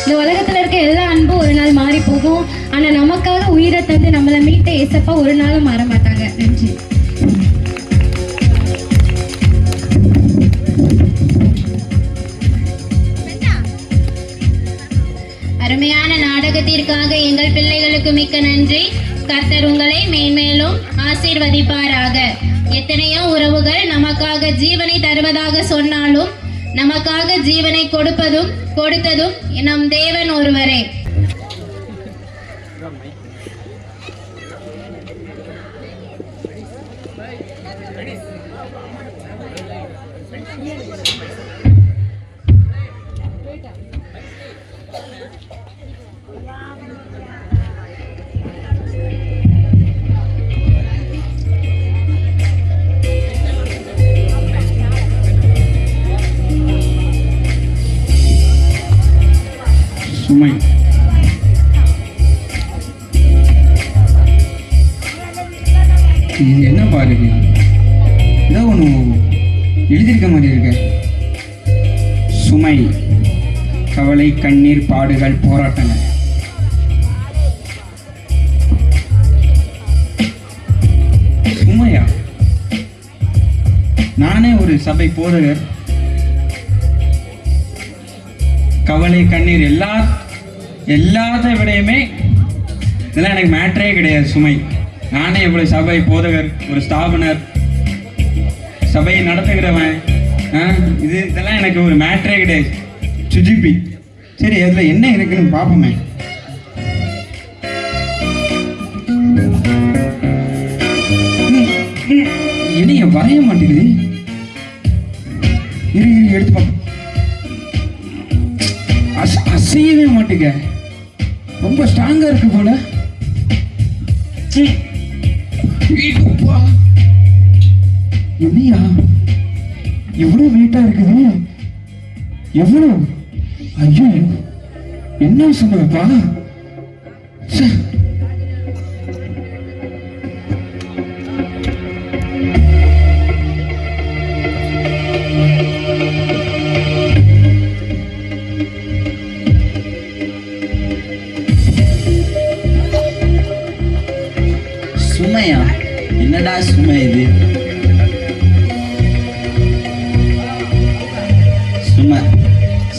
இந்த உலகத்துல இருக்க எல்லா அன்பும் ஒரு நாள் மாறி போகும். ஆனா நமக்காக உயிரை தந்து நம்மளை மீட்ட ஏசப்பா ஒரு நாளும் மாற மாட்டாங்க. நன்றி. அருமையான நாடகத்திற்காக எங்கள் பிள்ளைகளுக்கு மிக்க நன்றி. கர்த்தர் உங்களை மேன்மேலும் ஆசீர்வதிப்பாராக. எத்தனையோ உறவுகள் நமக்காக ஜீவனை தருவதாக சொன்னாலும் நமக்காக ஜீவனை கொடுத்ததும் நம் தேவன் ஒருவரே. சுமை இது என்ன பாருங்க, ஏதோ ஒன்று எழுதியிருக்க மாதிரி இருக்க. சுமை, கவலை, கண்ணீர், பாடுகள், போராட்டங்கள். சுமையா? நானே ஒரு சபை போதகர். கவலை, கண்ணீர் எல்லாத்த விடையுமே இதெல்லாம் எனக்கு மேட்டரே கிடையாது. சுமை, நானே இவ்வளவு சபை போதகர், ஒரு ஸ்தாபனர், சபையை நடத்துகிறவன், இதெல்லாம் எனக்கு ஒரு மேட்டரே கிடையாது. சுஜிபி, சரி அதுல என்ன இருக்குன்னு பார்ப்போமே. என்னைய வரைய மாட்டேங்குது. இரு எடுத்து பார்ப்போம். அசையவே மாட்டேங்க, ரொம்ப ஸ்ட்ராங்கா இருக்கு போல. என்னையா எவ்வளவு வெயிட்டா இருக்குது? எவ்வளவு? ஐயோ என்ன சொன்னப்பா? சுமையா? என்னடா சுமை இது? சுமை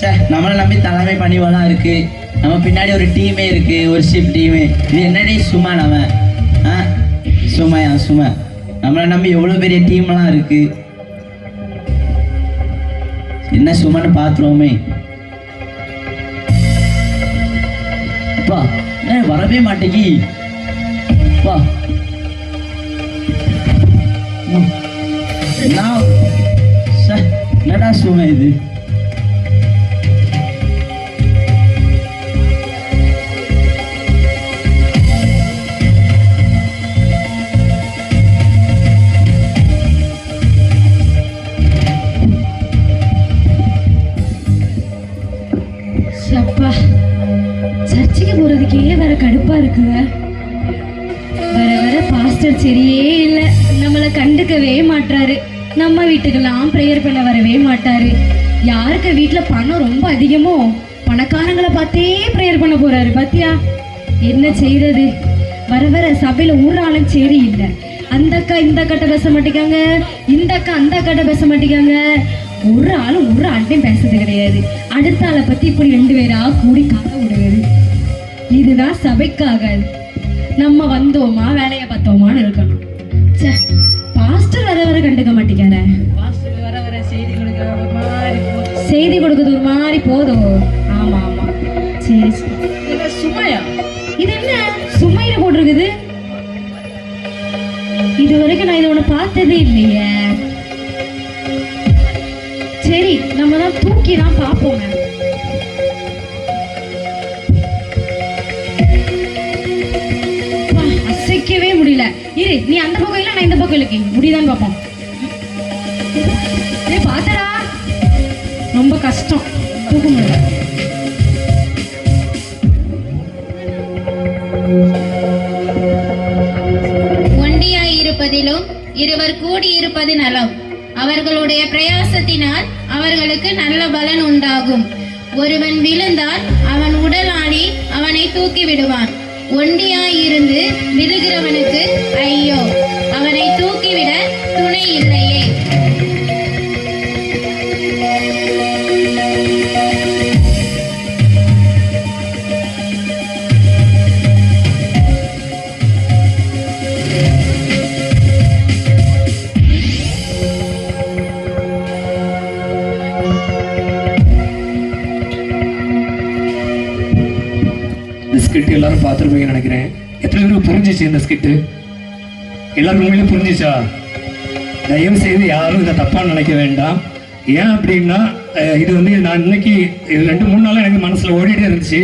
சார், நம்மளை நம்பி தலைமை பணிவெல்லாம் இருக்கு. நம்ம பின்னாடி ஒரு டீமே இருக்கு, ஒரு ஷிப் டீமு. இது என்னடி சுமை? நம்ம சுமையா? சுமை நம்மளை நம்பி எவ்வளோ பெரிய டீம்லாம் இருக்கு. என்ன சுமைன்னு பார்த்துருவோமே. அப்பா என்ன வரவே மாட்டேங்கி? அப்பா என்னடா சுமை இது? அப்பா, சர்ச்சுக்கு போறதுக்கே வர கடுப்பா இருக்குங்க. வர வர பாஸ் பாஸ்டர் சரியே இல்லை, நம்மளை கண்டுக்கவே மாட்டாரு. நம்ம வீட்டுக்கெல்லாம் ப்ரேயர் பண்ண வரவே மாட்டாரு. யாருக்கு வீட்டில் பணம் ரொம்ப அதிகமோ பணக்காரங்களை பார்த்தே ப்ரேயர் பண்ண போறாரு. பாத்தியா என்ன செய்யறது? வர வர சபையில ஊராலும் சரி இல்லை. அந்த அக்கா இந்த அக்காட்ட பேச மாட்டேங்காங்க, இந்த அக்கா அந்த அக்காட்ட பேச மாட்டேங்காங்க. ஒரு ஆள்கிட்டையும் பேசுறது கிடையாது. அடுத்த ஆளை பத்தி இப்படி 2 பேரா கூடி கதை விடுவது. இதுதான் சபைக்காக. நம்ம வந்தோமா வேலையை பார்த்தோமான்னு இருக்கணும். சே, பாஸ்டர் வர வர கண்டுக்க மாட்டேங்கார. பாஸ்டர் வர வர செய்தி கொடுக்க செய்தி கொடுக்குறது ஒரு மாதிரி போதும். ஆமா ஆமா, சரி சரி. சுமையா? இது என்ன சுமையில போட்டிருக்குது? இது வரைக்கும் நான் இதை ஒண்ணு பார்த்ததே இல்லையே. சரி, நம்ம தான் தூக்கி தான் பார்ப்போங்க. அசைக்கவே முடியல. இரு, நீ அந்த பக்கம் இல்ல, நான் இந்த பக்கம் இருக்கு. முடியுதான்னு பார்ப்போம். பார்த்தடா, ரொம்ப கஷ்டம், தூக்க முடியல. ஒண்டியாயிருப்பதிலும் இருவர் கூடியிருப்பது நலம். அவர்களுடைய பிரயாசத்தினால் அவர்களுக்கு நல்ல பலன் உண்டாகும். ஒருவன் விழுந்தால் அவன் உடலாடி அவனை தூக்கி விடுவான். ஒண்டியாயிருந்து விழுகிறவனுக்கு ஐயோ, அவனை தூக்கிவிட துணை இல்லையே. ஸ்கிட் எல்லாரும் பார்த்துருப்பீங்கன்னு நினைக்கிறேன். எத்தனை பேருக்கு புரிஞ்சிச்சு இந்த ஸ்கிட்டு? எல்லாரும் உண்மையிலே புரிஞ்சிச்சா? தயவு செய்து யாரும் இதை தப்பாக நினைக்க வேண்டாம். ஏன் அப்படின்னா இது வந்து நான் இன்னைக்கு 2-3 நாளாக எனக்கு மனசில் ஓடிட்டே இருந்துச்சு.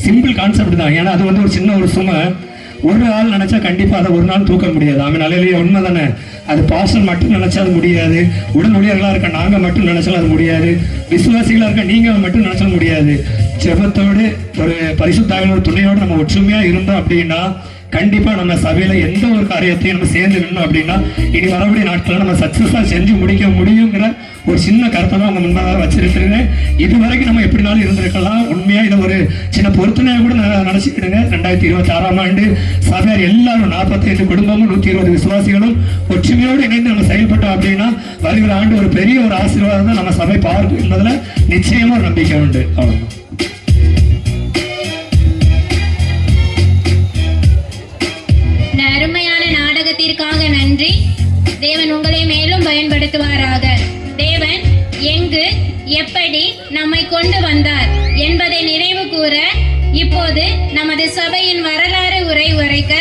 சிம்பிள் கான்செப்ட் தான். ஏன்னா அது வந்து ஒரு சின்ன ஒரு சுமை. ஒரு ஆள் நினைச்சா கண்டிப்பாக அதை ஒரு நாள் தூக்க முடியாது. அவன் நிலையிலேயே உண்மை தானே. அது பாஸ்டர் மட்டும் நினைச்சா அது முடியாது. உடன் ஊழியர்களாக இருக்க நாங்கள் மட்டும் நினைச்சாலும் அது முடியாது. விசுவாசிகளாக இருக்க நீங்கள் மட்டும் நினைச்சாலும் முடியாது. ஜெபத்தோடு ஒரு பரிசுத்தாவியோட துணையோடு நம்ம ஒற்றுமையாக இருந்தோம் அப்படின்னா கண்டிப்பா நம்ம சபையில எந்த ஒரு காரியத்தையும் நம்ம சேர்ந்து நின்னோம் அப்படின்னா இனி வரக்கூடிய நாட்களில் நம்ம சக்சஸா செஞ்சு முடிக்க முடியுங்கிற ஒரு சின்ன கருத்தை தான் அவங்க முன்னாக வச்சிருக்கிறேன். இது வரைக்கும் நம்ம எப்படினாலும் இருந்திருக்கலாம். உண்மையா இதை ஒரு சின்ன பொருத்தனையாக கூட நினைச்சுக்கிடுங்க. 2026ஆம் ஆண்டு சபையார் எல்லாரும் 45 குடும்பமும் 120 விசுவாசிகளும் ஒற்றுமையோடு இணைந்து நம்ம செயல்பட்டோம் அப்படின்னா வருகிற ஆண்டு ஒரு பெரிய ஒரு ஆசீர்வாதம் தான் நம்ம சபை பார்க்கும் என்பதுல நிச்சயமா ஒரு நம்பிக்கை உண்டு. அவ்வளவுதான். அருமையான நாடகத்திற்காக நன்றி. தேவன் உங்களை மேலும் பயன்படுத்துவாராக. தேவன் எங்கு எப்படி நம்மை கொண்டு வந்தார் என்பதை நினைவு கூற இப்போது நமது சபையின் வரலாறு உரை உரைக்க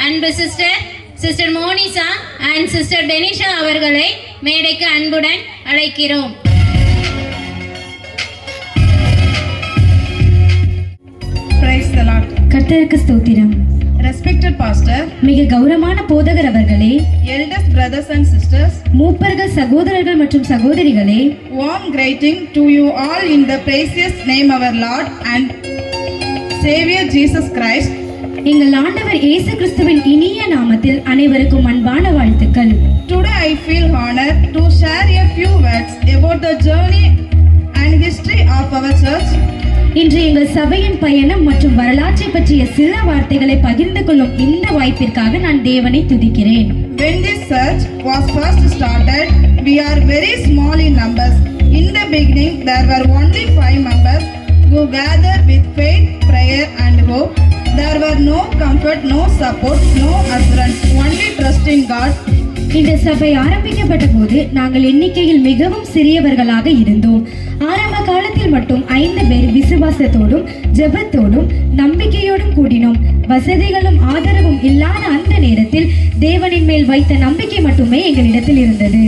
அன்பு சிஸ்டர் மோனிசா அண்ட் சிஸ்டர் டெனிஷா அவர்களை மேடைக்கு அன்புடன் அழைக்கிறோம். கர்த்தருக்கு ஸ்தோத்திரம். Respected pastor, மிக கௌரவமான போதகர் அவர்களே, eldest brothers and sisters, மூப்பர்கள் சகோதரர்கள் மற்றும் சகோதரிகளே, warm greeting to you all in the precious name of our Lord and Savior Jesus Christ. எங்கள் ஆண்டவர் இயேசு கிறிஸ்துவின் இனிய நாமத்தில் அனைவருக்கும் அன்பான வாழ்த்துக்கள். Today I feel honored to share a few words about the journey and history of our church. இன்று எங்கள் சபையின் பயணம் மற்றும் வரலாற்றை பற்றிய சில வார்த்தைகளை பகிர்ந்து கொள்ளும் இந்த வாய்ப்பிற்காக நான் தேவனை துதிக்கிறேன். When this church was first started, we are very small in numbers. In the beginning, there were only 5 members who gathered with faith, prayer and hope. There were no comfort, no support, no assurance, only trust in God. இந்த சபை ஆரம்பிக்கப்பட்ட போது நாங்கள் எண்ணிக்கையில் மிகவும் சிறியவர்களாக இருந்தோம். ஆரம்ப காலத்தில் மட்டும் 5 பேர் விசுவாசத்தோடும் ஜெபத்தோடும் நம்பிக்கையோடும் கூடினோம். வசதிகளும் ஆதரவும் இல்லாத அந்த நேரத்தில் தேவனின் மேல் வைத்த நம்பிக்கை மட்டுமே எங்களிடத்தில் இருந்தது.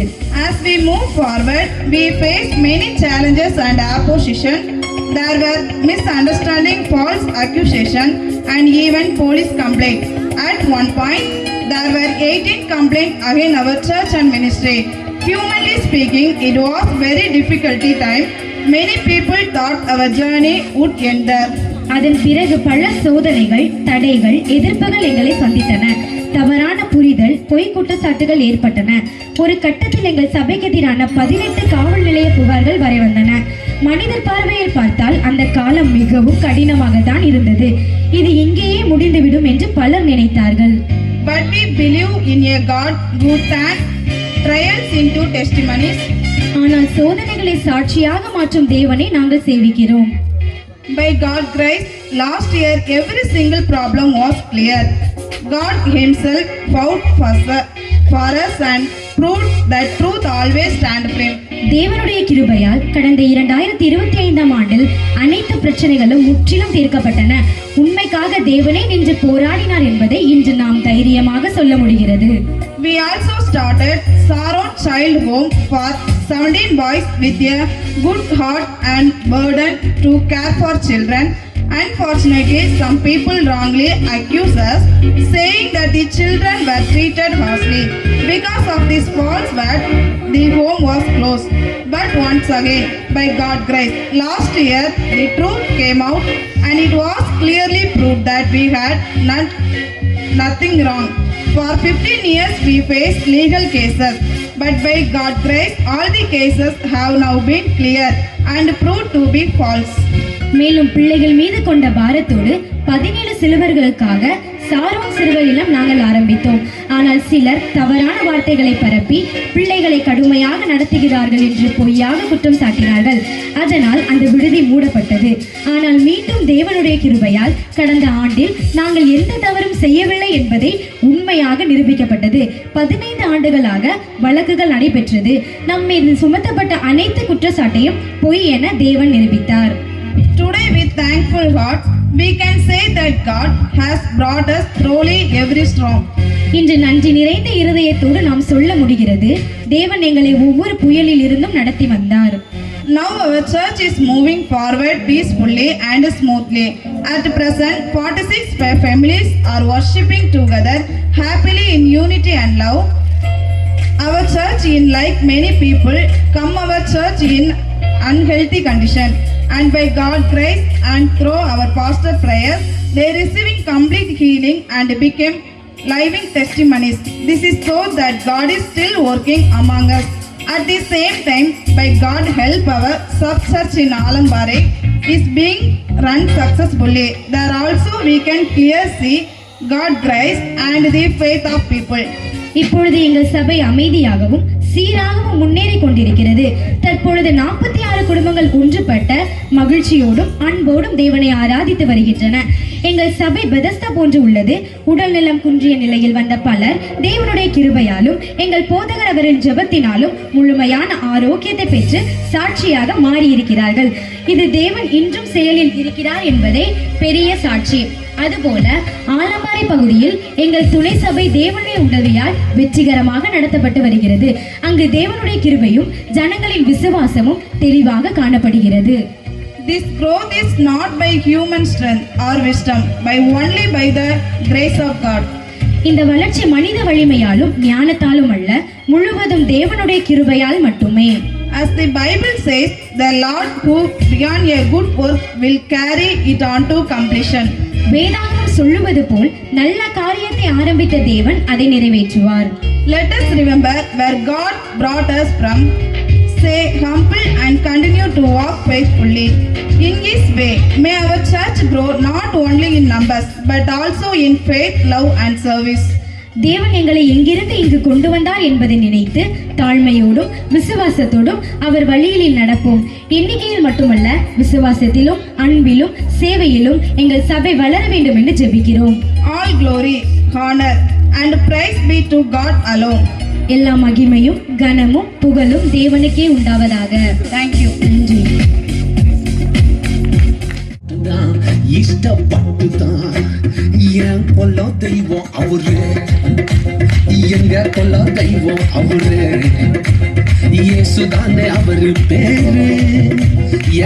As we move forward, we faced many challenges and opposition. There were misunderstanding, false accusation and even police complaints. At one point, there were 18 complaints against our church and ministry. Humanly speaking, it was very difficult time. Many people thought our journey would end there. அதன் பிறகு பல சோதனைகள், தடைகள், எதிர்ப்புகள் எங்களை சந்தித்தன. தவறான புரிதல், பொய் குற்றச்சாட்டுகள் ஏற்பட்டன. ஒரு கட்டத்தில் எங்கள் சபைக்கு எதிரான 18 காவல் நிலைய புகார்கள் வரை வந்தன. மனிதர் பார்வையில் பார்த்தால் அந்த காலம் மிகவும் கடினமாக தான் இருந்தது. இது இங்கேயே முடிந்துவிடும் என்று பலர் நினைத்தார்கள். But we believe in a God who turns trials into testimonies. ஆனால் சோதனைகளை சாட்சியாக மாற்றும் தேவனை நாங்கள் சேவிக்கிறோம். By God's grace, last year every single problem was clear. God himself fought for us and proved that truth always stands firm. தேவனுடைய கிருபையால் கடந்த 2025ஆம் ஆண்டில் அனைத்து பிரச்சனைகளும் முற்றிலும் தீர்க்கப்பட்டன. உண்மைக்காக தேவனே நின்று போராடினார் என்பதை இன்று நாம் தைரியமாக சொல்ல முடிகிறது. We also started Saron Child Home for 17 boys with a good heart and burden to care for children. Unfortunately, some people wrongly accuse us, saying that the children were treated harshly. Because of this false word, the home was closed. But once again, by God's grace, last year the truth came out and it was clearly proved that we had nothing wrong. For 15 years we faced legal cases, but by God's grace, all the cases have now been cleared and proved to be false. மேலும் பிள்ளைகள் மீது கொண்ட பாரத்தோடு 17 சிறுவர்களுக்காக Sharon சிறுவர் இல்லம் நாங்கள் ஆரம்பித்தோம். ஆனால் சிலர் தவறான வார்த்தைகளை பரப்பி பிள்ளைகளை கடுமையாக நடத்துகிறார்கள் என்று பொய்யாக குற்றம் சாட்டினார்கள். அதனால் அந்த விடுதி மூடப்பட்டது. ஆனால் மீண்டும் தேவனுடைய கிருபையால் கடந்த ஆண்டில் நாங்கள் எந்த தவறும் செய்யவில்லை என்பதை உண்மையாக நிரூபிக்கப்பட்டது. 15 ஆண்டுகளாக வழக்குகள் நடைபெற்றது. நம் மீது சுமத்தப்பட்ட அனைத்து குற்றச்சாட்டையும் பொய் என தேவன் நிரூபித்தார். Today with thankful heart, we can say that God has brought us through every storm. இன்று நன்றி நிறைந்த இருதயத்தோடு நாம் சொல்ல முடிகிறது, தேவன் எங்களை ஒவ்வொரு புயலில் இருந்தும் நடத்தி வந்தார். Now our church is moving forward peacefully and smoothly. At present, 46 families are worshipping together happily in unity and love. Our church, in like many people, come our church in unhealthy condition. And by God's grace and through our pastor prayers, they receiving complete healing and became living testimonies. This is so that God is still working among us. At the same time, by God's help, our sub-church in Alambare is being run successfully. There also we can clearly see God's grace and the faith of people. இப்பொழுது எங்கள் சபை அமைதியாகவும் சீராகவும் முன்னேறி கொண்டிருக்கிறது. தற்பொழுது 46 குடும்பங்கள் ஒன்றுபட்ட மகிழ்ச்சியோடும் அன்போடும் தேவனை ஆராதித்து வருகின்றன. எங்கள் சபை பெதஸ்தா போன்று உள்ளது. உடல்நலம் குன்றிய நிலையில் வந்த பலர் தேவனுடைய கிருபையாலும் எங்கள் போதகர் அவரின் ஜெபத்தினாலும் முழுமையான ஆரோக்கியத்தை பெற்று சாட்சியாக மாறியிருக்கிறார்கள். இது தேவன் இன்றும் செயலில் இருக்கிறார் என்பதே பெரிய சாட்சி. அதுபோல ஆலம்பாறை பகுதியில் எங்கள் துணை சபை தேவனுடைய உதவியால் வெற்றிகரமாக நடத்தப்பட்டு வருகிறது. அங்கு தேவனுடைய கிருபையும் ஜனங்களின் விசுவாசமும் தெளிவாக காணப்படுகிறது. This growth is not by human strength or wisdom, but only by the grace of God. இந்த வளர்ச்சி மனித வலிமையாலும் ஞானத்தாலும் அல்ல, முழுவதும் தேவனுடைய கிருபையால் மட்டுமே. As the Bible says, the Lord who began a good work will carry it on to completion. வேதாகமம் சொல்லுவது போல் நல்ல காரியத்தை ஆரம்பித்த தேவன் அதை நிறைவேற்றுவார். Let us remember where God brought us from, stay humble and continue to walk faithfully in His way. May our church grow not only in numbers but also in faith, love and service. தேவன் எங்களை எங்கிருந்து இங்கு கொண்டு வந்தார் என்பதை நினைத்து தாழ்மையோடும் விசுவாசத்தோடும் அவர் வழியில் நடப்போம். எண்ணிக்கையில் மட்டுமல்ல, விசுவாசத்திலும் அன்பிலும் சேவையிலும் எங்கள் சபை வளர வேண்டும் என்று ஜெபிக்கிறோம். All glory, honor and praise be to God alone. எல்லா மகிமையும் கனமும் புகழும் தேவனுக்கே உண்டாவதாக. Thank you. நன்றி. இஷ்டப்பட்டுதான் என் கொல்ல தெய்வம் அவரு, எங்க கொல்ல தெய்வம் அவரு, இயேசுதானே அவரு பேரு,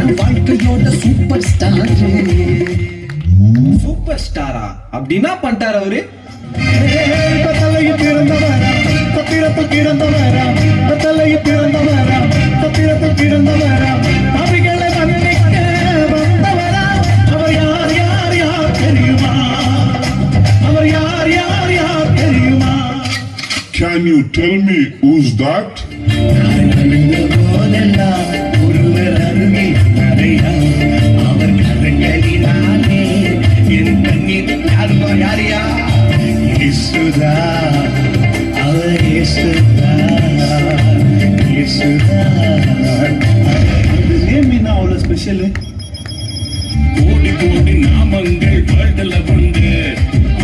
என் வாழ்க்கையோட சூப்பர் ஸ்டார். சூப்பர் ஸ்டாரா? அப்படின்னா பண்ணிட்டார் அவரு. தலையில் பிறந்தவரா, சத்திரத்தில் பிறந்தவரா, தலையில் பிறந்தவரா, சத்திரத்தில் பிறந்தவரா, அவைகளை மன்னிக்க வந்தவரா, அவர் யார் Can you tell me who's that? ஒருவர் அருகில் நிறையா அவர் கரங்களினாலே என் கண்ணீர் யாருமா யாரையா இயேசுதா அவர் இயேசுதா இயேசுதா நேம் என்ன அவ்வளோ ஸ்பெஷல் கோடி கோடி நாமங்கள் வேர்ல்டுல உண்டு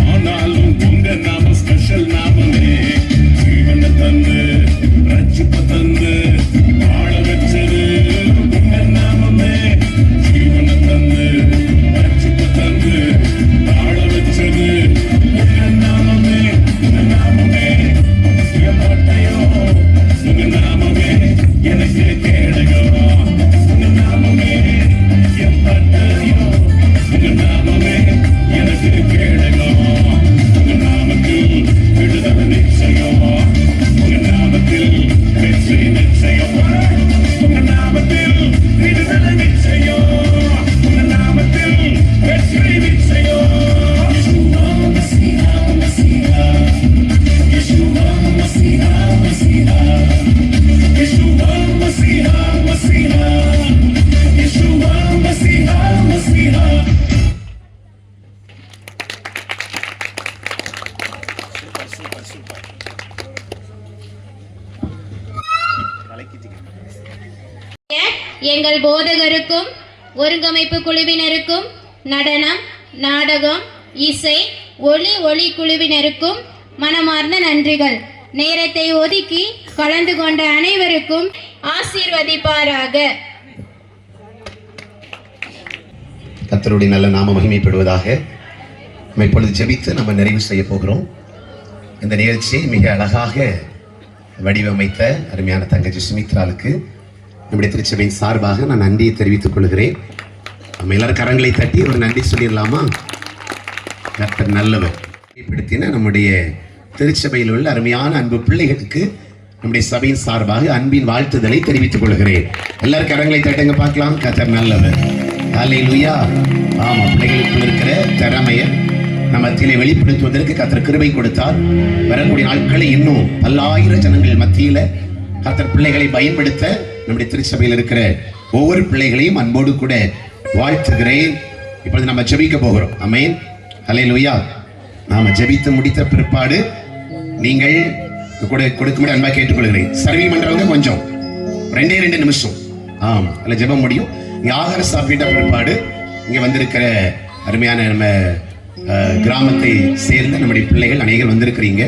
ஆனாலும் உங்க நாம ஸ்பெஷல் நாமமே ஜீவனை தந்து ரட்சிப்பை தந்து வாழ வச்சது உங்க நாமமே ஜீவனை தந்து ரட்சிப்பை தந்து வாழ வச்சது உங்க நாமமே மாட்டையோ உங்க நாமமே எனக்கு கேளுகோ உங்க நாமமே என் பட்டையோ உங்க நாமமே எனக்கு கேளுகோ உங்க நாமத்தில் விடுதலை நிச்சயம் உங்க நாமத்தில் வெற்றி நிச்சயம் உங்க நாமத்தில் விடுதலை நிச்சயம் உங்க நாமத்தில் வெற்றி நிச்சயம் யெஷுவா மஸீஹா மஸீஹா யெஷுவா மஸீஹா மஸீஹா யெஷுவா மஸீஹா மஸீஹா யெஷுவா மஸீஹா மஸீஹா எங்கள் போதகருக்கும் ஒருங்கமைப்பு குழுவினருக்கும் நடனம் நாடகம் இசை ஒளி குழுவினருக்கும் மனமார்ந்த நன்றிகள். நேரத்தை ஒதுக்கி கலந்து கொண்ட அனைவருக்கும் ஆசீர்வதிப்பாராக. கர்த்தருடைய நல்ல நாம மகிமைப்படுவதாக. நம்ம இப்பொழுது ஜெபித்து நம்ம நிறைவு செய்ய போகிறோம். இந்த நிகழ்ச்சியை மிக அழகாக வடிவமைத்த அருமையான தங்கச்சி சுமித்ராளுக்கு நம்முடைய திருச்சபையின் சார்பாக நான் நன்றியை தெரிவித்துக் கொள்கிறேன். நம்ம எல்லாரும் கரங்களை தட்டி ஒரு நன்றி சொல்லிடலாமா? கர்த்தர் நல்லவர். ஏற்படுத்தின நம்முடைய திருச்சபையில் உள்ள அருமையான அன்பு பிள்ளைகளுக்கு நம்முடைய சபையின் சார்பாக அன்பின் வாழ்த்துதலை தெரிவித்துக் கொள்கிறேன். எல்லாரும் கரங்களை தட்டுங்க பார்க்கலாம். கர்த்தர் நல்லவர். ஹல்லேலூயா. ஆமா, பிள்ளைகளுக்குள் இருக்கிற திறமையை நம்ம மத்தியிலே வெளிப்படுத்துவதற்கு கர்த்தர் கிருபை கொடுத்தார். வரக்கூடிய நாட்களை இன்னும் பல்லாயிரம் ஜனங்கள் மத்தியில கர்த்தர் பிள்ளைகளை பயன்படுத்த நம்முடைய திருச்சபையில் இருக்கிற ஒவ்வொரு பிள்ளைகளையும் அன்போடு கூட வாழ்த்துகிறேன். இப்பொழுது நம்ம ஜெபிக்க போகிறோம். ஆமென். ஹல்லேலூயா. நாம ஜெபித்து முடித்த பிற்பாடு நீங்கள் கூட கொடுக்கும்படி அன்பா கேட்டுக்கொள்கிறேன். சர்வீ பண்றவங்க கொஞ்சம் 2 நிமிஷம் அதில் ஜெபம் முடியும். இங்கே ஆகாரம் சாப்பிட்ட பிற்பாடு இங்கே வந்திருக்கிற அருமையான நம்ம கிராமத்தை சேர்ந்த நம்முடைய பிள்ளைகள் அநேகர் வந்திருக்கிறீங்க.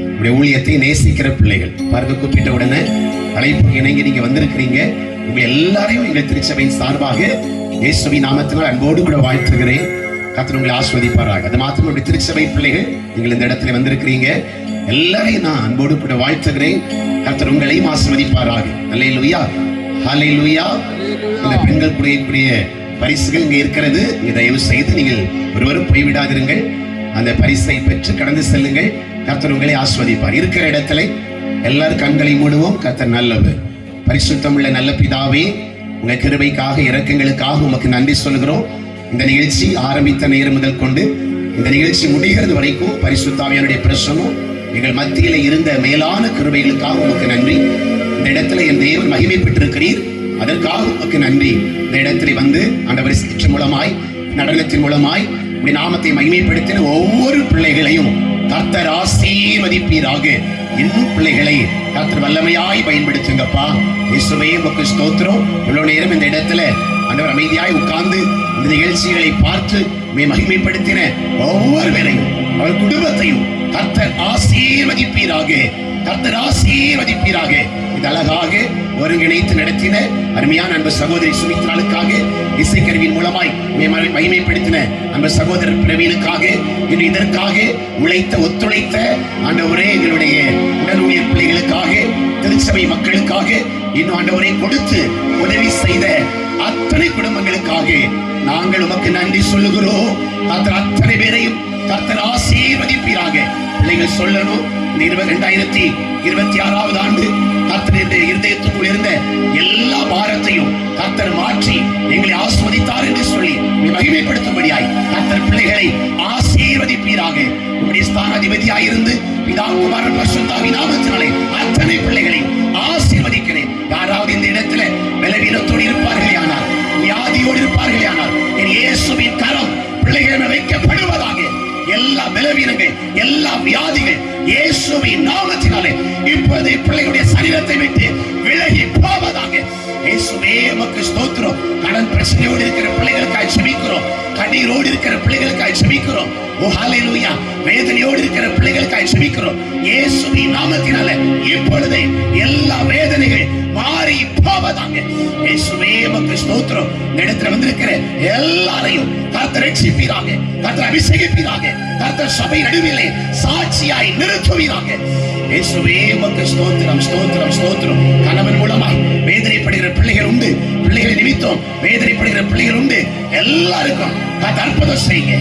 நம்முடைய ஊழியத்தை நேசிக்கிற பிள்ளைகள் பார்க்க கூப்பிட்ட உடனே அழைப்பு இணங்கி நீங்க வந்திருக்கிறீங்க. உங்க எல்லாரையும் எங்கள் திருச்சபையின் சார்பாக இயேசுவின் நாமத்தினால் அன்போடு கூட வாழ்த்துகிறேன். கர்த்தர் உங்களை ஆசீர்வதிப்பாராக. அது மாத்திரம் நம்முடைய திருச்சபை பிள்ளைகள் நீங்கள் இந்த இடத்துல வந்திருக்கிறீங்க. எல்லாரையும் நான் அன்போடு கூட வாழ்த்துகிறேன். கர்த்தர் உங்களையும் ஆசீர்வதிப்பாராக. அல்லேலூயா. ஹல்லேலூயா. இந்த பெண்கள் கூடிய பரிசுகள் இங்கே இருக்கிறது. இதை தயவு செய்து நீங்கள் ஒருவரும் போய்விடாதிருங்கள். அந்த பரிசை பெற்று கடந்து செல்லுங்கள். கர்த்தர் உங்களை ஆசீர்வதிப்பார். இருக்கிற இடத்துல எல்லாரும் கண்களை மூடுவோம். கர்த்தர் நல்லவர். பரிசுத்தம் உள்ள நல்ல பிதாவே, உங்க கிருபைக்காக இரக்கங்களுக்காக உமக்கு நன்றி சொல்கிறோம். இந்த நிகழ்ச்சி ஆரம்பித்த நேரம் முதல் கொண்டு இந்த நிகழ்ச்சி முடிகிறது வரைக்கும் பரிசுத்த ஆவியானுடைய பிரசன்னம் எங்கள் மத்தியில இருந்த மேலான கிருபைகளுக்காக உமக்கு நன்றி. இந்த இடத்துல என் தேவன் மகிமை பெற்றிருக்கிறீர், அதற்காக உமக்கு நன்றி. இந்த இடத்துல வந்து ஆண்டவர் சிகிச்சை மூலமாய் நடனத்தின் மூலமாய் உடைய நாமத்தை மகிமைப்படுத்தின ஒவ்வொரு பிள்ளைகளையும் கர்த்தர் ஆசீர்வதிப்பீராக. இன்னும் பிள்ளைகளை கர்த்தர் வல்லமையாய் பயன்படுத்துங்கப்பா. இயேசுவே உமக்கு ஸ்தோத்திரம். இவ்வளவு நேரம் இந்த இடத்துல ஆண்டவர் அமைதியாய் உட்கார்ந்து இந்த நிகழ்ச்சிகளை பார்த்து மகிமைப்படுத்தின ஒவ்வொருவரையும் அவர் குடும்பத்தையும் கர்த்தர் ஆசீர்வதிப்பீராக. கர்த்தர் ஆசீர்வதிப்பீராக. இது அழகாக ஒருங்கிணைத்து நடத்தின அருமையான அன்பு சகோதரி சுமித்ராளுக்காக, இசைக்கருவியின் மூலமாய் மகிமைப்படுத்தின அன்பு சகோதரர் பிரவீனுக்காக, இன்னும் இதற்காக ஒத்துழைத்த ஆண்டவரே எங்களுடைய உடல் ஊழியர் பிள்ளைகளுக்காக, திருச்சபை மக்களுக்காக, இன்னும் ஆண்டவரை கொடுத்து உதவி செய்த அத்தனை குடும்பங்களுக்காக நாங்கள் உமக்கு நன்றி சொல்லுகிறோம். கர்த்தர் அத்தனை பேரையும் கர்த்தர் ஆசீர்வதிப்பீராக. பிள்ளைகள் சொல்லணும், 2026 ஆண்டு கர்த்தருடைய இருதயத்துக்குள் இருந்த எல்லா பாரத்தையும் கர்த்தர் மாற்றி எங்களை ஆசீர்வதித்தார் என்று சொல்லி மகிமைப்படுத்தும்படியாய் கர்த்தர் பிள்ளைகளை ஆசீர்வதி ஆசீர்வதிப்பீராக. உம்முடைய ஸ்தானாதிபதியாயிருந்து பிதா குமாரன் பரிசுத்தாவி நாமத்தினாலே அத்தனை பிள்ளைகளையும் ஆசீர்வதிக்கிறேன். யாராவது இந்த இடத்துல பலவீனத்தோடு இருப்பார்களே ஆனால், வியாதியோடு இருப்பார்களே ஆனால், என் இயேசுவின் கரம் பிள்ளைகள் வைக்கப்படுவதாக. எல்லா பலவீனங்கள், எல்லா வியாதிகள் இயேசுவின் நாமத்தினாலே இப்போது பிள்ளைகளுடைய சரீரத்தை விட்டு விலகி போவதாக. இயேசுவே உமக்கு ஸ்தோத்திரம். கடன் பிரச்சனையோடு இருக்கிற பிள்ளைகளுக்காய் ஜெபிக்கிறோம். கண்ணீரோடு இருக்கிற பிள்ளைகளுக்காய் ஜெபிக்கிறோம். ஓ ஹல்லேலூயா. வேதனையோடு இருக்கிற பிள்ளைகளுக்காய் ஜெபிக்கிறோம். இயேசுவின் நாமத்தினாலே இப்பொழுதே எல்லா வேதனைகள் மாறி போவதாக. இயேசுவே உமக்கு ஸ்தோத்திரம். இந்த இடத்துல வந்திருக்கிற எல்லாரையும் கர்த்தர் ரட்சிப்பீராக, கர்த்தர் அபிஷேகிப்பீராக, கர்த்தர் சபை நடுவிலே சாட்சியாய் நிறுத்துவீராக. இயேசுவே உமக்கு ஸ்தோத்திரம், ஸ்தோத்திரம், ஸ்தோத்திரம். கணவன் மூலமாய் வேதனைப்படுகிற பிள்ளைகள் உண்டு, பிள்ளைகளை நிமித்தம் வேதனைப்படுகிற பிள்ளைகள் உண்டு. எல்லாருக்கும் கர்த்தர் அற்புதம் செய்யுங்க,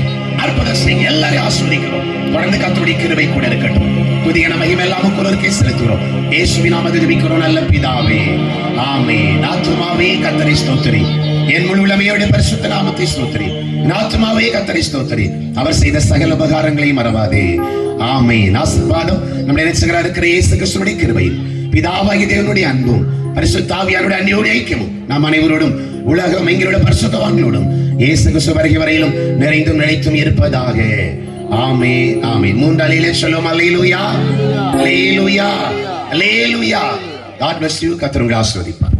அற்புதம் செய்யுங்க. எல்லாரையும் ஆசீர்வதிக்கிறோம். தொடர்ந்து கர்த்தருடைய கிருபை கூட இருக்கட்டும். புதிய மகிமை எல்லாம் ஒருவருக்கே செலுத்துகிறோம். இயேசுவின் நாமத்தில் ஜெபிக்கிறோம் நல்ல பிதாவே, ஆமென். ஆத்துமாவே கர்த்தரை ஸ்தோத்திரி, என் முழு உள்ளமையோட பரிசுத்த நாமத்தை ஸ்தோத்திரி. ஆத்துமாவே கர்த்தரை ஸ்தோத்திரி, அவர் செய்த சகல உபகாரங்களையும் மறவாதே. ஆமென். ஆசீர்வாதம் நம்முடைய இரட்சகராக இருக்கிற இயேசு கிறிஸ்துவின் கிருபையும் பிதாவாகிய தேவனுடைய அன்பும் பரிசுத்த ஆவியானவருடைய அந்நியோட ஐக்கியமும் நாம் அனைவரோடும் உலகம் எங்களோட பரிசுத்தவான்களோடும் இயேசு கிறிஸ்து வருகை வரையிலும் நிறைந்தும் நிலைத்தும் இருப்பதாக. ஆமென், ஆமென். மூன்று அல்லேலூயா சொல்லுவோம். அல்லேலூயா, அல்லேலூயா, அல்லேலூயா. God bless you. கர்த்தர் உங்களை ஆசீர்வதிப்பார்.